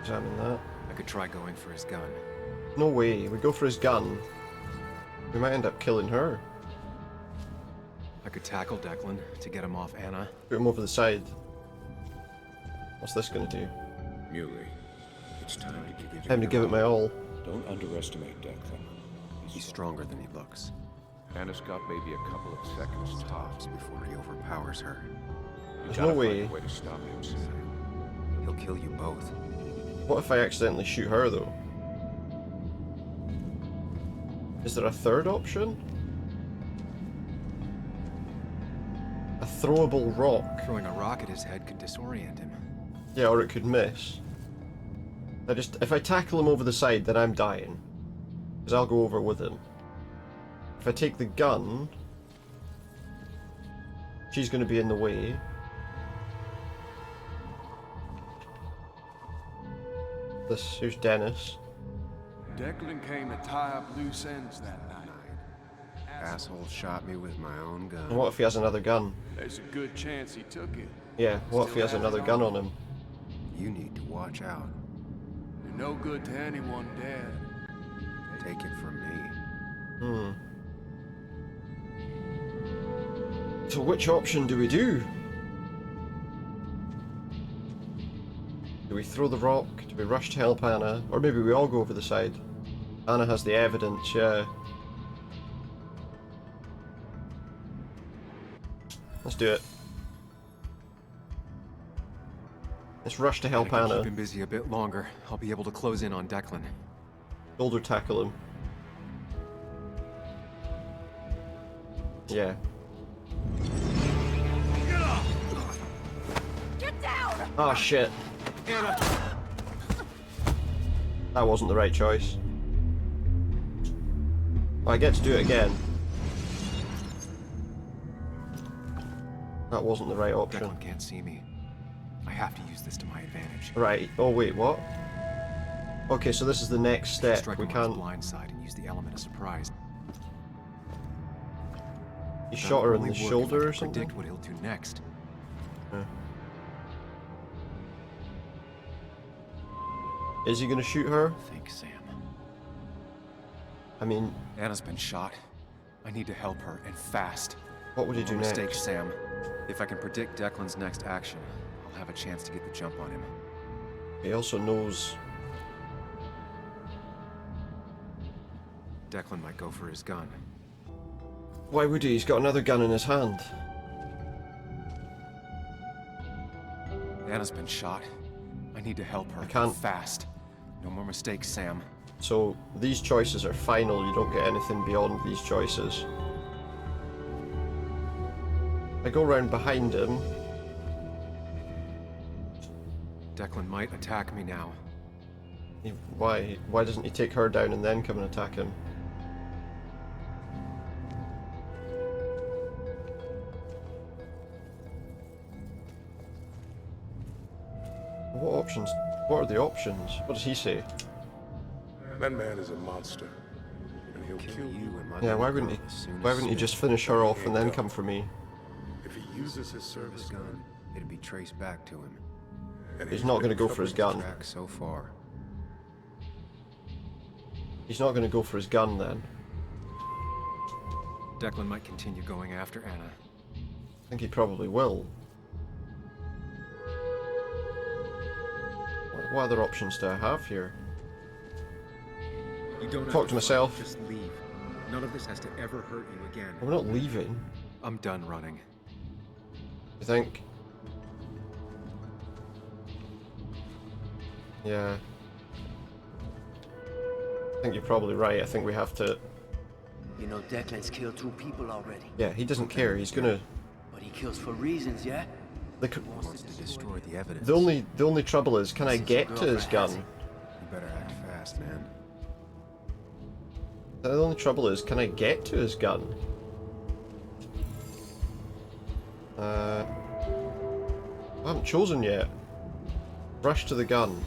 Examine that. I could try going for his gun. No way. We go for his gun. We might end up killing her. I could tackle Declan to get him off Anna. Put him over the side. What's this gonna do? Muley, it's time to give it Time to give it my all. Don't underestimate Declan. He's stronger than he looks. Anna's got maybe a couple of seconds Tops before he overpowers her. There's no way. Find a way to stop him, Sam. He'll kill you both. What if I accidentally shoot her, though? Is there a third option? A throwable rock. Throwing a rock at his head could disorient him. Yeah, or it could miss. If I tackle him over the side, then I'm dying. Because I'll go over with him. If I take the gun, she's going to be in the way. Here's Dennis. Declan came to tie up loose ends that night. Asshole shot me with my own gun. And what if he has another gun? There's a good chance he took it. Yeah, what if he has another gun on him? You need to watch out. You're no good to anyone, Dad. Take it from me. So which option do we do? Do we throw the rock? Do we rush to help Anna? Or maybe we all go over the side. Anna has the evidence, yeah. Let's do it. Let's rush to help I can Anna. keep him busy a bit longer. I'll be able to close in on Declan. Shoulder tackle him. Yeah. Get down! Oh shit. That wasn't the right choice. Oh, I get to do it again. That wasn't the right option. Declan can't see me. I have to use this to my advantage. Right. Oh wait, what? Okay, so this is the next step. Strike We him on his can't. blind side and use the element of surprise. You That'll shot her in only the work if I shoulder can or something? Predict what he'll do next. Yeah. Is he gonna shoot her? Think, Sam. I mean, Anna's been shot. I need to help her, and fast. what would he do No mistake, next? Sam. If I can predict Declan's next action, I'll have a chance to get the jump on him. He also knows Declan might go for his gun. Why would he? He's got another gun in his hand. Anna's been shot. I need to help her. I can't. Fast. No more mistakes, Sam. So these choices are final. You don't get anything beyond these choices. I go round behind him. Declan might attack me now. Why? Why doesn't he take her down and then come and attack him? What options? What are the options? What does he say? That man is a monster, and he'll kill you and my Yeah, why wouldn't he? Why wouldn't he just finish her off and then come for me? If he uses his service gun, it'd be traced back to him. He's not going to go for his gun. So far. He's not going to go for his gun then. Declan might continue going after Anna. I think he probably will. What other options do I have here? You don't Talk to myself. Just leave. None of this has to ever hurt you again. We're not leaving. I'm done running. You think? Yeah. I think you're probably right. I think we have to... You know, Declan's killed 2 people already. Yeah, he doesn't care. He's gonna... But he kills for reasons, yeah? He wants to destroy the evidence. The only trouble is, can I get to his gun? You better act fast, man. The only trouble is, can I get to his gun? I haven't chosen yet. Rush to the gun.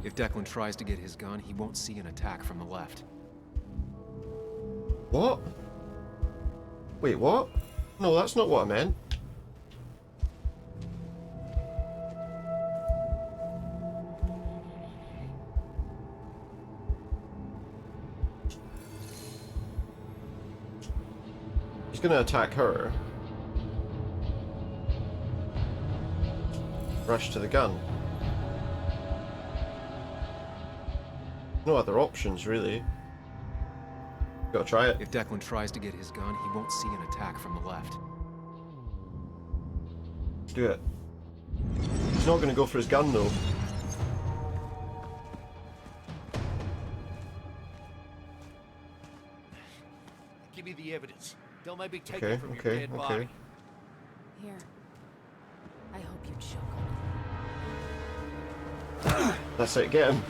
If Declan tries to get his gun, he won't see an attack from the left. What? Wait, what? No, that's not what I meant. He's gonna attack her. Rush to the gun. No other options, really. Gotta try it. If Declan tries to get his gun, he won't see an attack from the left. Do it. He's not gonna go for his gun, though. Give me the evidence. Don't make me take it from your dead Okay. body. Here. I hope you choke on it. That's it, get him.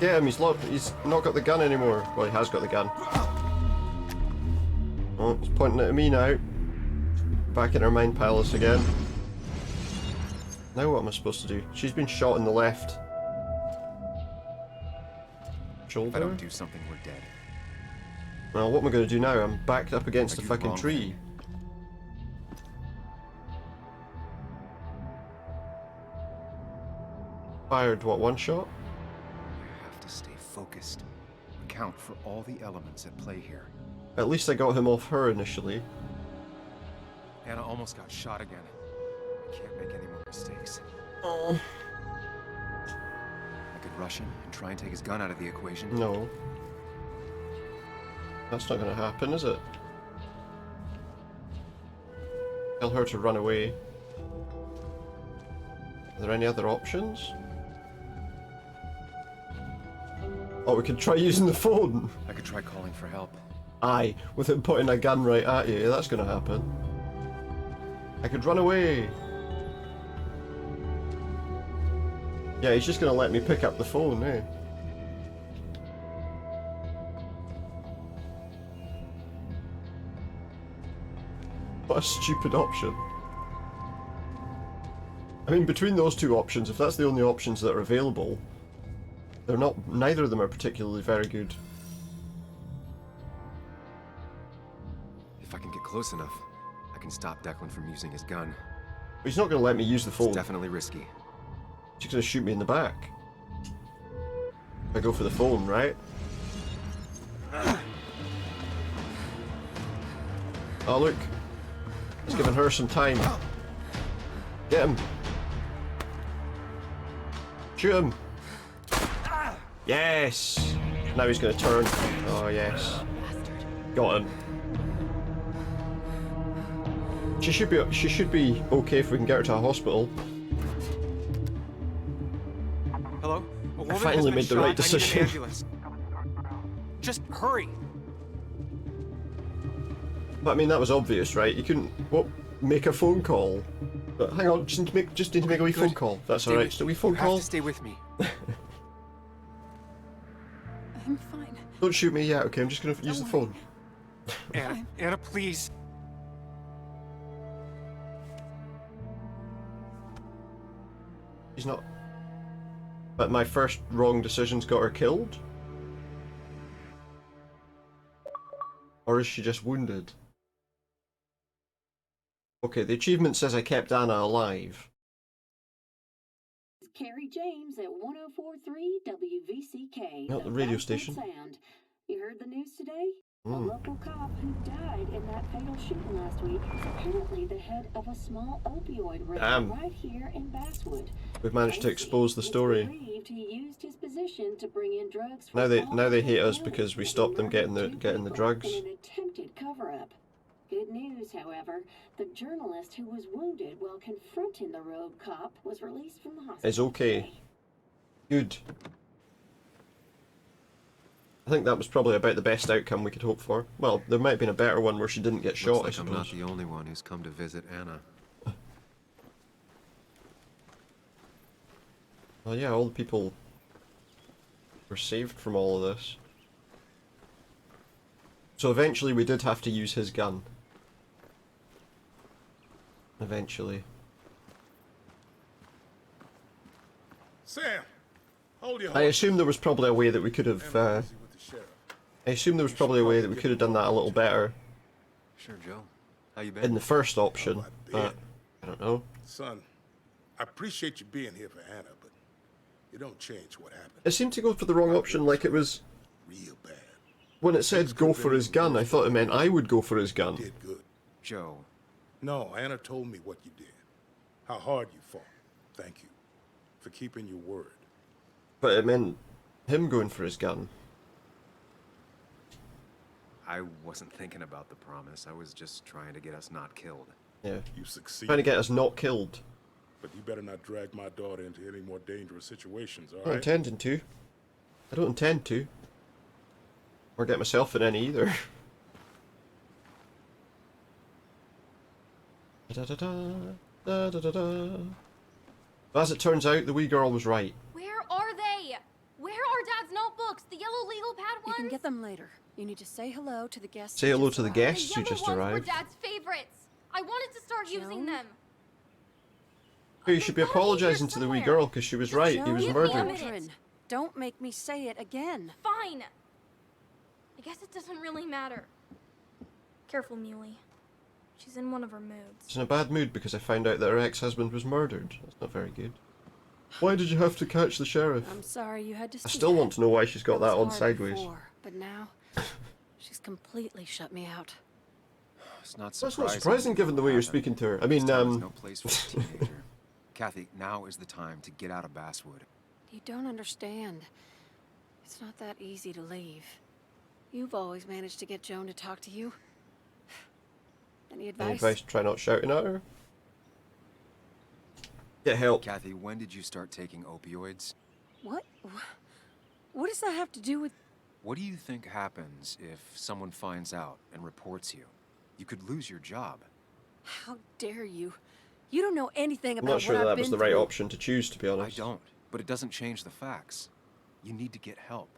Get him, he's not got the gun anymore. Well, he has got the gun. Oh, he's pointing it at me now. Back in our mine palace again. Now what am I supposed to do? She's been shot in the left shoulder. If I don't do something, we're dead. Well, what am I going to do now? I'm backed up against the fucking tree. Fired, what, one shot? I have to stay focused. Account for all the elements at play here. At least I got him off her initially. Anna almost got shot again. I can't make any more mistakes. Oh. I could rush him and try and take his gun out of the equation. No. That's not going to happen, is it? Tell her to run away. Are there any other options? Oh, we could try using the phone. I could try calling for help. Aye, with him putting a gun right at you. That's going to happen. I could run away. Yeah, he's just going to let me pick up the phone, eh? What a stupid option. I mean, between those two options, if that's the only options that are available, they're not. Neither of them are particularly very good. If I can get close enough, I can stop Declan from using his gun. But he's not going to let me use the phone. It's definitely risky. He's going to shoot me in the back. If I go for the phone, right? Oh, look. He's giving her some time. Get him. Shoot him. Yes! Now he's gonna turn. Oh, yes. Got him. She should be okay if we can get her to a hospital. Hello? A woman I finally made the right I need an decision. ambulance. Just hurry. But I mean, that was obvious, right? You couldn't make a phone call. But hang on, just need to make a wee phone call. That's alright. Just a wee phone You call. have to stay with me. I'm fine. Don't shoot me yet, okay? I'm just gonna use the phone. Anna, please. He's not. But my first wrong decision's got her killed? Or is she just wounded? Okay, the achievement says I kept Anna alive. Carrie James at 104.3 WVCK. Not the radio Basswood station. Sound. You heard the news today? A Mm. local cop who died in that fatal shooting last week was apparently the head of a small opioid ring Damn. right here in Basswood. We've managed to expose the story. Believed he used his position to bring in drugs Now from they all hate us over because we Philly stopped them and getting murdered the two drugs. people in an attempted cover-up. Good news, however, the journalist who was wounded while confronting the rogue cop was released from the hospital. Is okay. Good. I think that was probably about the best outcome we could hope for. Well, there might have been a better one where she didn't get shot, Looks I like I'm not suppose. the only one who's come to visit Anna. Well, yeah, all the people were saved from all of this. So eventually we did have to use his gun. Eventually. Sam, hold your I horse. assume there was probably a way that we could have, I assume there was probably a way that we could have done that a little better Sure, Joe. How you been? in the first option, but I don't know. Son, I appreciate you being here for Anna, but you don't change what happened. It seemed to go for the wrong option, like it was... Real bad. When it said go for his gun, I thought it meant I would go for his gun. Did good. Joe. No, Anna told me what you did. How hard you fought. Thank you for keeping your word. But it meant him going for his gun. I wasn't thinking about the promise. I was just trying to get us not killed. Yeah. You succeeded. Trying to get us not killed. But you better not drag my daughter into any more dangerous situations, all I'm not right? intending to. I don't intend to. Or get myself in any either. Da-da-da, But as it turns out, the wee girl was right. Where are they? Where are Dad's notebooks? The yellow legal pad ones? You can get them later. You need to say hello to the guests. Say who hello just to the arrived. guests who yellow just ones were arrived. Dad's favorites. I wanted to start using them. Hey, you should be apologising to the wee girl because she was right. He was Joe, murdered. children, don't make me say it again. Fine. I guess it doesn't really matter. Careful, Muley. She's in one of her moods. She's in a bad mood because I found out that her ex-husband was murdered. That's not very good. Why did you have to catch the sheriff? I'm sorry you had to see I still that. want to know why she's got that on was hard sideways. before, but now, she's completely shut me out. It's not That's surprising. not surprising given the way you're speaking to her. I mean, This town is no place for a teenager. Kathy, now is the time to get out of Basswood. You don't understand. It's not that easy to leave. You've always managed to get Joan to talk to you. Any advice? Any advice? Try not shouting at her. Get help. Kathy, when did you start taking opioids? What? What does that have to do with... What do you think happens if someone finds out and reports you? You could lose your job. How dare you? You don't know anything I'm about not sure what that I've was the been right through. option to choose, to be I honest. don't, but it doesn't change the facts. You need to get help.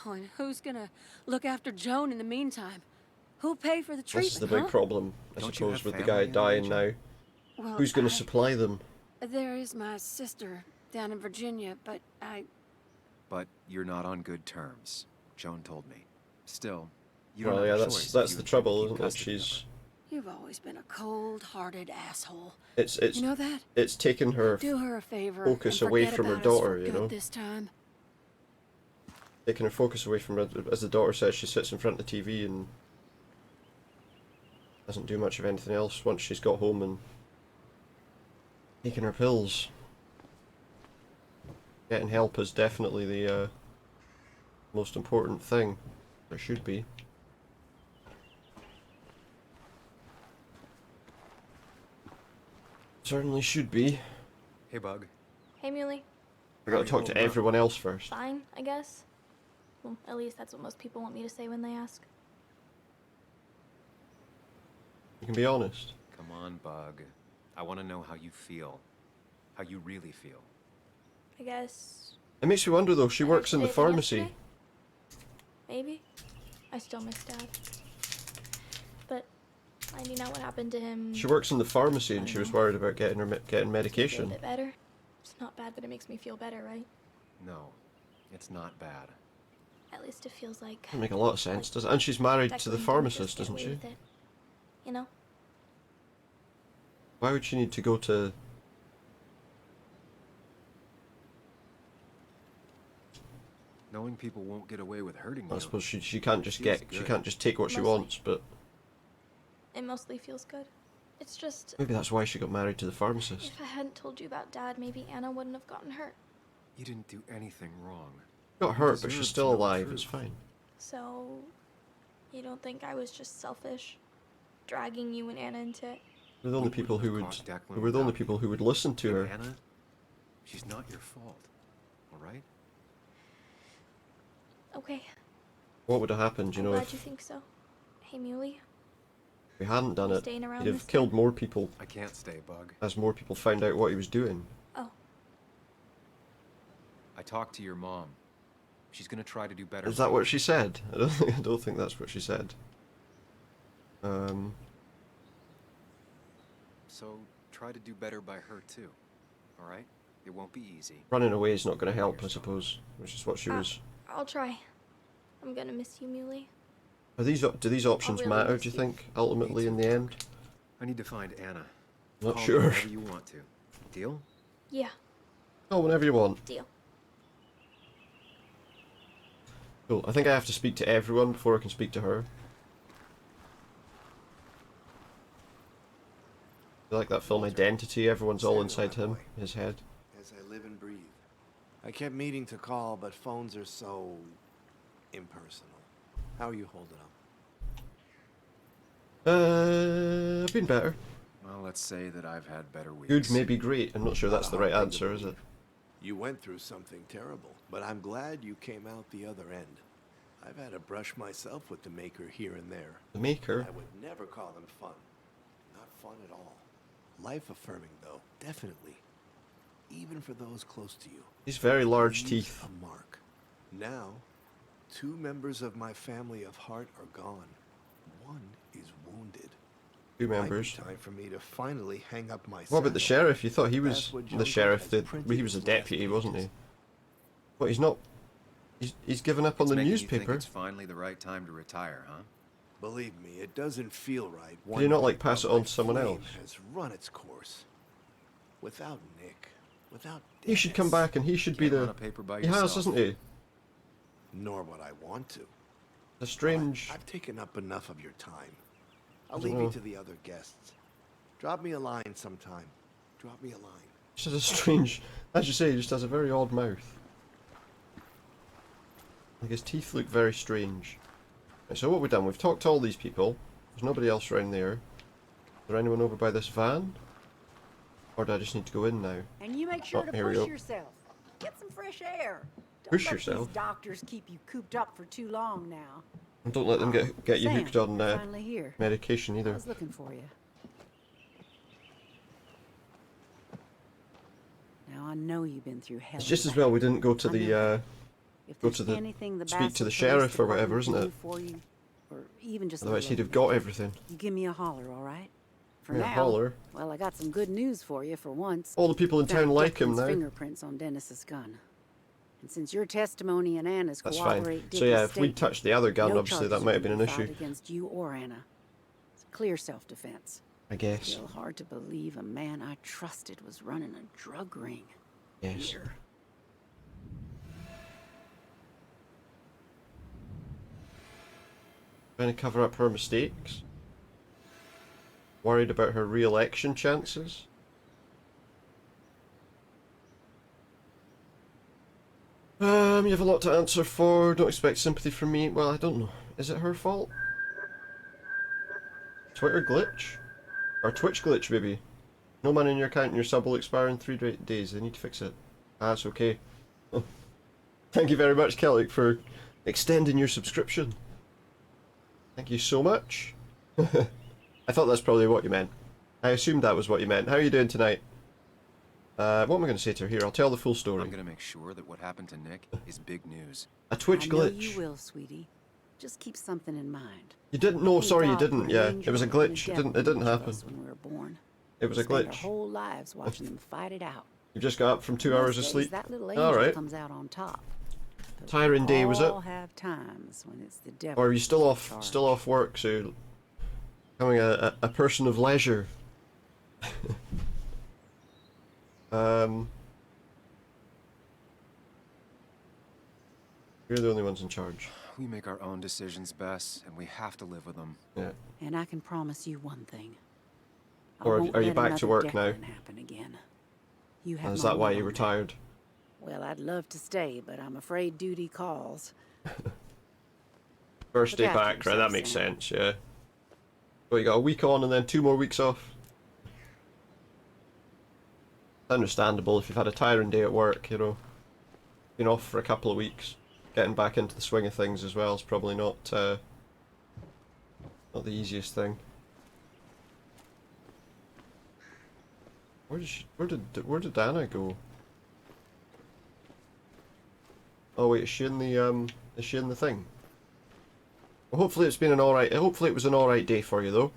Oh, and who's gonna look after Joan in the meantime? Who'll pay for the treatment, This is the big huh? problem, I Don't you suppose, have with the family guy in the dying now. region? Well, Who's going to supply them? There is my sister down in Virginia, but But you're not on good terms. Joan told me. Still, you Well, don't yeah, have a that's choice that's if the you trouble, keep isn't it? custody of She's You've always been a cold-hearted asshole. it's You know that? it's taken her Do her a favor focus and away forget from her about us daughter, for you good know. this time. Taking her focus away from her, as the daughter says, she sits in front of the TV and doesn't do much of anything else once she's got home and taking her pills. Getting help is definitely the Most important thing. There should be. Certainly should be. Hey, Bug. Hey, Muley. I gotta talk to everyone else first. Fine, I guess. Well, at least that's what most people want me to say when they ask. You can be honest. Come on, Bug. I want to know how you feel. How you really feel. I guess... It makes me wonder though, she works in the pharmacy. Yesterday? Maybe. I still miss Dad. But finding out what happened to him... She works in the pharmacy and she was worried about getting getting medication. A bit better. It's not bad, but it makes me feel better, right? No, it's not bad. At least it feels like... Doesn't make a lot of sense, does it? And she's married to the Declan pharmacist, didn't doesn't just get she? away with it. You know? Why would she need to go to... Knowing people won't get away with hurting you. I suppose she can't just feels get... She good. can't just take what she Mostly. wants, but... It mostly feels good. It's just... Maybe that's why she got married to the pharmacist. If I hadn't told you about Dad, maybe Anna wouldn't have gotten hurt. You didn't do anything wrong. Got hurt, but deserve she's to still know the alive, truth. it's fine. So... You don't think I was just selfish? Dragging you and Anna into it? We're the only people who would... We're the only people who would listen to her. Anna, she's not your fault. Alright? Okay. What would have happened, you I'm know, glad if you think so. Hey, Muley. we hadn't done You it? staying around He'd have this killed more people I can't stay, Bug. as more people found out what he was doing. Oh. I talked to your mom. She's gonna try to do better. Is that what she said? I don't think that's what she said. So try to do better by her too. Alright? It won't be easy. Running away is not going to help, I suppose, which is what she was... I'll try. I'm gonna miss you, Muley. Do these options really matter, miss do you you. think, ultimately, in the end? I need to find Anna. Not Call me sure. whenever you want to. Deal? Yeah, Oh, whenever you want. deal. Cool. I think I have to speak to everyone before I can speak to her. I like that film Identity, everyone's all inside him, his head. As I live and breathe. I kept meaning to call, but phones are so impersonal. How are you holding up? I've been better. Well, let's say that I've had better weeks. Good, maybe great. I'm not sure that's the right answer, is it? You went through something terrible, but I'm glad you came out the other end. I've had a brush myself with the Maker here and there. The Maker? I would never call them fun. Not fun at all. Life-affirming, though, definitely. Even for those close to you. He's very large Leave teeth. a mark. Now, 2 members of my family of heart are gone. One is wounded. 2 members. Might be time for me to finally hang up my What about the saddle. sheriff? You thought he was Basswood the Jungle sheriff, has he printed was a his last deputy, wasn't he? pages. What, he's not... He's given up on It's the making you think newspaper? it's finally the right time to retire, huh? Believe me, it doesn't feel right. Did he not, like, pass it on to someone else? Has run its course. Without Nick, without He should come back and he should be Can't the... run a paper by He has, yourself. hasn't he? Nor would I want to. A strange... I've taken up enough of your time. I'll I leave don't you know. to the other guests. Drop me a line sometime. Drop me a line. Just has a strange... As you say, he just has a very odd mouth. Like his teeth look very strange. Right, so what we've done, we've talked to all these people. There's nobody else around there. Is there anyone over by this van? Or do I just need to go in now? And you make sure Oh, to here we push go. yourself. Get some fresh air. Don't Push let yourself? These doctors keep you cooped up for too long now. And don't let them get you Sam, hooked on you're finally here. medication I either. was looking for you. Now I know you've been through hell. It's just and as well back. we didn't go to I know the that. If go there's to the anything the speak to the Basswood sheriff Police or whatever, isn't Department it? can do for you, or even just a Otherwise little he'd have anything, got everything. You give me a holler, all right? For Yeah, now, holler. well, I got some good news for you for once. All the people in Found town like him Declan's now. fingerprints on Dennis's gun. And since your testimony and Anna's That's fine. corroborate So yeah, Dickie's if we'd statement, touched the other gun, no obviously that charges might have will been be an filed issue. against you or Anna. It's clear self-defense. I guess. Still hard to believe a man I trusted was running a drug ring. Yes. Here. Trying to cover up her mistakes. Worried about her re-election chances. You have a lot to answer for. Don't expect sympathy from me. Well, I don't know. Is it her fault? Twitter glitch? Or Twitch glitch, maybe? No money in your account and your sub will expire in 3 days. They need to fix it. Ah, that's okay. Oh. Thank you very much, Celtic, for extending your subscription. Thank you so much. I thought that's probably what you meant. I assumed that was what you meant. How are you doing tonight? What am I going to say to her here? I'll tell the full story. I'm going to make sure that what happened to Nick is big news. A Twitch glitch. I know you will, sweetie. Just keep something in mind. You didn't? No, sorry, you didn't. Yeah, it was a glitch. It didn't happen. When we were born. It was a glitch. Our whole lives watching them fight it out. You just got up from 2 hours of sleep. That little angel all right. comes out on top. Tiring day, was it? All have times when it's the devil. Or are you still off? Still off work? So becoming a person of leisure. You're the only ones in charge. We make our own decisions, Bess, and we have to live with them. Yeah. And I can promise you one thing. Or are you back to work now? Happen again. You have is that why you retired? Well, I'd love to stay, but I'm afraid duty calls. First day back, right? That makes sense, yeah. Well, you got a week on and then 2 more weeks off. Understandable if you've had a tiring day at work, you know. Been off for a couple of weeks. Getting back into the swing of things as well is probably not the easiest thing. Where did Anna go? Oh wait, is she in the thing? Well, hopefully it's been an alright. Hopefully it was an alright day for you though.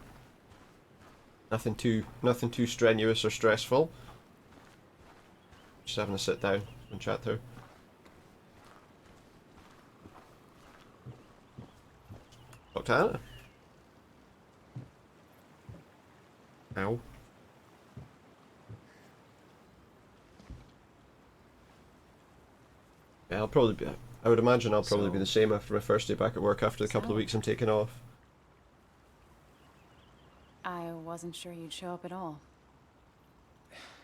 Nothing too strenuous or stressful. Just having a sit down and chat to her. Talk to Anna. Ow. Yeah, I'll probably be. I would imagine I'll probably be the same after my first day back at work after the couple of weeks I'm taking off. I wasn't sure you'd show up at all.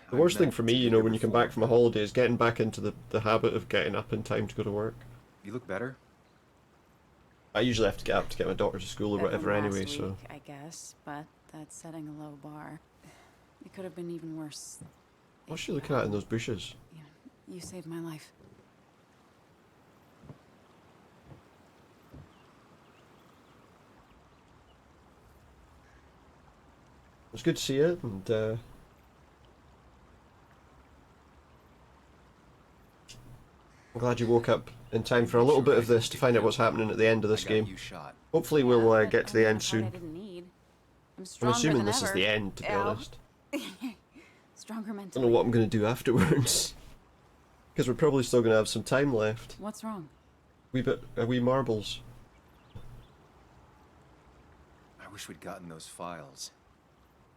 The worst thing for me, you know, when you come back from a holiday is getting back into the habit of getting up in time to go to work. You look better? I usually have to get up to get my daughter to school or whatever anyway, so... I guess, but that's setting a low bar. It could have been even worse. What's she looking at in those bushes? You saved my life. It's good to see you, and I'm glad you woke up in time for a little bit of this to find out what's happening at the end of this game. Hopefully we'll get to the end soon. I'm assuming this is the end, to be honest. Stronger mentally. I don't know what I'm going to do afterwards. Because we're probably still going to have some time left. What's wrong? Wee marbles. I wish we'd gotten those files.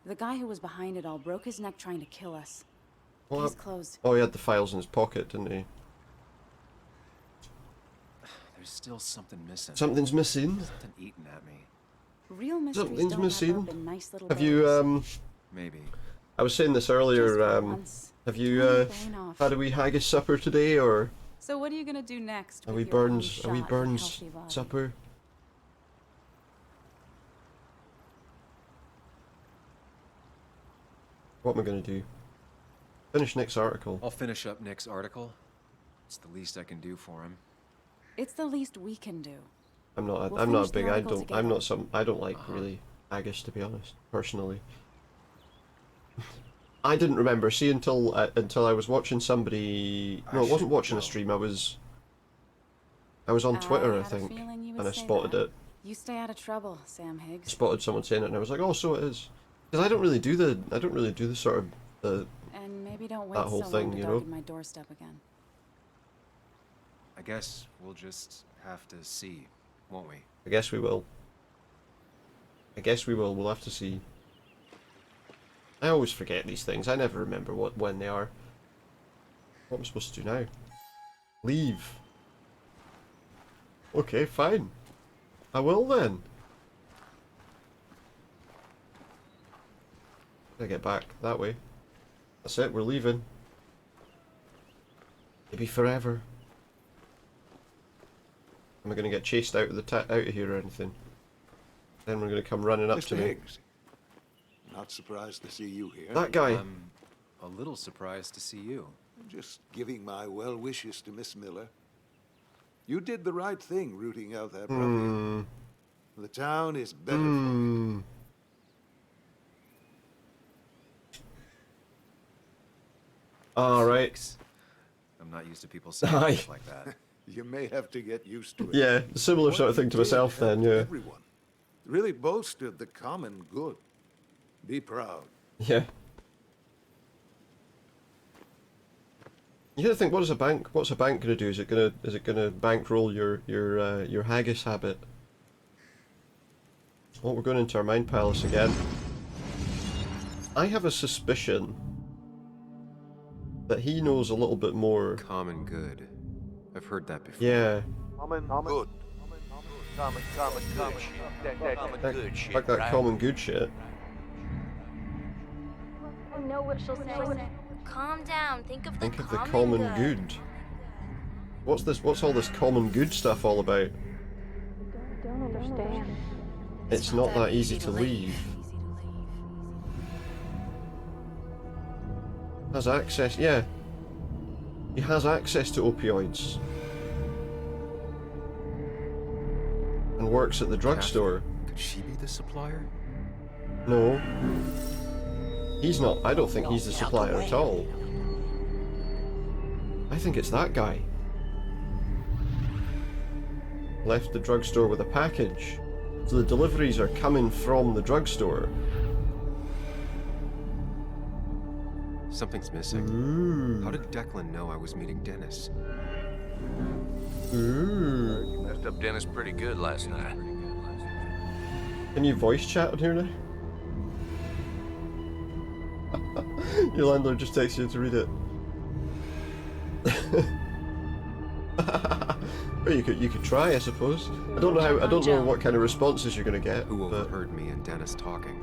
The guy who was behind it all broke his neck trying to kill us. Well, Case closed. Oh, he had the files in his pocket, didn't he? There's still something missing. Something's missing. Something eating at me. Real mysteries Something's don't missing. have open, nice little Have you, Maybe. I was saying this earlier, have you, had a wee haggis supper today, or... So what are you gonna do next? A wee Burns supper? What am I gonna do? Finish Nick's article. I'll finish up Nick's article. It's the least I can do for him. It's the least we can do. I'm not a big, I don't like really haggis, to be honest, personally. I didn't remember, see, until I was watching somebody, no, I wasn't watching a stream, I was on Twitter, I think, and I spotted it. You stay out of trouble, Sam Higgs. Spotted someone saying it, and I was like, oh, so it is. Because I don't really do the sort of, And maybe don't wait that whole so thing, long to you know? darken my doorstep again. I guess we'll just have to see, won't we? I guess we will. We'll have to see. I always forget these things. I never remember when they are. What am I supposed to do now? Leave. Okay, fine. I will then. I get back that way. That's it, we're leaving. Maybe forever. Am I going to get chased out of the out of here or anything? Then we're going to come running up to Mr. me. Higgs, not surprised to see you here. That guy. I'm a little surprised to see you. I'm just giving my well wishes to Miss Miller. You did the right thing rooting out that ruffian. The town is better for it. All right. I'm not used to people saying stuff like that. You may have to get used to it. Yeah, similar sort of thing to myself then, yeah. Everyone really bolstered the common good. Be proud. Yeah. You gotta think, what's a bank gonna do? Is it gonna bankroll your haggis habit? Oh, we're going into our Mind Palace again. I have a suspicion that he knows a little bit more. Common good. I've heard that before. Yeah. Common good. Common good shit. Like that right? common good shit. I know what she'll say. Calm down. Think of the common good. What's this? What's all this common good stuff all about? Don't understand. It's not that easy to leave. Has access, yeah. He has access to opioids. And works at the drugstore. Could she be the supplier? No. He's not. I don't think he's the supplier at all. I think it's that guy. Left the drugstore with a package. So the deliveries are coming from the drugstore. Something's missing. Ooh. How did Declan know I was meeting Dennis? Ooh. You messed up Dennis pretty good last night. Can you voice chat on here now? Your landlord just texted you to read it. Well, you could try, I suppose. I don't know what kind of responses you're gonna get. Who overheard me and Dennis talking?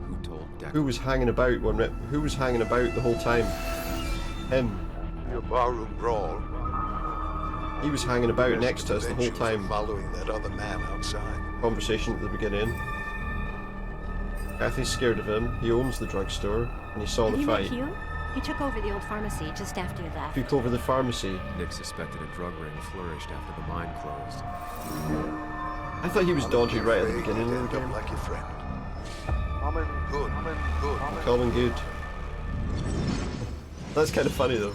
Who told Declan? Who was hanging about who was hanging about the whole time? Him. Your barroom brawl. He was hanging about next to us the whole She was time. following that other man outside. Conversation at the beginning. Kathy's scared of him. He owns the drugstore, and he saw the You fight. met Hugh? He took over the old pharmacy just after you left. Took over the pharmacy. Nick suspected a drug ring flourished after the mine closed. I thought he was dodgy right at the beginning of the game. Like your friend. Common good. Common good. That's kind of funny though.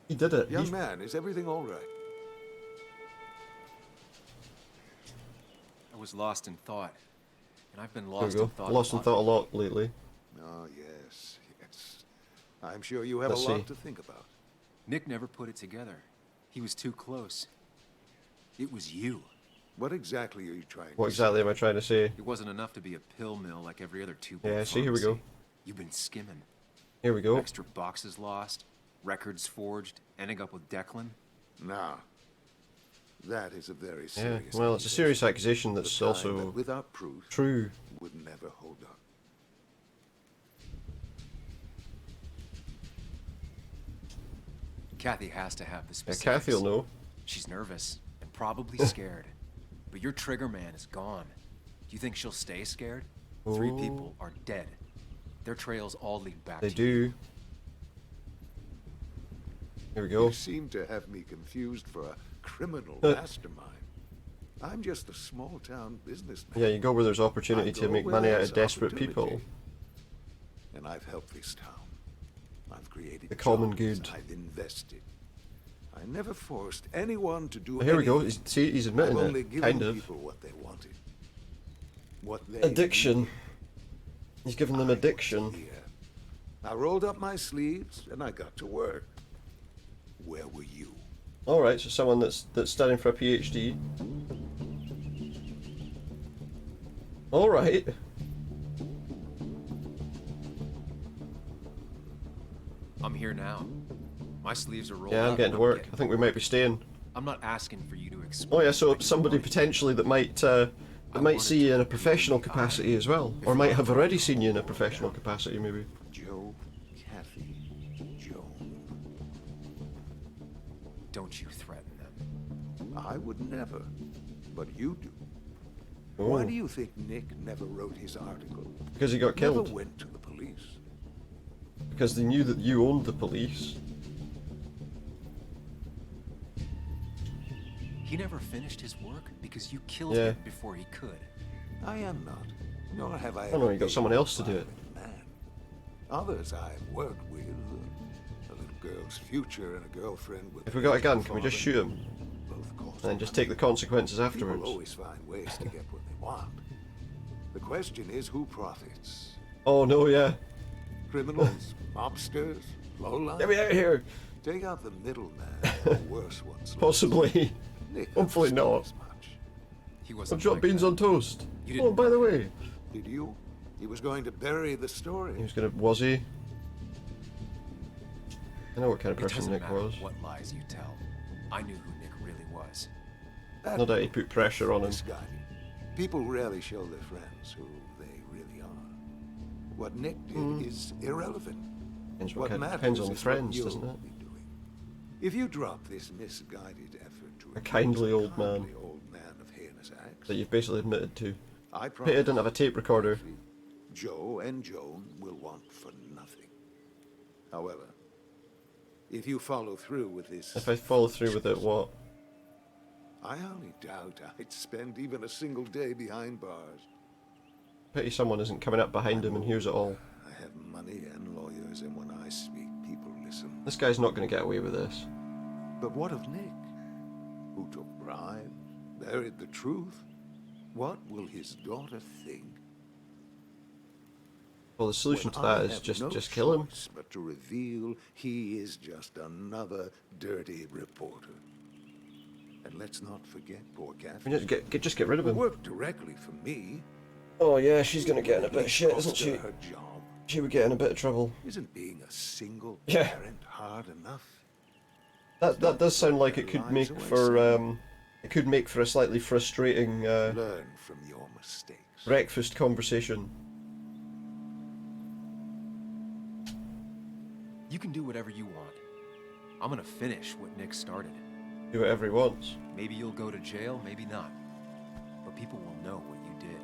He did it. Young man, is everything all right? I was lost in thought. And I've been There we lost go. in thought. Lost in thought a lot lately. Oh, yes, yes. I'm sure you have Let's a lot see. to think about. Nick never put it together. He was too close. It was you. What exactly are you trying to What exactly am I trying to say? It wasn't enough to be a pill mill like every other Yeah, see, here we go. You've been skimming. Here we go. Extra boxes lost, records forged, ending up with Declan. Nah. That is a very Yeah, serious well, it's a serious accusation that's The kind also that without proof true. would never hold up. Kathy has to have the Yeah, specifics. Kathy will know. She's nervous and probably scared. But your trigger man is gone. Do you think she'll stay scared? 3 Oh. people are dead. Their trails all lead back They to you. do. Here we go. You seem to have me confused for a criminal mastermind. I'm just a small-town businessman. Yeah, you go where there's opportunity I to go make where money out there's of desperate opportunity. people. And I've helped this town. I've created The common jobs. good. I've invested. I never forced anyone to do Here we go. anything. See, he's admitting I've only it. given Kind of. people what they wanted. What they Addiction. needed. He's giving them addiction. Here. I rolled up my sleeves and I got to work. Where were you? All right, so someone that's studying for a PhD. All right. I'm here now. My sleeves are rolled Yeah, I'm up getting and to work. I think we might be staying. I'm not asking for you to explain. Oh yeah, so somebody potentially that might see you in a professional capacity as well, or might have already seen you in a professional capacity, maybe. Joe, Kathy, Joe. Don't you threaten them. I would never, but you do. Oh. Why do you think Nick never wrote his article? Because he got killed. Never went to the police. Because they knew that you owned the police. He never finished his work because you killed Yeah. him before he could. I am not, nor have I Oh no, you got someone else to do it. Others I've worked with, a little girl's future and a girlfriend with. If we got a gun, can we just shoot him? And then just take the consequences afterwards? People always find ways to get what they want. The question is, who profits? Oh no, yeah. Criminals, mobsters, lowlifes. Get me out of here! Take out the middleman, the worse ones. Possibly. Nick Hopefully not. He I've wasn't dropped like beans that. on toast. You Oh, didn't by the way. Did you? He was going to bury the story. He was gonna. Was he? I know what kind of It person doesn't Nick matter was. what lies you tell. I knew who Nick really was. No doubt he put pressure on him. Misguided. People rarely show their friends who they really are. What Nick did is irrelevant. Depends on the is friends, what you'll doesn't it? be doing. If you drop this misguided effort to A kindly accuse old man of heinous acts, that you've basically admitted to. I Pity I didn't have a tape recorder. Joe and Joan will want for nothing. However, if you follow through with this, If I follow through with it, what? I only doubt I'd spend even a single day behind bars. Pity someone isn't coming up behind him and hears it all. I have money and lawyers, and when I speak, people listen. This guy's not going to get away with this. But what of Nick? Who took bribes, buried the truth? What will his daughter think? Well, the solution to when I that is have just no kill him. choice but to reveal he is just another dirty reporter. And let's not forget poor Catherine. Just get rid of who him. worked directly for me. Oh yeah, she's going to get in a bit of shit, isn't she? Her job. She would get in a bit of trouble. Isn't being a single Yeah. parent hard enough? That does sound like it could make for a slightly frustrating Learn from your mistakes. breakfast conversation. You can do whatever you want. I'm gonna finish what Nick started. Do whatever he wants. Maybe you'll go to jail, maybe not. But people will know what you did.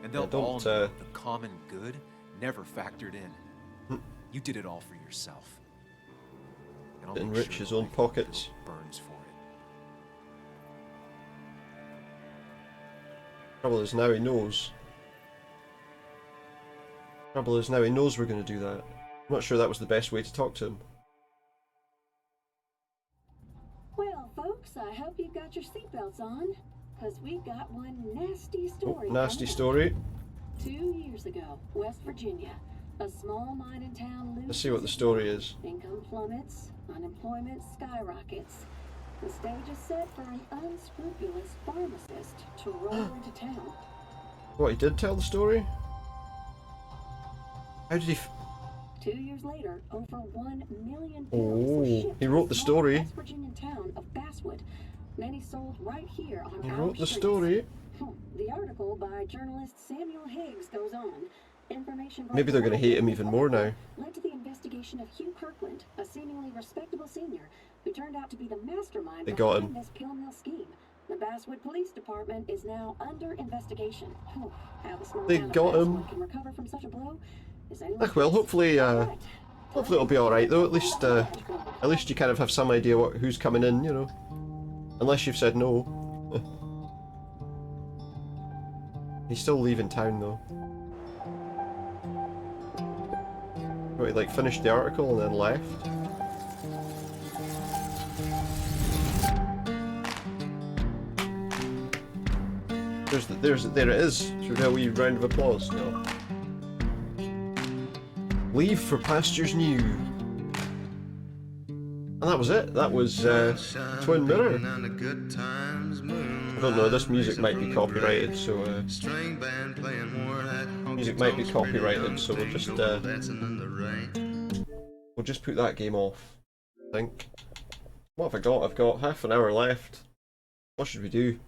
And they'll don't, all know the common good never factored in. You did it all for yourself. And I'll make enrich sure his own pockets. burns for it. Trouble is now he knows. Trouble is now he knows we're going to do that. I'm not sure that was the best way to talk to him. Well, folks, I hope you got your seatbelts on, because we've got one nasty story. Nasty coming up. story. 2 years ago, West Virginia, a small mining town loses Let's see what the its story way. is. Income plummets, unemployment skyrockets. The stage is set for an unscrupulous pharmacist to roll into town. What, he did tell the story? How did he... 2 years later, over 1 million pills were Oh, shipped he to wrote the small story. West Virginian town of Basswood. Many sold right here on He our wrote the streets. story. The article by journalist Samuel Higgs goes on. Information brought Maybe they're going to hate him even more now. led to the investigation of Hugh Kirkland, a seemingly respectable senior who turned out to be the mastermind They got behind him. this pill mill scheme. The Basswood Police Department is now under investigation. How the small They town of got him. Basswood can recover from such a blow is Ugh, well, hopefully it'll be all right though. At least you kind of have some idea who's coming in, you know. Unless you've said no. He's still leaving town though. What, he like finished the article and then left? There it is. Should we have a wee round of applause? No. Leave for pastures new. And that was it. That was Twin Mirror. I don't know, this music might be copyrighted, so music might be copyrighted, so we'll just put that game off, I think. What have I got? I've got half an hour left. What should we do?